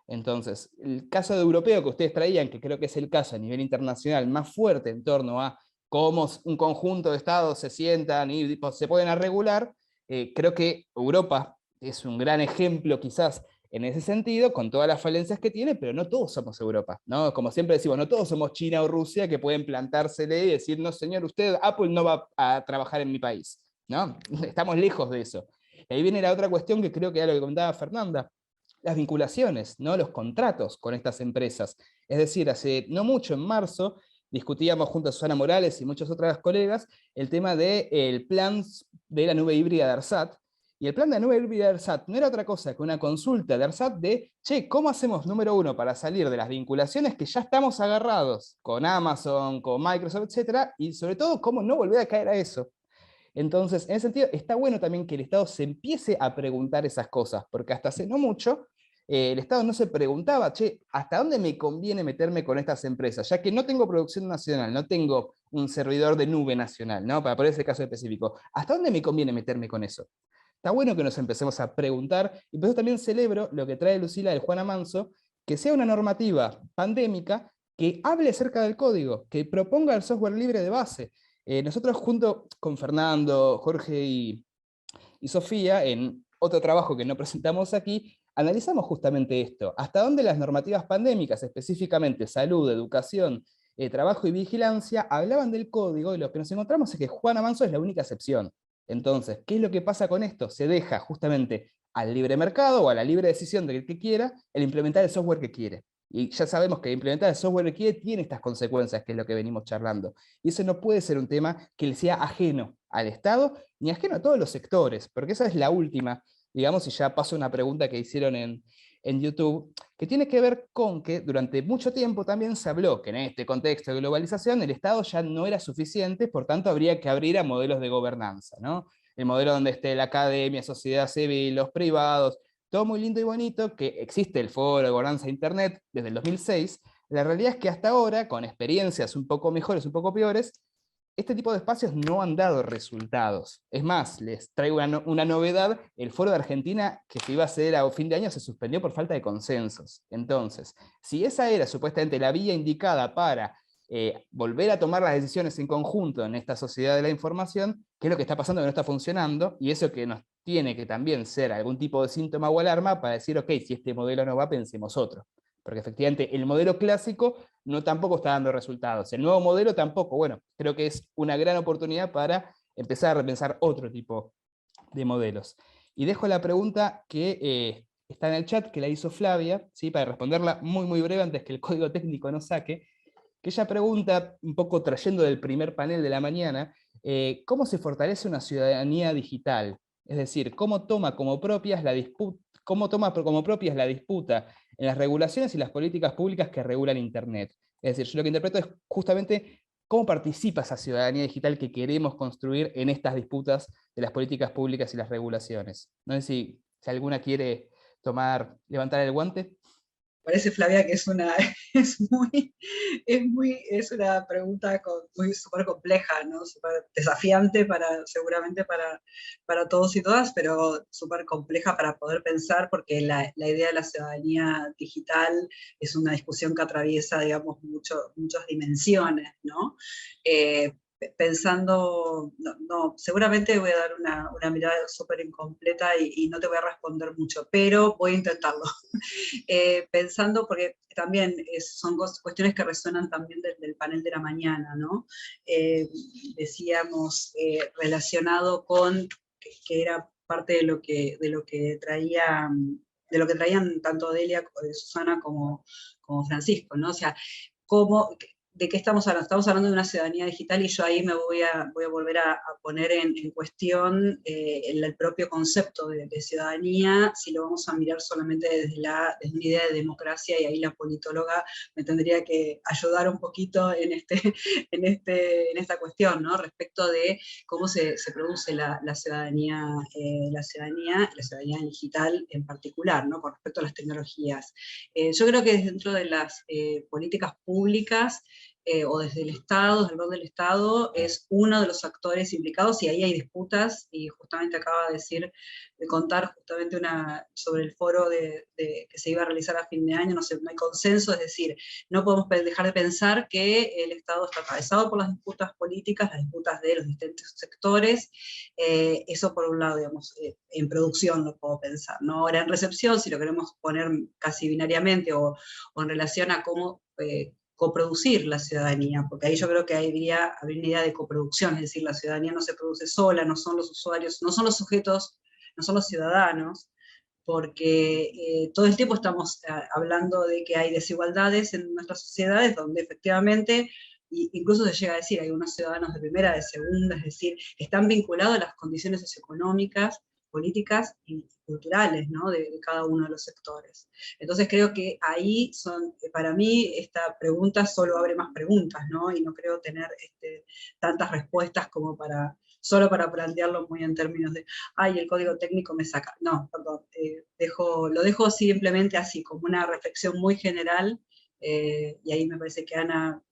Entonces, el caso de europeo que ustedes traían, que creo que es el caso a nivel internacional más fuerte en torno a cómo un conjunto de estados se sientan y se pueden a regular, creo que Europa es un gran ejemplo quizás en ese sentido, con todas las falencias que tiene, pero no todos somos Europa, ¿no? Como siempre decimos, no todos somos China o Rusia que pueden plantársele y decir, no señor, usted, Apple no va a trabajar en mi país, ¿no? Estamos lejos de eso. Y ahí viene la otra cuestión que creo que era lo que comentaba Fernanda, las vinculaciones, ¿no? Los contratos con estas empresas. Es decir, hace no mucho, en marzo, discutíamos junto a Susana Morales y muchas otras colegas el tema del plan de la nube híbrida de ARSAT. Y el plan de la nube híbrida de ARSAT no era otra cosa que una consulta de ARSAT de, che, ¿cómo hacemos, número uno, para salir de las vinculaciones que ya estamos agarrados con Amazon, con Microsoft, etcétera? Y sobre todo, ¿cómo no volver a caer a eso? Entonces, en ese sentido, está bueno también que el Estado se empiece a preguntar esas cosas, porque hasta hace no mucho, el Estado no se preguntaba, che, ¿hasta dónde me conviene meterme con estas empresas? Ya que no tengo producción nacional, no tengo un servidor de nube nacional, ¿no? Para poner ese caso específico, ¿hasta dónde me conviene meterme con eso? Está bueno que nos empecemos a preguntar, y por eso también celebro lo que trae Lucila del Juana Manso, que sea una normativa pandémica que hable acerca del código, que proponga el software libre de base. Nosotros junto con Fernando, Jorge y Sofía, en otro trabajo que no presentamos aquí, analizamos justamente esto, hasta dónde las normativas pandémicas, específicamente salud, educación, trabajo y vigilancia, hablaban del código, y lo que nos encontramos es que Juana Manso es la única excepción. Entonces, ¿qué es lo que pasa con esto? Se deja justamente al libre mercado o a la libre decisión del que quiera el implementar el software que quiere. Y ya sabemos que implementar el software que quiere tiene estas consecuencias, que es lo que venimos charlando. Y eso no puede ser un tema que le sea ajeno al Estado, ni ajeno a todos los sectores, porque esa es la última, digamos, y ya paso a una pregunta que hicieron en YouTube, que tiene que ver con que durante mucho tiempo también se habló que en este contexto de globalización el Estado ya no era suficiente, por tanto habría que abrir a modelos de gobernanza, ¿no? El modelo donde esté la academia, sociedad civil, los privados, todo muy lindo y bonito, que existe el foro de gobernanza de Internet desde el 2006, la realidad es que hasta ahora, con experiencias un poco mejores, un poco peores, este tipo de espacios no han dado resultados. Es más, les traigo una novedad: el Foro de Argentina, que se iba a hacer a fin de año, se suspendió por falta de consensos. Entonces, si esa era supuestamente la vía indicada para volver a tomar las decisiones en conjunto en esta sociedad de la información, ¿qué es lo que está pasando que no está funcionando? Y eso que nos tiene que también ser algún tipo de síntoma o alarma para decir, ok, si este modelo no va, pensemos otro. Porque efectivamente el modelo clásico no tampoco está dando resultados. El nuevo modelo tampoco. Bueno, creo que es una gran oportunidad para empezar a repensar otro tipo de modelos. Y dejo la pregunta que está en el chat, que la hizo Flavia, ¿sí? Para responderla muy, muy breve antes que el código técnico nos saque, que ella pregunta, un poco trayendo del primer panel de la mañana, ¿cómo se fortalece una ciudadanía digital? Es decir, ¿cómo toma como propias la disputa en las regulaciones y las políticas públicas que regulan Internet? Es decir, yo lo que interpreto es justamente cómo participa esa ciudadanía digital que queremos construir en estas disputas de las políticas públicas y las regulaciones. No sé si alguna quiere levantar el guante. Parece, Flavia, que es una, es una pregunta muy súper compleja, ¿no? Súper desafiante seguramente para todos y todas, pero súper compleja para poder pensar, porque la idea de la ciudadanía digital es una discusión que atraviesa, digamos, muchas dimensiones, ¿no? Pensando, seguramente voy a dar una mirada súper incompleta y no te voy a responder mucho, pero voy a intentarlo. Pensando, porque también son cuestiones que resuenan también del panel de la mañana, ¿no? Decíamos, relacionado con, que era parte de lo que traían tanto Delia, Susana como Francisco, ¿no? O sea, ¿de qué estamos hablando? Estamos hablando de una ciudadanía digital, y yo ahí me voy a volver a poner en cuestión el propio concepto de ciudadanía, si lo vamos a mirar solamente desde una idea de democracia, y ahí la politóloga me tendría que ayudar un poquito en esta cuestión, ¿no? Respecto de cómo se produce la ciudadanía digital en particular, ¿no? Con respecto a las tecnologías. Yo creo que dentro de las políticas públicas, o desde el Estado, desde el rol del Estado, es uno de los actores implicados, y ahí hay disputas, y justamente acaba de contar justamente sobre el foro que se iba a realizar a fin de año, no hay consenso, es decir, no podemos dejar de pensar que el Estado está atravesado por las disputas políticas, las disputas de los distintos sectores, eso por un lado, digamos, en producción lo puedo pensar, ¿no? Ahora en recepción, si lo queremos poner casi binariamente, o en relación a cómo coproducir la ciudadanía, porque ahí yo creo que habría una idea de coproducción, es decir, la ciudadanía no se produce sola, no son los usuarios, no son los sujetos, no son los ciudadanos, porque todo el tiempo estamos hablando de que hay desigualdades en nuestras sociedades, donde efectivamente, incluso se llega a decir, hay unos ciudadanos de primera, de segunda, es decir, están vinculados a las condiciones socioeconómicas, políticas y culturales, ¿no? de cada uno de los sectores. Entonces creo que ahí para mí esta pregunta solo abre más preguntas, ¿no? Y no creo tener tantas respuestas como solo para plantearlo muy en términos de, ay, el código técnico me saca. No, perdón, lo dejo simplemente así, como una reflexión muy general, y ahí me parece que Ana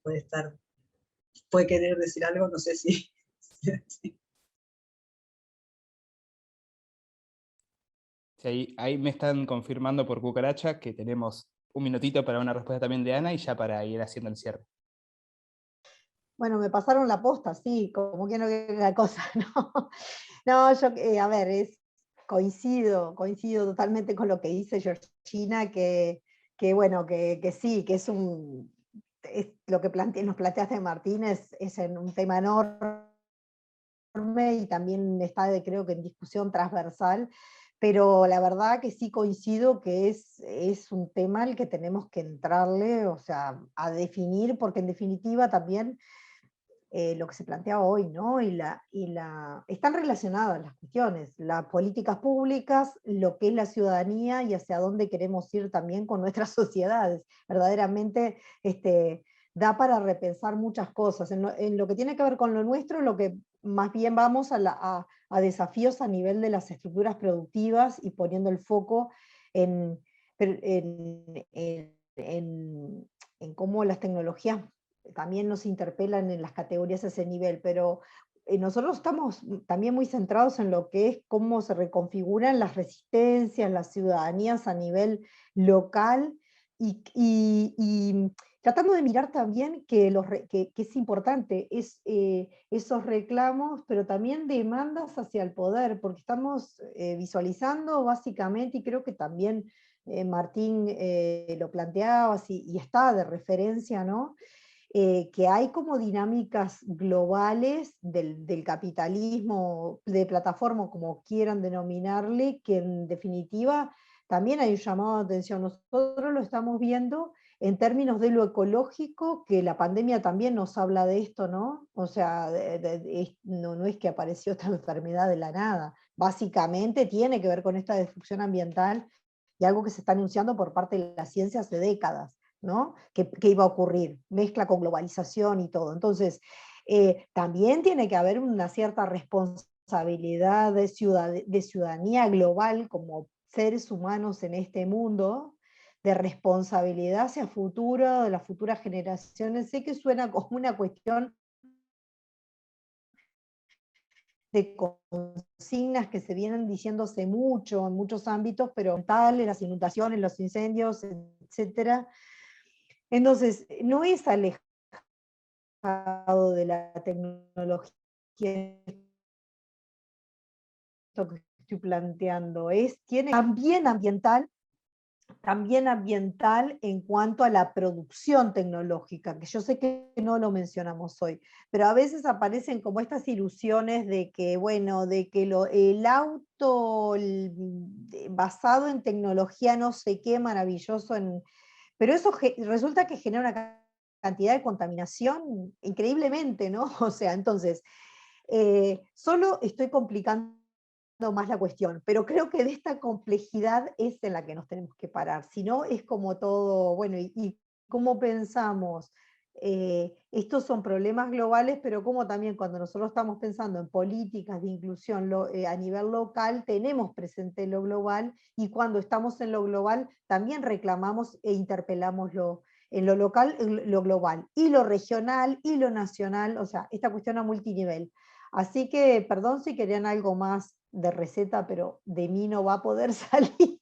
puede querer decir algo, no sé si. Sí. Sí, ahí me están confirmando por cucaracha que tenemos un minutito para una respuesta también de Ana, y ya para ir haciendo el cierre. Bueno, me pasaron la posta, sí, como que no quiere la cosa, ¿no? No, yo, a ver, coincido totalmente con lo que dice Georgina, que bueno, que sí, que es lo que nos planteaste, Martínez, es un tema enorme, y también está, creo que en discusión transversal, pero la verdad que sí coincido que es un tema al que tenemos que entrarle, o sea, a definir, porque en definitiva también lo que se plantea hoy, ¿no? Están relacionadas las cuestiones, las políticas públicas, lo que es la ciudadanía y hacia dónde queremos ir también con nuestras sociedades. Verdaderamente da para repensar muchas cosas. En lo que tiene que ver con lo nuestro, lo que más bien vamos a desafíos a nivel de las estructuras productivas, y poniendo el foco en cómo las tecnologías también nos interpelan en las categorías a ese nivel, pero nosotros estamos también muy centrados en lo que es cómo se reconfiguran las resistencias, las ciudadanías a nivel local, y tratando de mirar también que es importante esos reclamos, pero también demandas hacia el poder, porque estamos visualizando básicamente, y creo que también Martín lo planteaba y está de referencia, ¿no? Que hay como dinámicas globales del capitalismo, de plataforma, como quieran denominarle, que en definitiva también hay un llamado de atención. Nosotros lo estamos viendo en términos de lo ecológico, que la pandemia también nos habla de esto, ¿no? O sea, no es que apareció esta enfermedad de la nada, básicamente tiene que ver con esta destrucción ambiental y algo que se está anunciando por parte de la ciencia hace décadas, ¿no? Que iba a ocurrir, mezcla con globalización y todo. Entonces, también tiene que haber una cierta responsabilidad de ciudadanía global como seres humanos en este mundo, de responsabilidad hacia futuro, de las futuras generaciones. Sé que suena como una cuestión de consignas que se vienen diciéndose mucho en muchos ámbitos, pero tal, las inundaciones, los incendios, etcétera. Entonces, no es alejado de la tecnología esto que estoy planteando, tiene también ambiental en cuanto a la producción tecnológica, que yo sé que no lo mencionamos hoy, pero a veces aparecen como estas ilusiones de que, bueno, de que el auto basado en tecnología no sé qué, maravilloso, pero eso resulta que genera una cantidad de contaminación increíblemente, ¿no? O sea, entonces, solo estoy complicando más la cuestión, pero creo que de esta complejidad es en la que nos tenemos que parar, si no es como todo, bueno, y cómo pensamos, estos son problemas globales, pero como también cuando nosotros estamos pensando en políticas de inclusión a nivel local, tenemos presente lo global, y cuando estamos en lo global, también reclamamos e interpelamos en lo local, lo global, y lo regional, y lo nacional, o sea, esta cuestión a multinivel. Así que, perdón si querían algo más de receta, pero de mí no va a poder salir.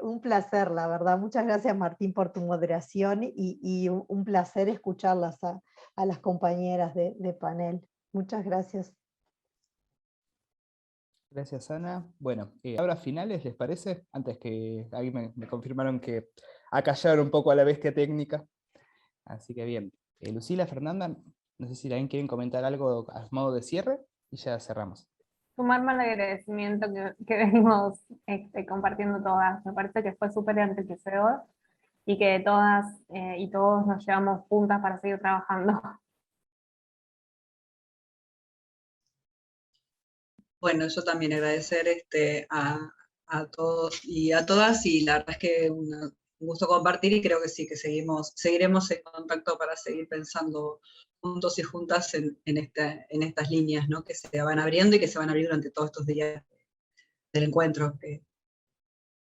Un placer, la verdad. Muchas gracias, Martín, por tu moderación, y un placer escucharlas a las compañeras de panel. Muchas gracias. Gracias, Ana. Bueno, palabras finales, ¿les parece? Antes que ahí me confirmaron que acallaron un poco a la bestia técnica. Así que bien. Lucila, Fernanda, no sé si también quieren comentar algo a modo de cierre y ya cerramos. Sumarme al agradecimiento que venimos compartiendo todas. Me parece que fue súper enriquecedor y que todas y todos nos llevamos juntas para seguir trabajando. Bueno, yo también agradecer a todos y a todas, y la verdad es que un gusto compartir, y creo que sí, que seguiremos en contacto para seguir pensando juntos y juntas en estas líneas, ¿no? Que se van abriendo y que se van a abrir durante todos estos días del encuentro.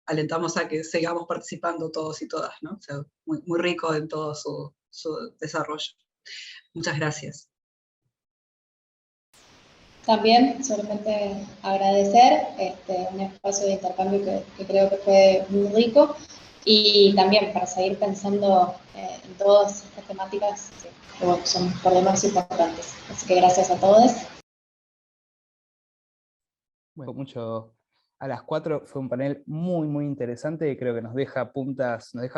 Alentamos a que sigamos participando todos y todas, ¿no? O sea, muy, muy rico en todo su desarrollo. Muchas gracias. También solamente agradecer un espacio de intercambio que creo que fue muy rico, y también para seguir pensando en todas estas temáticas que bueno, son por demás importantes. Así que gracias a todos. Bueno, mucho a las 4 fue un panel muy, muy interesante, y creo que nos deja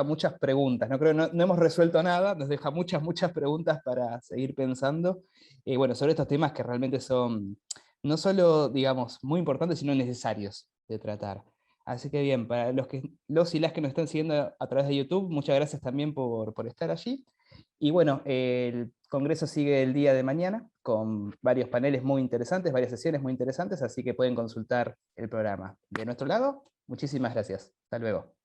muchas preguntas. No hemos resuelto nada, nos deja muchas preguntas para seguir pensando. Bueno, sobre estos temas que realmente son no solo, digamos, muy importantes, sino necesarios de tratar. Así que bien, para los y las que nos están siguiendo a través de YouTube, muchas gracias también por estar allí. Y bueno, el Congreso sigue el día de mañana con varios paneles muy interesantes, varias sesiones muy interesantes, así que pueden consultar el programa. De nuestro lado, muchísimas gracias. Hasta luego.